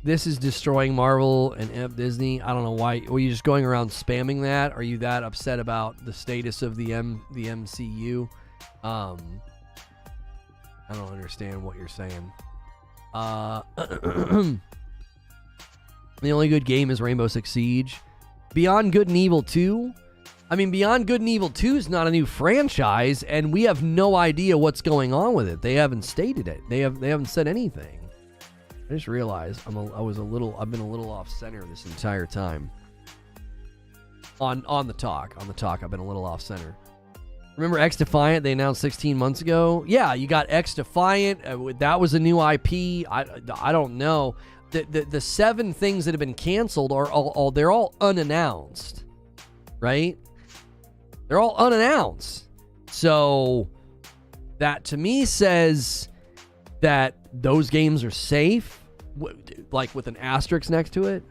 This is destroying Marvel and Disney. I don't know why. Were you just going around spamming that? Are you that upset about the status of the MCU? I don't understand what you're saying. The only good game is Rainbow Six Siege. Beyond Good and Evil 2? I mean, Beyond Good and Evil 2 is not a new franchise, and we have no idea what's going on with it. They haven't stated it. They haven't said anything. I just realized I've been a little off center this entire time. On the talk, I've been a little off center. Remember X Defiant? They announced 16 months ago. Yeah, you got X Defiant. That was a new IP. I don't know. The 7 things that have been canceled are they're all unannounced, right? They're all unannounced. So that to me says that those games are safe, like with an asterisk next to it.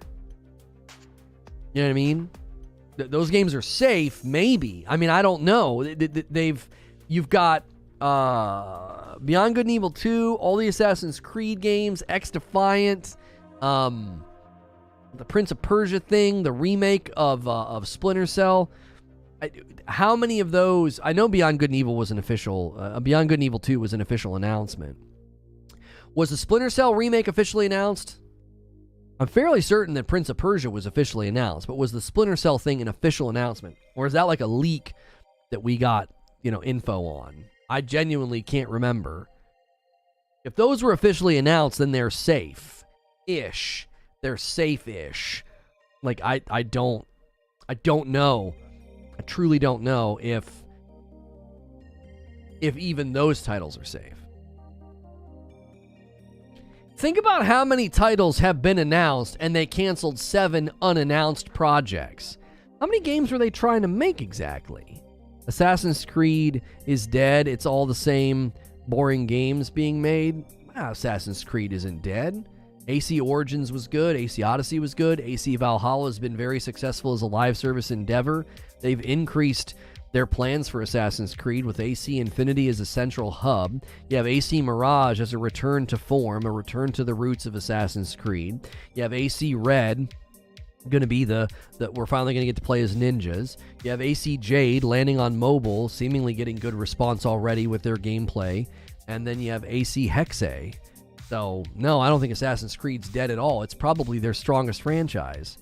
You know what I mean? Those games are safe, maybe. I mean, I don't know. You've got Beyond Good and Evil 2, all the Assassin's Creed games, X Defiant, the Prince of Persia thing, the remake of Splinter Cell. How many of those? I know Beyond Good and Evil was an official. Beyond Good and Evil 2 was an official announcement. Was the Splinter Cell remake officially announced? I'm fairly certain that Prince of Persia was officially announced, but was the Splinter Cell thing an official announcement? Or is that like a leak that we got, info on? I genuinely can't remember. If those were officially announced, then they're safe-ish. They're safe-ish. Like, I don't know. I truly don't know if even those titles are safe. Think about how many titles have been announced and they canceled 7 unannounced projects. How many games were they trying to make exactly? Assassin's Creed is dead. It's all the same boring games being made. Assassin's Creed isn't dead. AC Origins was good. AC Odyssey was good. AC Valhalla has been very successful as a live service endeavor. They've increased their plans for Assassin's Creed with AC Infinity as a central hub. You have AC Mirage as a return to form, a return to the roots of Assassin's Creed. You have AC Red, going to be the we're finally going to get to play as ninjas. You have AC Jade landing on mobile, seemingly getting good response already with their gameplay. And then you have AC Hexe. So, no, I don't think Assassin's Creed's dead at all. It's probably their strongest franchise.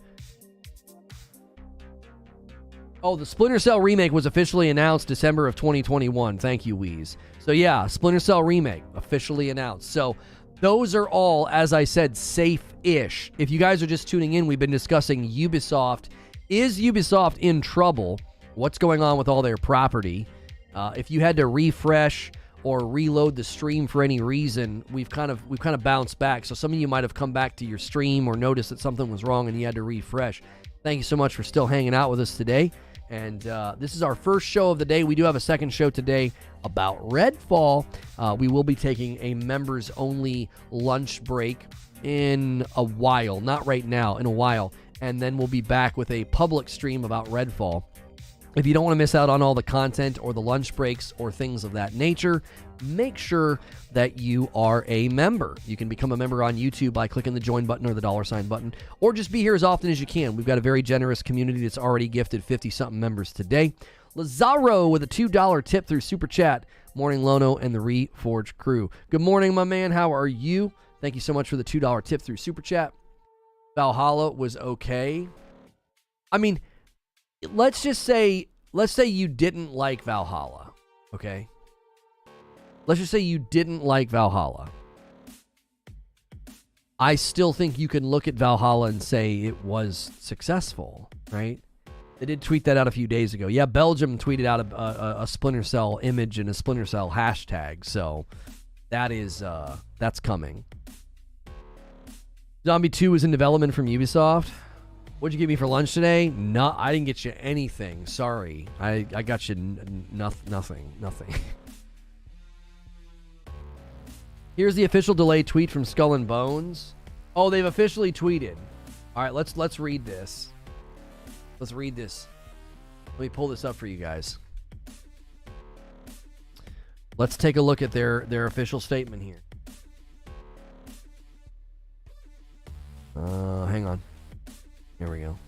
Oh, the Splinter Cell remake was officially announced December of 2021. Thank you, Wheeze. So yeah, Splinter Cell remake officially announced. So those are all, as I said, safe-ish. If you guys are just tuning in, we've been discussing Ubisoft. Is Ubisoft in trouble? What's going on with all their property? If you had to refresh or reload the stream for any reason, we've kind of bounced back. So some of you might have come back to your stream or noticed that something was wrong and you had to refresh. Thank you so much for still hanging out with us today. And this is our first show of the day. We do have a second show today about Redfall. We will be taking a members-only lunch break in a while. Not right now, in a while. And then we'll be back with a public stream about Redfall. If you don't want to miss out on all the content or the lunch breaks or things of that nature, make sure that you are a member. You can become a member on YouTube by clicking the join button or the $ button, or just be here as often as you can. We've got a very generous community that's already gifted 50-something members today. Lazaro with a $2 tip through Super Chat. Morning, Lono and the Reforge crew. Good morning, my man. How are you? Thank you so much for the $2 tip through Super Chat. Valhalla was okay. I mean, let's say you didn't like Valhalla, okay? Let's just say you didn't like Valhalla. I still think you can look at Valhalla and say it was successful, right? They did tweet that out a few days ago. Yeah, Belgium tweeted out a Splinter Cell image and a Splinter Cell hashtag, so that is that's coming. Zombie 2 is in development from Ubisoft. What'd you give me for lunch today? No, I didn't get you anything. Sorry, I got you nothing. Here's the official delay tweet from Skull and Bones. Oh, they've officially tweeted. All right, let's read this. Let's read this. Let me pull this up for you guys. Let's take a look at their official statement here. Hang on. Here we go.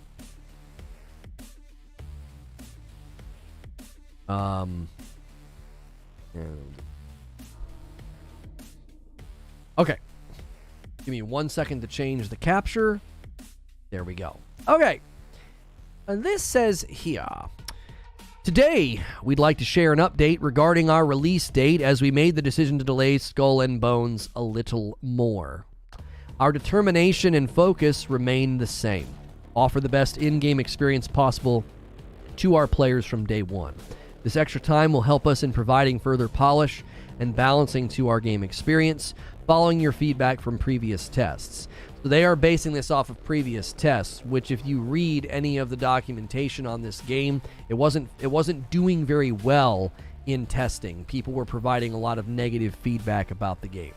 Okay. Give me 1 second to change the capture. There we go. Okay. And this says here, today we'd like to share an update regarding our release date as we made the decision to delay Skull and Bones a little more. Our determination and focus remain the same. Offer the best in-game experience possible to our players from day one. This extra time will help us in providing further polish and balancing to our game experience, following your feedback from previous tests. So they are basing this off of previous tests, which if you read any of the documentation on this game, it wasn't doing very well in testing. People were providing a lot of negative feedback about the game.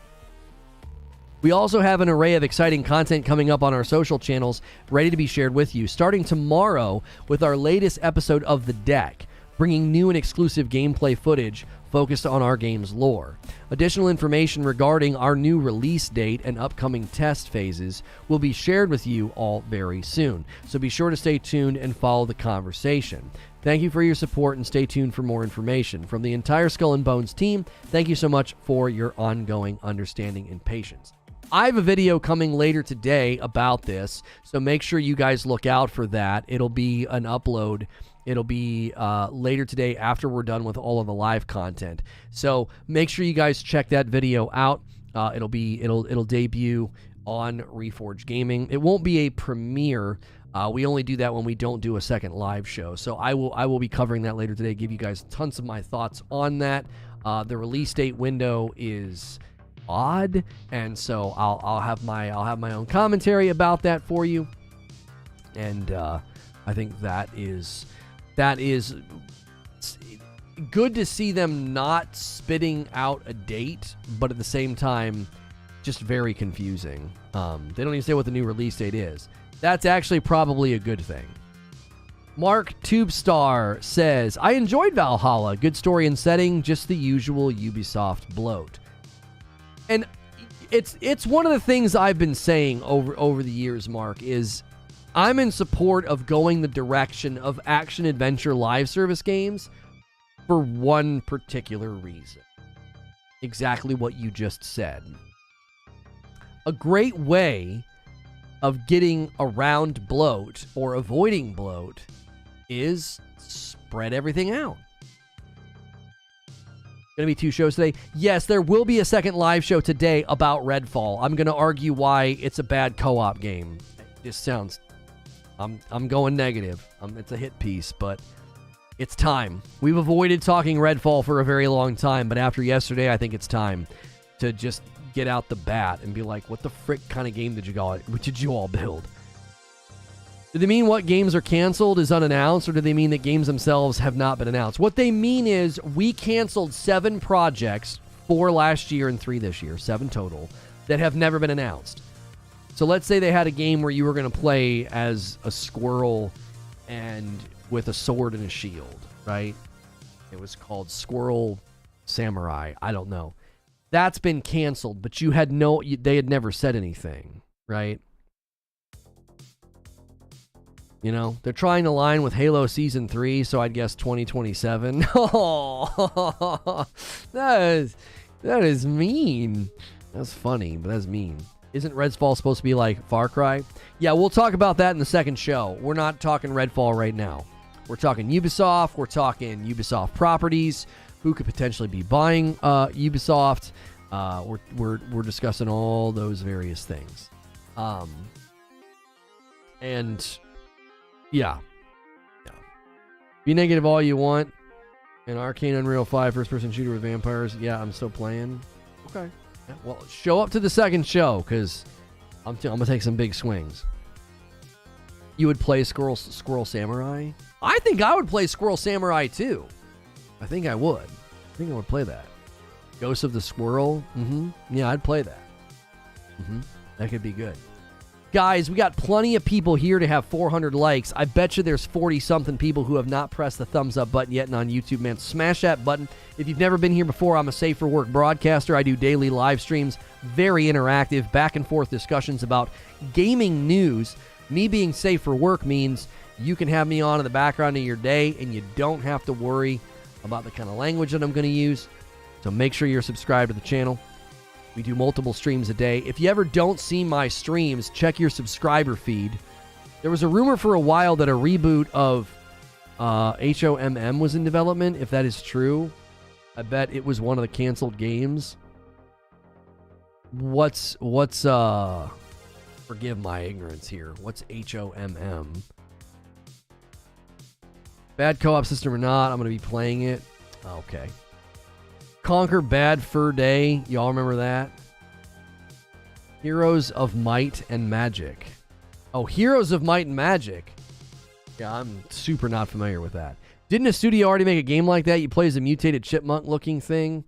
We also have an array of exciting content coming up on our social channels ready to be shared with you, starting tomorrow with our latest episode of The Deck, bringing new and exclusive gameplay footage focused on our game's lore. Additional information regarding our new release date and upcoming test phases will be shared with you all very soon, so be sure to stay tuned and follow the conversation. Thank you for your support and stay tuned for more information. From the entire Skull and Bones team, thank you so much for your ongoing understanding and patience. I have a video coming later today about this, so make sure you guys look out for that. It'll be an upload. It'll be later today after we're done with all of the live content. So make sure you guys check that video out. It'll debut on Reforge Gaming. It won't be a premiere. We only do that when we don't do a second live show. So I will be covering that later today. Give you guys tons of my thoughts on that. The release date window is odd, and so I'll have my own commentary about that for you. And I think that is good to see them not spitting out a date, but at the same time, just very confusing. They don't even say what the new release date is. That's actually probably a good thing. Mark Tubestar says, I enjoyed Valhalla. Good story and setting, just the usual Ubisoft bloat. And it's one of the things I've been saying over the years, Mark, is I'm in support of going the direction of action-adventure live service games for one particular reason. Exactly what you just said. A great way of getting around bloat or avoiding bloat is spread everything out. Going to be 2 shows today. Yes, there will be a second live show today about Redfall. I'm going to argue why it's a bad co-op game. It just sounds... I'm going negative. It's a hit piece, but it's time. We've avoided talking Redfall for a very long time, but after yesterday, I think it's time to just get out the bat and be like, what the frick kind of game did you all build? Do they mean what games are canceled is unannounced, or do they mean that games themselves have not been announced? What they mean is we canceled 7 projects, 4 last year and 3 this year, 7 total, that have never been announced. So let's say they had a game where you were going to play as a squirrel and with a sword and a shield, right? It was called Squirrel Samurai. I don't know. That's been canceled, but they had never said anything, right? You know, they're trying to line with Halo Season 3, so I'd guess 2027. Oh, that is mean. That's funny, but that's mean. Isn't Redfall supposed to be like Far Cry? Yeah, we'll talk about that in the second show. We're not talking Redfall right now. We're talking Ubisoft. We're talking Ubisoft properties. Who could potentially be buying Ubisoft? We're discussing all those various things. And yeah. Be negative all you want. An Arcane Unreal 5 first-person shooter with vampires. Yeah, I'm still playing. Okay. Yeah, well, show up to the second show, because I'm going to take some big swings. You would play Squirrel Samurai? I think I would play Squirrel Samurai, too. I think I would. I think I would play that. Ghost of the Squirrel? Yeah, I'd play that. That could be good. Guys, we got plenty of people here to have 400 likes. I bet you there's 40-something people who have not pressed the thumbs up button yet and on YouTube, man. Smash that button. If you've never been here before, I'm a Safe for Work broadcaster. I do daily live streams, very interactive, back and forth discussions about gaming news. Me being safe for work means you can have me on in the background of your day and you don't have to worry about the kind of language that I'm going to use. So make sure you're subscribed to the channel. We do multiple streams a day. If you ever don't see my streams, check your subscriber feed. There was a rumor for a while that a reboot of HOMM was in development. If that is true, I bet it was one of the canceled games. What's forgive my ignorance here. What's HOMM? Bad co-op system or not, I'm going to be playing it. Okay. Conquer Bad Fur Day. Y'all remember that? Heroes of Might and Magic. Oh, Heroes of Might and Magic. Yeah, I'm super not familiar with that. Didn't a studio already make a game like that? You play as a mutated chipmunk-looking thing.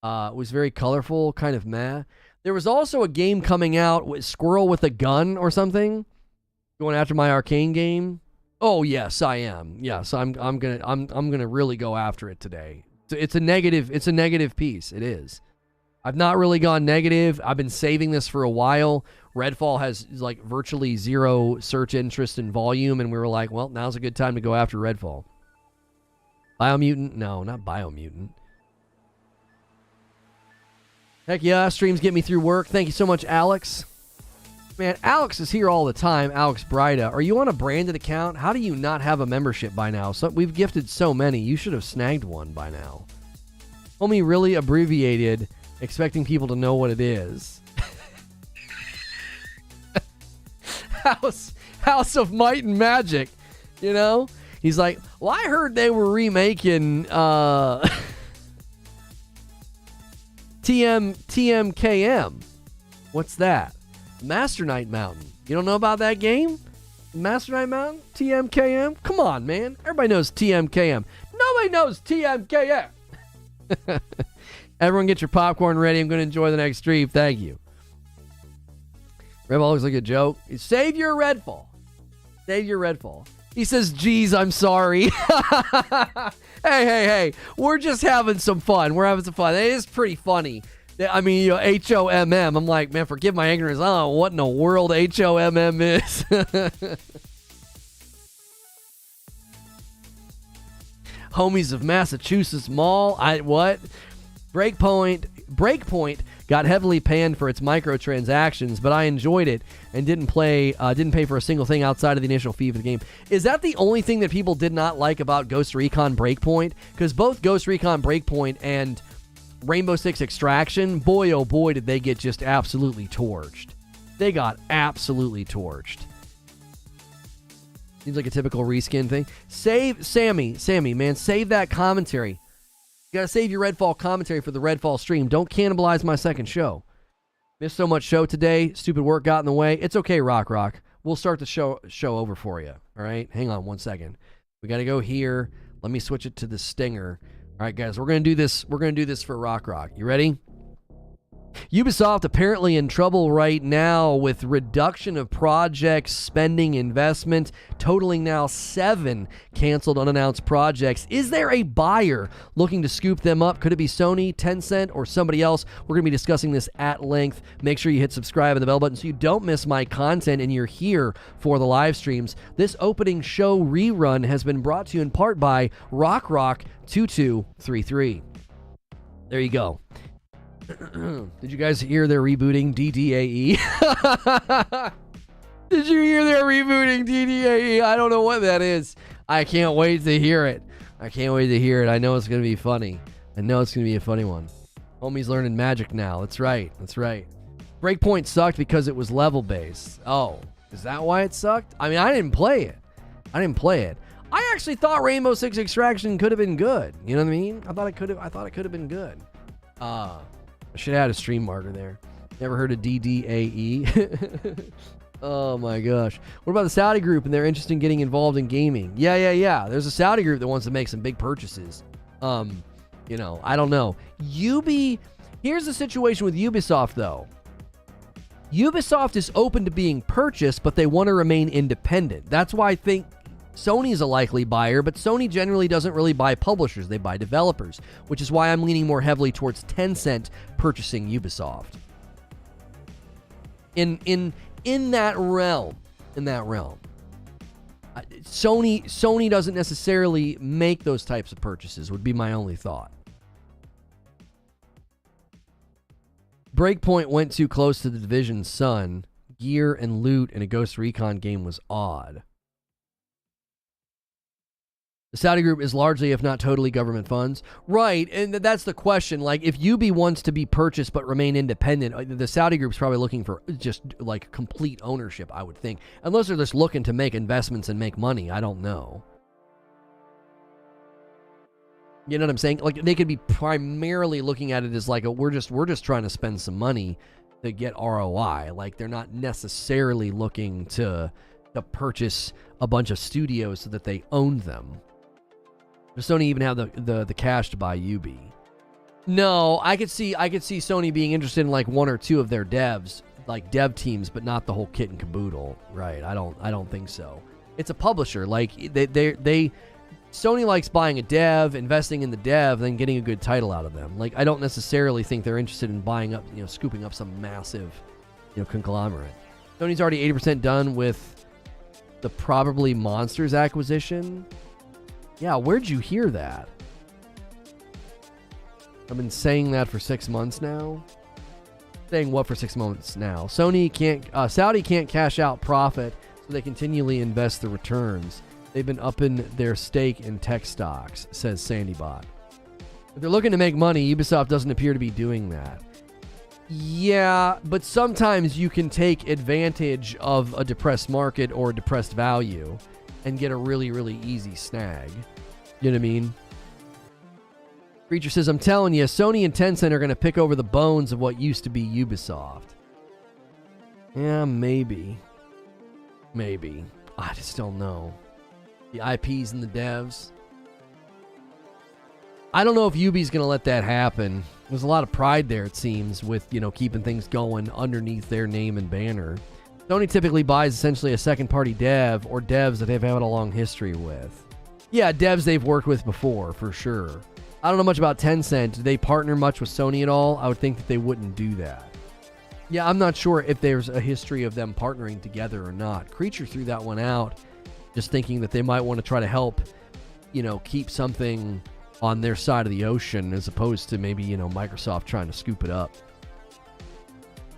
It was very colorful, kind of meh. There was also a game coming out with Squirrel with a gun or something. Going after my Arcane game. Oh yes, I am. Yes, I'm gonna really go after it today. It's a negative piece. It is. I've not really gone negative. I've been saving this for a while. Redfall has like virtually zero search interest in volume, and we were like, well, now's a good time to go after Redfall. Biomutant? No, not Biomutant. Heck yeah, streams get me through work. Thank you so much, Alex. Man, Alex is here all the time. Alex Bryda. Are you on a branded account? How do you not have a membership by now? We've gifted so many. You should have snagged one by now. Homie really abbreviated, expecting people to know what it is. House of Might and Magic. You know? He's like, well, I heard they were remaking TMKM. What's that? Master Knight Mountain. You don't know about that game? Master Knight Mountain? TMKM? Come on, man. Everybody knows TMKM. Nobody knows TMKM. Everyone get your popcorn ready. I'm going to enjoy the next stream. Thank you. Redfall looks like a joke. Save your Redfall. Save your Redfall. He says, geez, I'm sorry. Hey. We're just having some fun. We're having some fun. It is pretty funny. I mean, you know, HOMM. I'm like, man, forgive my ignorance. I don't know what in the world HOMM is. Homies of Massachusetts Mall. What? Breakpoint got heavily panned for its microtransactions, but I enjoyed it and didn't pay for a single thing outside of the initial fee for the game. Is that the only thing that people did not like about Ghost Recon Breakpoint? Because both Ghost Recon Breakpoint and Rainbow Six Extraction, boy oh boy did they get just absolutely torched. They got absolutely torched. Seems like a typical reskin thing. Save Sammy, man, save that commentary. You gotta save your Redfall commentary for the Redfall stream. Don't cannibalize my second show. Missed so much show today. Stupid work got in the way. It's okay, Rock. We'll start the show over for you. All right? Hang on 1 second. We gotta go here. Let me switch it to the stinger. All right, guys, we're going to do this. We're going to do this for Rock. You ready? Ubisoft apparently in trouble right now with reduction of projects, spending, investment, totaling now 7 canceled unannounced projects. Is there a buyer looking to scoop them up? Could it be Sony, Tencent, or somebody else? We're going to be discussing this at length. Make sure you hit subscribe and the bell button so you don't miss my content and you're here for the live streams. This opening show rerun has been brought to you in part by Rock2233. There you go. Did you guys hear they're rebooting DDAE? Did you hear they're rebooting DDAE? I don't know what that is. I can't wait to hear it. I know it's going to be funny. I know it's going to be a funny one. Homie's learning magic now. That's right. Breakpoint sucked because it was level-based. Oh, is that why it sucked? I mean, I didn't play it. I actually thought Rainbow Six Extraction could have been good. You know what I mean? I thought it could have been good. I should have had a stream marker there. Never heard of DDAE? Oh my gosh. What about the Saudi group and their interest in getting involved in gaming? Yeah. There's a Saudi group that wants to make some big purchases. You know, I don't know. Here's the situation with Ubisoft though. Ubisoft is open to being purchased, but they want to remain independent. That's why I think Sony's a likely buyer, but Sony generally doesn't really buy publishers. They buy developers, which is why I'm leaning more heavily towards Tencent purchasing Ubisoft. In that realm. Sony doesn't necessarily make those types of purchases, would be my only thought. Breakpoint went too close to the Division's sun. Gear and loot in a Ghost Recon game was odd. The Saudi group is largely, if not totally, government funds. Right, and that's the question. Like, if Ubi wants to be purchased but remain independent, the Saudi group's probably looking for just, like, complete ownership, I would think. Unless they're just looking to make investments and make money. I don't know. You know what I'm saying? Like, they could be primarily looking at it as like, we're just trying to spend some money to get ROI. Like, they're not necessarily looking to purchase a bunch of studios so that they own them. Does Sony even have the cash to buy Ubi? No, I could see Sony being interested in like one or two of their devs, like dev teams, but not the whole kit and caboodle. Right? I don't think so. It's a publisher. Like they Sony likes buying a dev, investing in the dev, then getting a good title out of them. Like, I don't necessarily think they're interested in buying up, scooping up some massive, conglomerate. Sony's already 80% done with the Probably Monsters acquisition. Yeah, where'd you hear that? I've been saying that for 6 months now. Saying what for 6 months now? Saudi can't cash out profit, so they continually invest the returns. They've been upping their stake in tech stocks, says SandyBot. If they're looking to make money, Ubisoft doesn't appear to be doing that. Yeah, but sometimes you can take advantage of a depressed market or a depressed value and get a really, really easy snag. You know what I mean? Creature says, I'm telling you, Sony and Tencent are going to pick over the bones of what used to be Ubisoft. Yeah, maybe. I just don't know. The IPs and the devs. I don't know if Ubi's going to let that happen. There's a lot of pride there, it seems, with, keeping things going underneath their name and banner. Sony typically buys essentially a second-party dev or devs that they've had a long history with. Yeah, devs they've worked with before, for sure. I don't know much about Tencent. Do they partner much with Sony at all? I would think that they wouldn't do that. Yeah, I'm not sure if there's a history of them partnering together or not. Creature threw that one out, just thinking that they might want to try to help, keep something on their side of the ocean as opposed to maybe, Microsoft trying to scoop it up.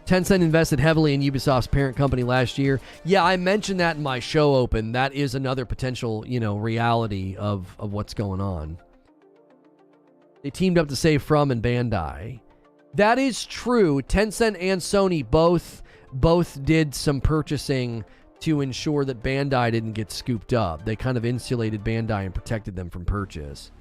Tencent invested heavily in Ubisoft's parent company last year. Yeah, I mentioned that in my show open. That is another potential, reality of what's going on. They teamed up to save From and Bandai. That is true. Tencent and Sony both did some purchasing to ensure that Bandai didn't get scooped up. They kind of insulated Bandai and protected them from purchase.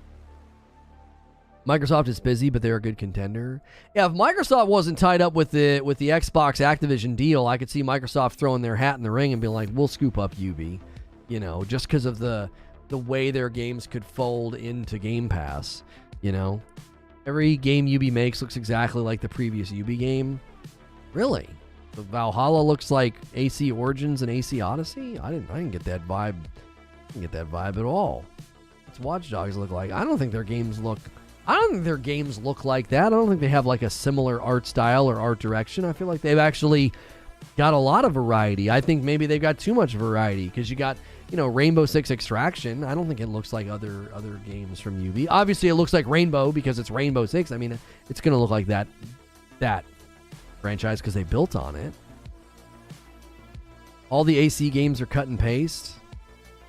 Microsoft is busy, but they're a good contender. Yeah, if Microsoft wasn't tied up with the Xbox Activision deal, I could see Microsoft throwing their hat in the ring and being like, we'll scoop up Ubi. Just because of the way their games could fold into Game Pass. Every game Ubi makes looks exactly like the previous Ubi game. Really? The Valhalla looks like AC Origins and AC Odyssey? I didn't get that vibe. I didn't get that vibe at all. What's Watch Dogs look like? I don't think their games look like that. I don't think they have like a similar art style or art direction. I feel like they've actually got a lot of variety. I think maybe they've got too much variety because you got, Rainbow Six Extraction. I don't think it looks like other games from Ubi. Obviously, it looks like Rainbow because it's Rainbow Six. I mean, it's going to look like that franchise because they built on it. All the AC games are cut and paste.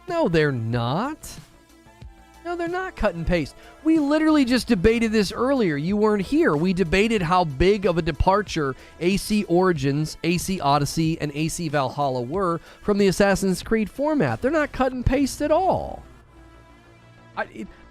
No, they're not. No, they're not cut and paste. We literally just debated this earlier. You weren't here. We debated how big of a departure AC Origins, AC Odyssey, and AC Valhalla were from the Assassin's Creed format. They're not cut and paste at all.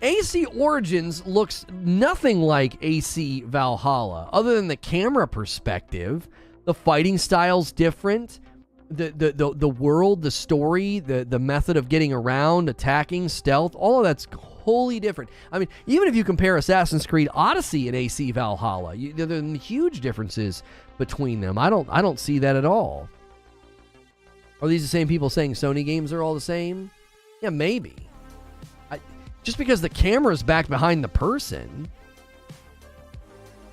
AC Origins looks nothing like AC Valhalla, other than the camera perspective. The fighting style's different. The world, the story, the method of getting around, attacking, stealth, all of that's wholly different. I mean, even if you compare Assassin's Creed Odyssey and AC Valhalla, there are huge differences between them. I don't see that at all. Are these the same people saying Sony games are all the same? Yeah, maybe. Just because the camera's back behind the person.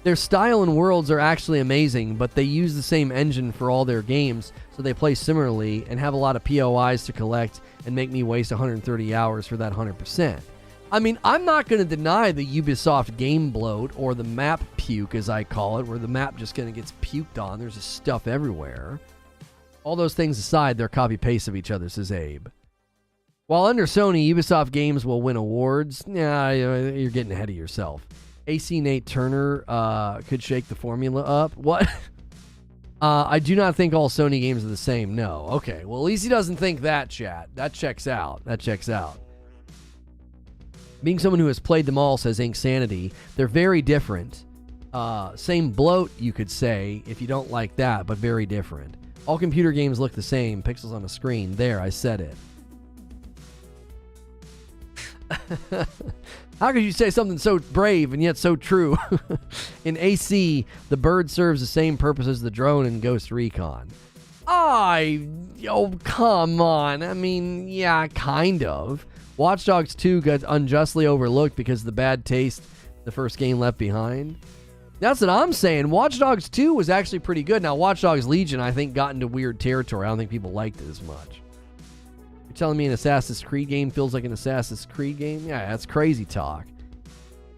Their style and worlds are actually amazing, but they use the same engine for all their games, so they play similarly and have a lot of POIs to collect and make me waste 130 hours for that 100%. I mean, I'm not going to deny the Ubisoft game bloat, or the map puke, as I call it, where the map just kind of gets puked on. There's just stuff everywhere. All those things aside, they're copy-paste of each other, says Abe. While under Sony, Ubisoft games will win awards. Nah, you're getting ahead of yourself. AC Nate Turner could shake the formula up. What? I do not think all Sony games are the same. No. Okay. Well, at least he doesn't think that, chat. That checks out. Being someone who has played them all, says Inksanity, they're very different. Same bloat, you could say, if you don't like that, but very different. All computer games look the same. Pixels on a screen. There, I said it. How could you say something so brave and yet so true? In AC, the bird serves the same purpose as the drone in Ghost Recon. Oh, come on. I mean, yeah, kind of. Watch Dogs 2 got unjustly overlooked because of the bad taste the first game left behind. That's what I'm saying. Watch Dogs 2 was actually pretty good. Now, Watch Dogs Legion, I think, got into weird territory. I don't think people liked it as much. You're telling me an Assassin's Creed game feels like an Assassin's Creed game? Yeah, that's crazy talk.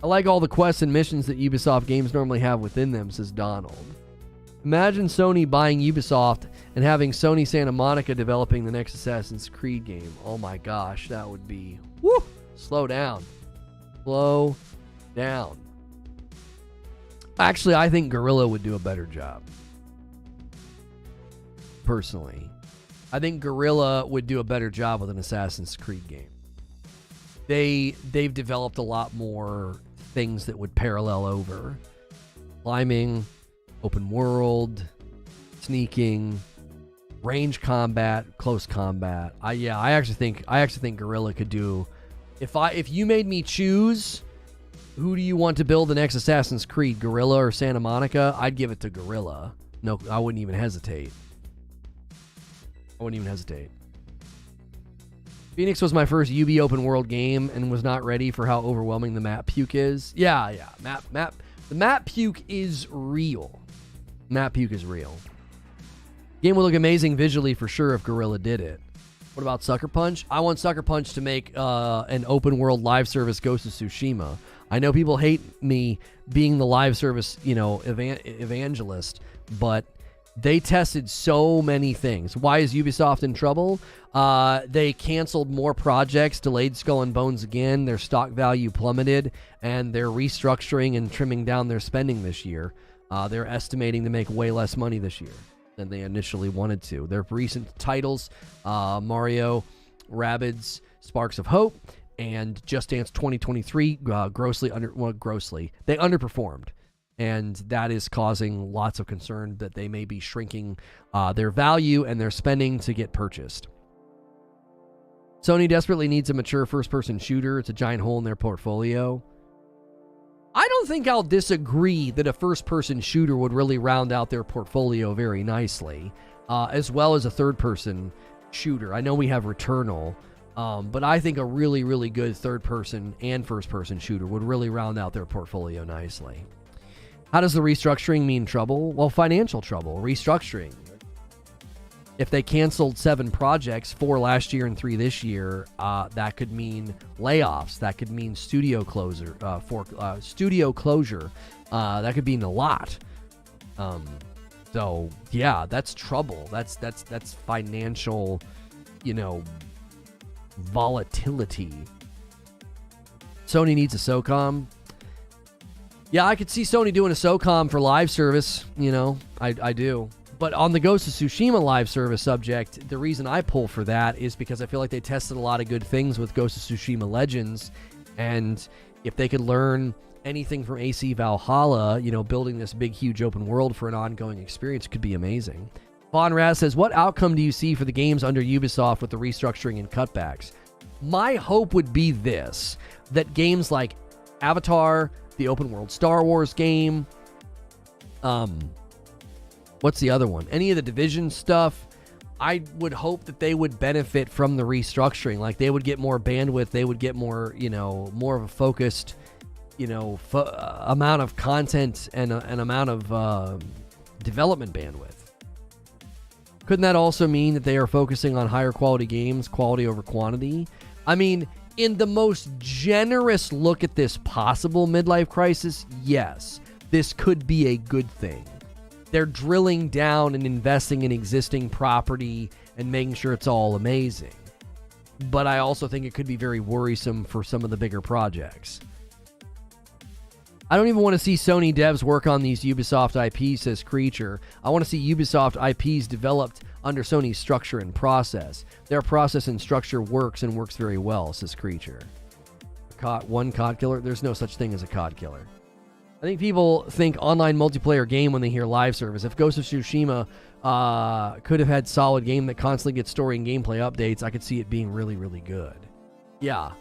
I like all the quests and missions that Ubisoft games normally have within them, says Donald. Imagine Sony buying Ubisoft and having Sony Santa Monica developing the next Assassin's Creed game. Oh my gosh, that would be... Woo! Slow down. Slow down. Actually, I think Guerrilla would do a better job. Personally. I think Guerrilla would do a better job with an Assassin's Creed game. They've developed a lot more things that would parallel over. Climbing, open world, sneaking, range combat, close combat. I actually think Guerrilla could do. If you made me choose, who do you want to build the next Assassin's Creed, Guerrilla or Santa Monica? I'd give it to Guerrilla. No, I wouldn't even hesitate. Phoenix was my first UB open world game and was not ready for how overwhelming the map puke is. Yeah. The map puke is real. Game would look amazing visually for sure if Guerrilla did it. What about Sucker Punch? I want Sucker Punch to make an open world live service Ghost of Tsushima. I know people hate me being the live service, evangelist, but they tested so many things. Why is Ubisoft in trouble? They canceled more projects, delayed Skull and Bones again, their stock value plummeted, and they're restructuring and trimming down their spending this year. They're estimating to make way less money this year than they initially wanted to. Their recent titles, Mario, Rabbids, Sparks of Hope, and Just Dance 2023, they underperformed. And that is causing lots of concern that they may be shrinking their value and their spending to get purchased. Sony desperately needs a mature first-person shooter. It's a giant hole in their portfolio. I don't think I'll disagree that a first-person shooter would really round out their portfolio very nicely, as well as a third-person shooter. I know we have Returnal, but I think a really, really good third-person and first-person shooter would really round out their portfolio nicely. How does the restructuring mean trouble? Well, financial trouble. Restructuring. If they canceled 7 projects, 4 last year and 3 this year, that could mean layoffs. That could mean studio closure. Studio closure. That could mean a lot. So yeah, that's trouble. That's financial, volatility. Sony needs a SOCOM. Yeah, I could see Sony doing a SOCOM for live service. You know, I do. But on the Ghost of Tsushima live service subject, the reason I pull for that is because I feel like they tested a lot of good things with Ghost of Tsushima Legends. And if they could learn anything from AC Valhalla, you know, building this big, huge open world for an ongoing experience could be amazing. Von Raz says, what outcome do you see for the games under Ubisoft with the restructuring and cutbacks? My hope would be this, that games like Avatar, the open world Star Wars game, what's the other one? Any of the Division stuff, I would hope that they would benefit from the restructuring. Like, they would get more bandwidth, they would get more, you know, more of a focused, you know, amount of content and an amount of development bandwidth. Couldn't that also mean that they are focusing on higher quality games, quality over quantity? I mean, in the most generous look at this possible midlife crisis, yes, this could be a good thing. They're drilling down and investing in existing property and making sure it's all amazing. But I also think it could be very worrisome for some of the bigger projects. I don't even want to see Sony devs work on these Ubisoft IPs, says Creature. I want to see Ubisoft IPs developed under Sony's structure and process. Their process and structure works and works very well, says Creature. One COD killer? There's no such thing as a COD killer. I think people think online multiplayer game when they hear live service. If Ghost of Tsushima could have had solid game that constantly gets story and gameplay updates, I could see it being really, really good. Yeah.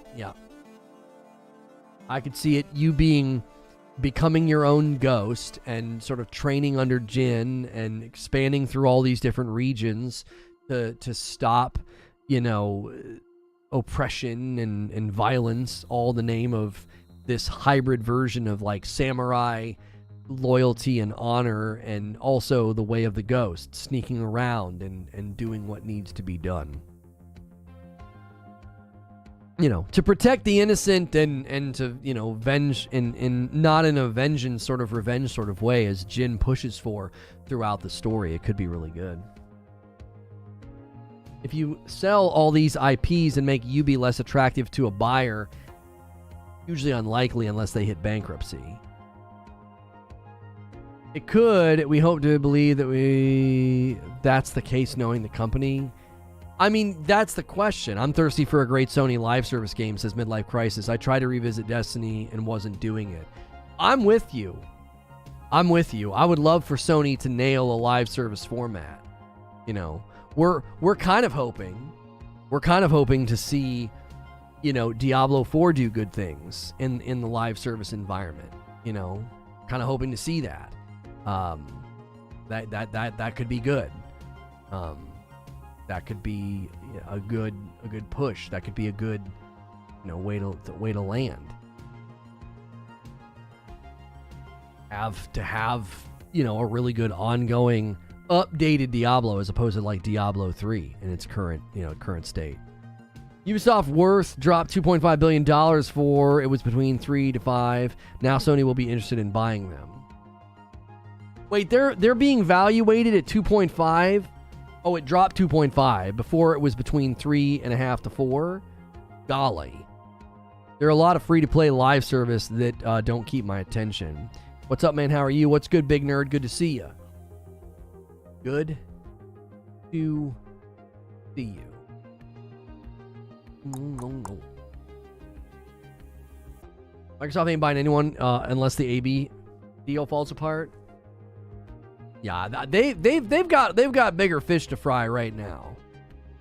I could see it, you becoming your own ghost and sort of training under Jin and expanding through all these different regions to stop, you know, oppression and violence, all in the name of this hybrid version of like samurai loyalty and honor, and also the way of the ghost, sneaking around and doing what needs to be done. You know, to protect the innocent and to, you know, venge in not in a vengeance sort of revenge sort of way as Jin pushes for throughout the story. It could be really good. If you sell all these IPs and make Ubi less attractive to a buyer, usually unlikely unless they hit bankruptcy. It could. We hope to believe that that's the case knowing the company. I mean, that's the question. I'm thirsty for a great Sony live service game, says Midlife Crisis. I tried to revisit Destiny and wasn't doing it. I'm with you. I would love for Sony to nail a live service format. You know, we're kind of hoping to see, you know, Diablo 4 do good things in the live service environment. You know, kind of hoping to see that. That could be good. That could be a good push. That could be a good, you know, way to land. Have you know, a really good ongoing updated Diablo as opposed to like Diablo 3 in its current state. Ubisoft worth dropped $2.5 billion for it was between 3 to 5. Now Sony will be interested in buying them. Wait, they're being valuated at 2.5. Oh, it dropped 2.5. Before it was between 3.5 to 4. Golly. There are a lot of free-to-play live service that don't keep my attention. What's up, man? How are you? What's good, big nerd? Good to see you. Good to see you. Microsoft ain't buying anyone unless the AB deal falls apart. Yeah, they've got bigger fish to fry right now,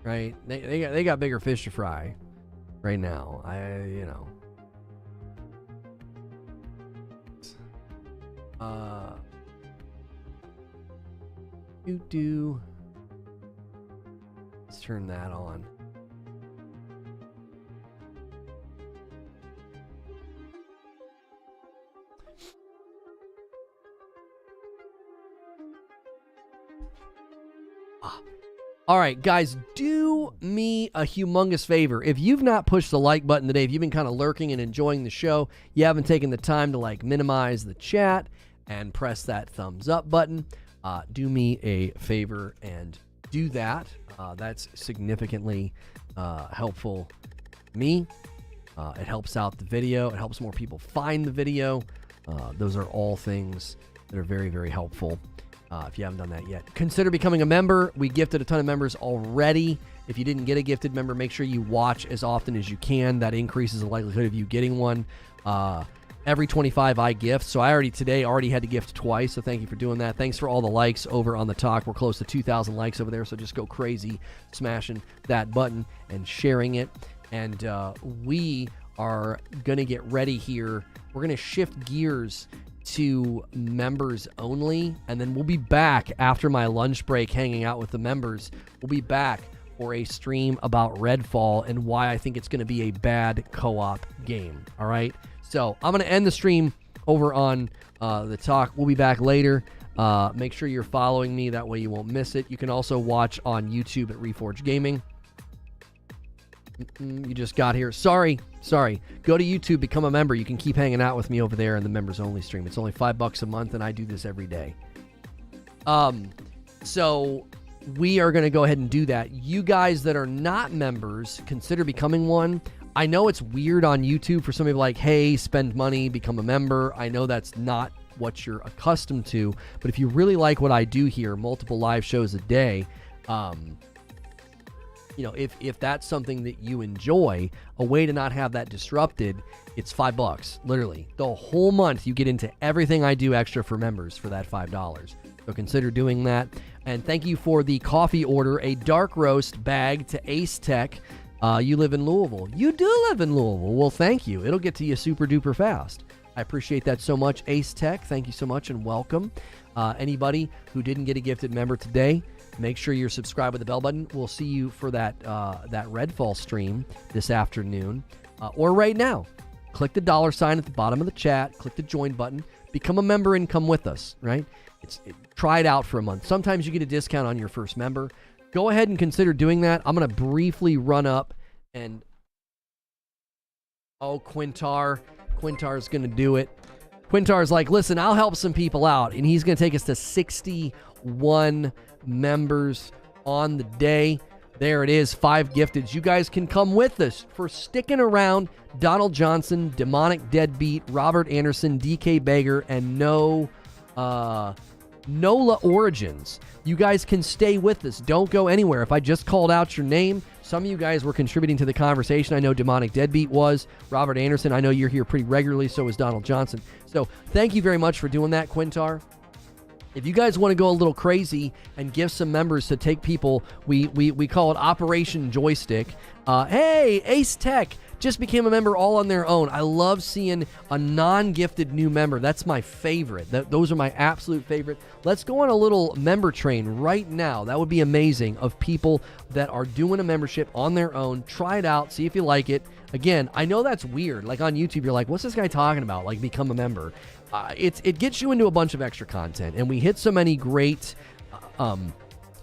right? They got bigger fish to fry right now. Let's turn that on. All right, guys, do me a humongous favor. If you've not pushed the like button today, if you've been kind of lurking and enjoying the show, you haven't taken the time to like minimize the chat and press that thumbs up button, do me a favor and do that. That's significantly helpful to me. It helps out the video. It helps more people find the video. Those are all things that are very, very helpful. If you haven't done that yet, consider becoming a member. We gifted a ton of members already. If you didn't get a gifted member, make sure you watch as often as you can. That increases the likelihood of you getting one. Every 25 I gift. So I already had to gift twice. So thank you for doing that. Thanks for all the likes over on the talk. We're close to 2,000 likes over there. So just go crazy smashing that button and sharing it. And we are going to get ready here. We're going to shift gears to members only. And then we'll be back after my lunch break hanging out with the members. We'll be back for a stream about Redfall and why I think it's going to be a bad co-op game. All right. So I'm going to end the stream over on the talk. We'll be back later. Make sure you're following me. That way you won't miss it. You can also watch on YouTube at Reforge Gaming. You just got here. Sorry. Go to YouTube, become a member. You can keep hanging out with me over there in the members only stream. It's only $5 a month, and I do this every day. So we are going to go ahead and do that. You guys that are not members, consider becoming one. I know it's weird on YouTube for some people like, hey, spend money, become a member. I know that's not what you're accustomed to, but if you really like what I do here, multiple live shows a day, if that's something that you enjoy, a way to not have that disrupted, it's $5. Literally, the whole month you get into everything I do extra for members for that $5. So consider doing that. And thank you for the coffee order, a dark roast bag to Ace Tech. You live in Louisville. You do live in Louisville. Well, thank you. It'll get to you super duper fast. I appreciate that so much. Ace Tech, thank you so much and welcome. Anybody who didn't get a gifted member today, make sure you're subscribed with the bell button. We'll see you for that Redfall stream this afternoon or right now. Click the $sign at the bottom of the chat. Click the join button. Become a member and come with us, right? Try it out for a month. Sometimes you get a discount on your first member. Go ahead and consider doing that. I'm going to briefly run up and... Oh, Quintar's going to do it. Quintar's like, listen, I'll help some people out. And he's going to take us to 61 members on the day. There it is, 5 gifteds. You guys can come with us for sticking around. Donald Johnson, Demonic Deadbeat, Robert Anderson, DK Bager, and Nola Origins. You guys can stay with us. Don't go anywhere. If I just called out your name, some of you guys were contributing to the conversation. I know Demonic Deadbeat was. Robert Anderson, I know you're here pretty regularly. So is Donald Johnson. So thank you very much for doing that, Quintar. If you guys want to go a little crazy and give some members to take people, we call it Operation Joystick. Hey, Ace Tech just became a member all on their own. I love seeing a non-gifted new member. That's my favorite. Those are my absolute favorite. Let's go on a little member train right now. That would be amazing, of people that are doing a membership on their own. Try it out. See if you like it. Again, I know that's weird. Like on YouTube, you're like, what's this guy talking about? Like, become a member. It gets you into a bunch of extra content. And we hit so many great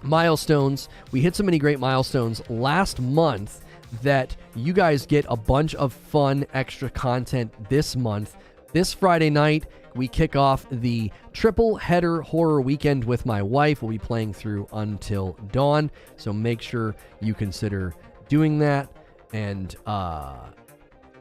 milestones. We hit so many great milestones last month that you guys get a bunch of fun extra content this month. This Friday night, we kick off the triple header horror weekend with my wife. We'll be playing through Until Dawn. So make sure you consider doing that and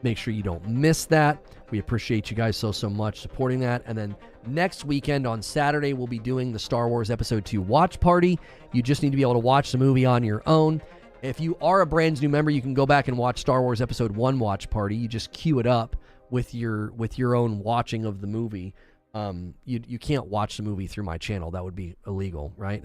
make sure you don't miss that. We appreciate you guys so much supporting that. And then next weekend on Saturday, we'll be doing the Star Wars Episode 2 watch party. You just need to be able to watch the movie on your own. If you are a brand new member, you can go back and watch Star Wars Episode 1 watch party. You just queue it up with your own watching of the movie. You can't watch the movie through my channel. That would be illegal, right?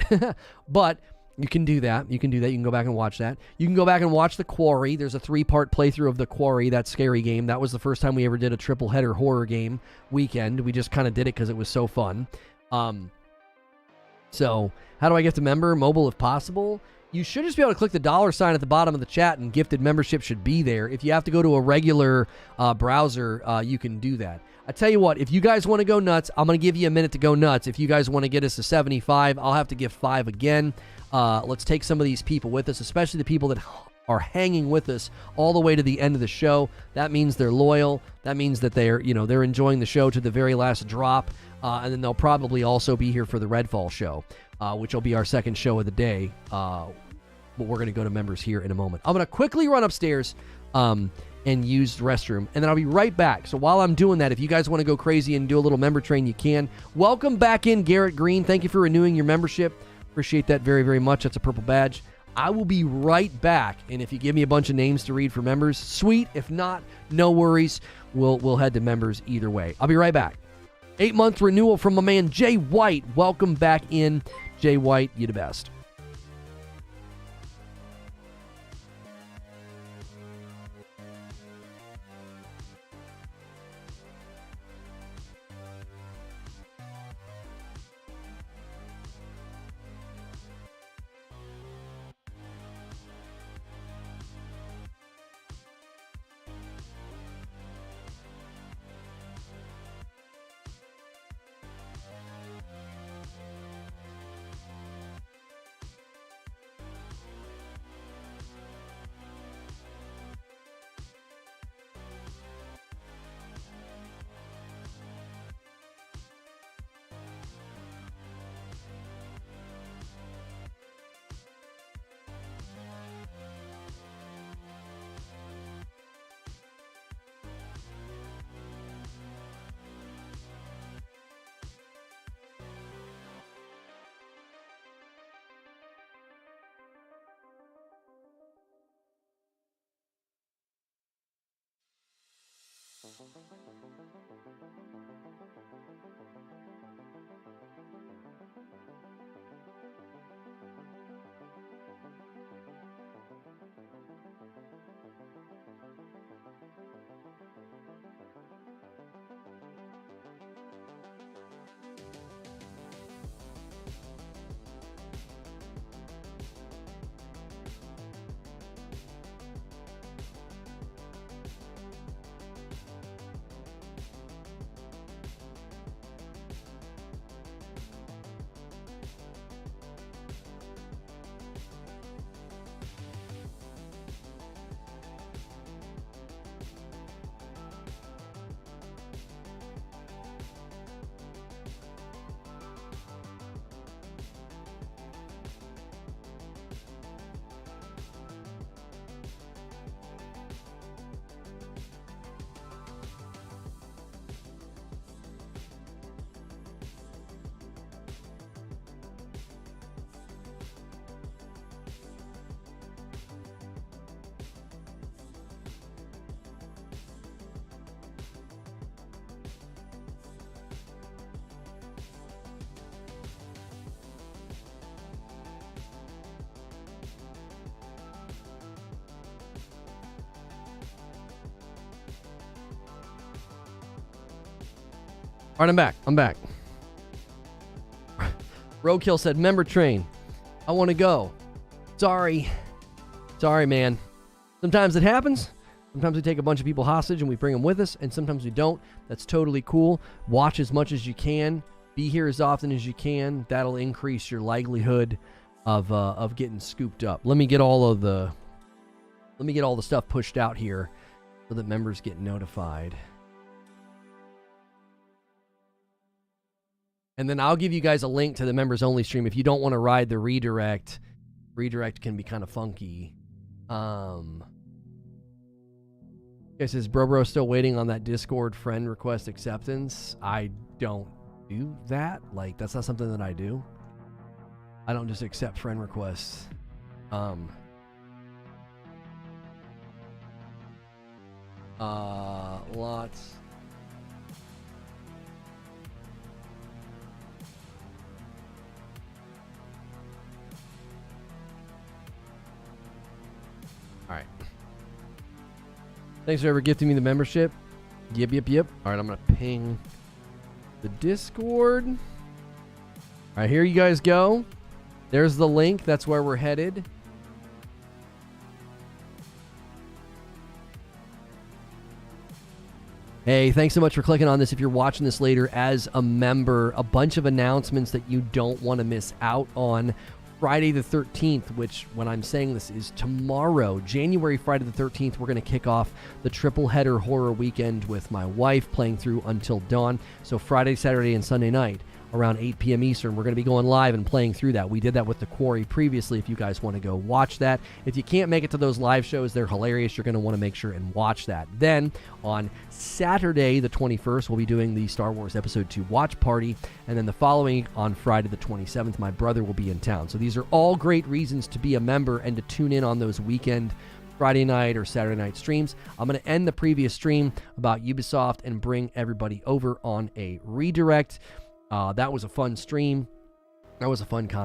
But you can do that. You can go back and watch that. You can go back and watch The Quarry. There's a 3-part playthrough of The Quarry, that scary game. That was the first time we ever did a triple header horror game weekend. We just kind of did it because it was so fun. So how do I get to member? Mobile if possible. You should just be able to click the $sign at the bottom of the chat, and gifted membership should be there. If you have to go to a regular browser, you can do that. I tell you what, if you guys want to go nuts, I'm going to give you a minute to go nuts. If you guys want to get us to 75, I'll have to give 5 again. Let's take some of these people with us, especially the people that are hanging with us all the way to the end of the show. That means they're loyal. That means that they're enjoying the show to the very last drop. And then they'll probably also be here for the Redfall show, which will be our second show of the day. But we're going to go to members here in a moment. I'm going to quickly run upstairs. and used restroom. And then I'll be right back. So while I'm doing that, if you guys want to go crazy and do a little member train, you can. Welcome back in, Garrett Green. Thank you for renewing your membership. Appreciate that very, very much. That's a purple badge. I will be right back. And if you give me a bunch of names to read for members, sweet. If not, no worries. We'll head to members either way. I'll be right back. 8-month renewal from my man Jay White. Welcome back in, Jay White. You the best. All right, I'm back. Roadkill said, member train. I want to go. Sorry, man. Sometimes it happens. Sometimes we take a bunch of people hostage and we bring them with us, and sometimes we don't. That's totally cool. Watch as much as you can. Be here as often as you can. That'll increase your likelihood of getting scooped up. Let me get all the stuff pushed out here so that members get notified. And then I'll give you guys a link to the members only stream if you don't want to ride the redirect. Redirect can be kind of funky. Guys, is Bro still waiting on that Discord friend request acceptance? I don't do that. Like, that's not something that I do. I don't just accept friend requests. Lots. All right. Thanks for ever gifting me the membership. Yep. All right, I'm going to ping the Discord. All right, here you guys go. There's the link. That's where we're headed. Hey, thanks so much for clicking on this. If you're watching this later as a member, a bunch of announcements that you don't want to miss out on. Friday the 13th, which when I'm saying this is tomorrow, January Friday the 13th, we're going to kick off the triple header horror weekend with my wife playing through Until Dawn. So Friday, Saturday, and Sunday night around 8 p.m. Eastern. We're going to be going live and playing through that. We did that with The Quarry previously if you guys want to go watch that. If you can't make it to those live shows, they're hilarious. You're going to want to make sure and watch that. Then on Saturday the 21st, we'll be doing the Star Wars Episode 2 watch party. And then the following on Friday the 27th, my brother will be in town. So these are all great reasons to be a member and to tune in on those weekend Friday night or Saturday night streams. I'm going to end the previous stream about Ubisoft and bring everybody over on a redirect. That was a fun stream. That was a fun conversation.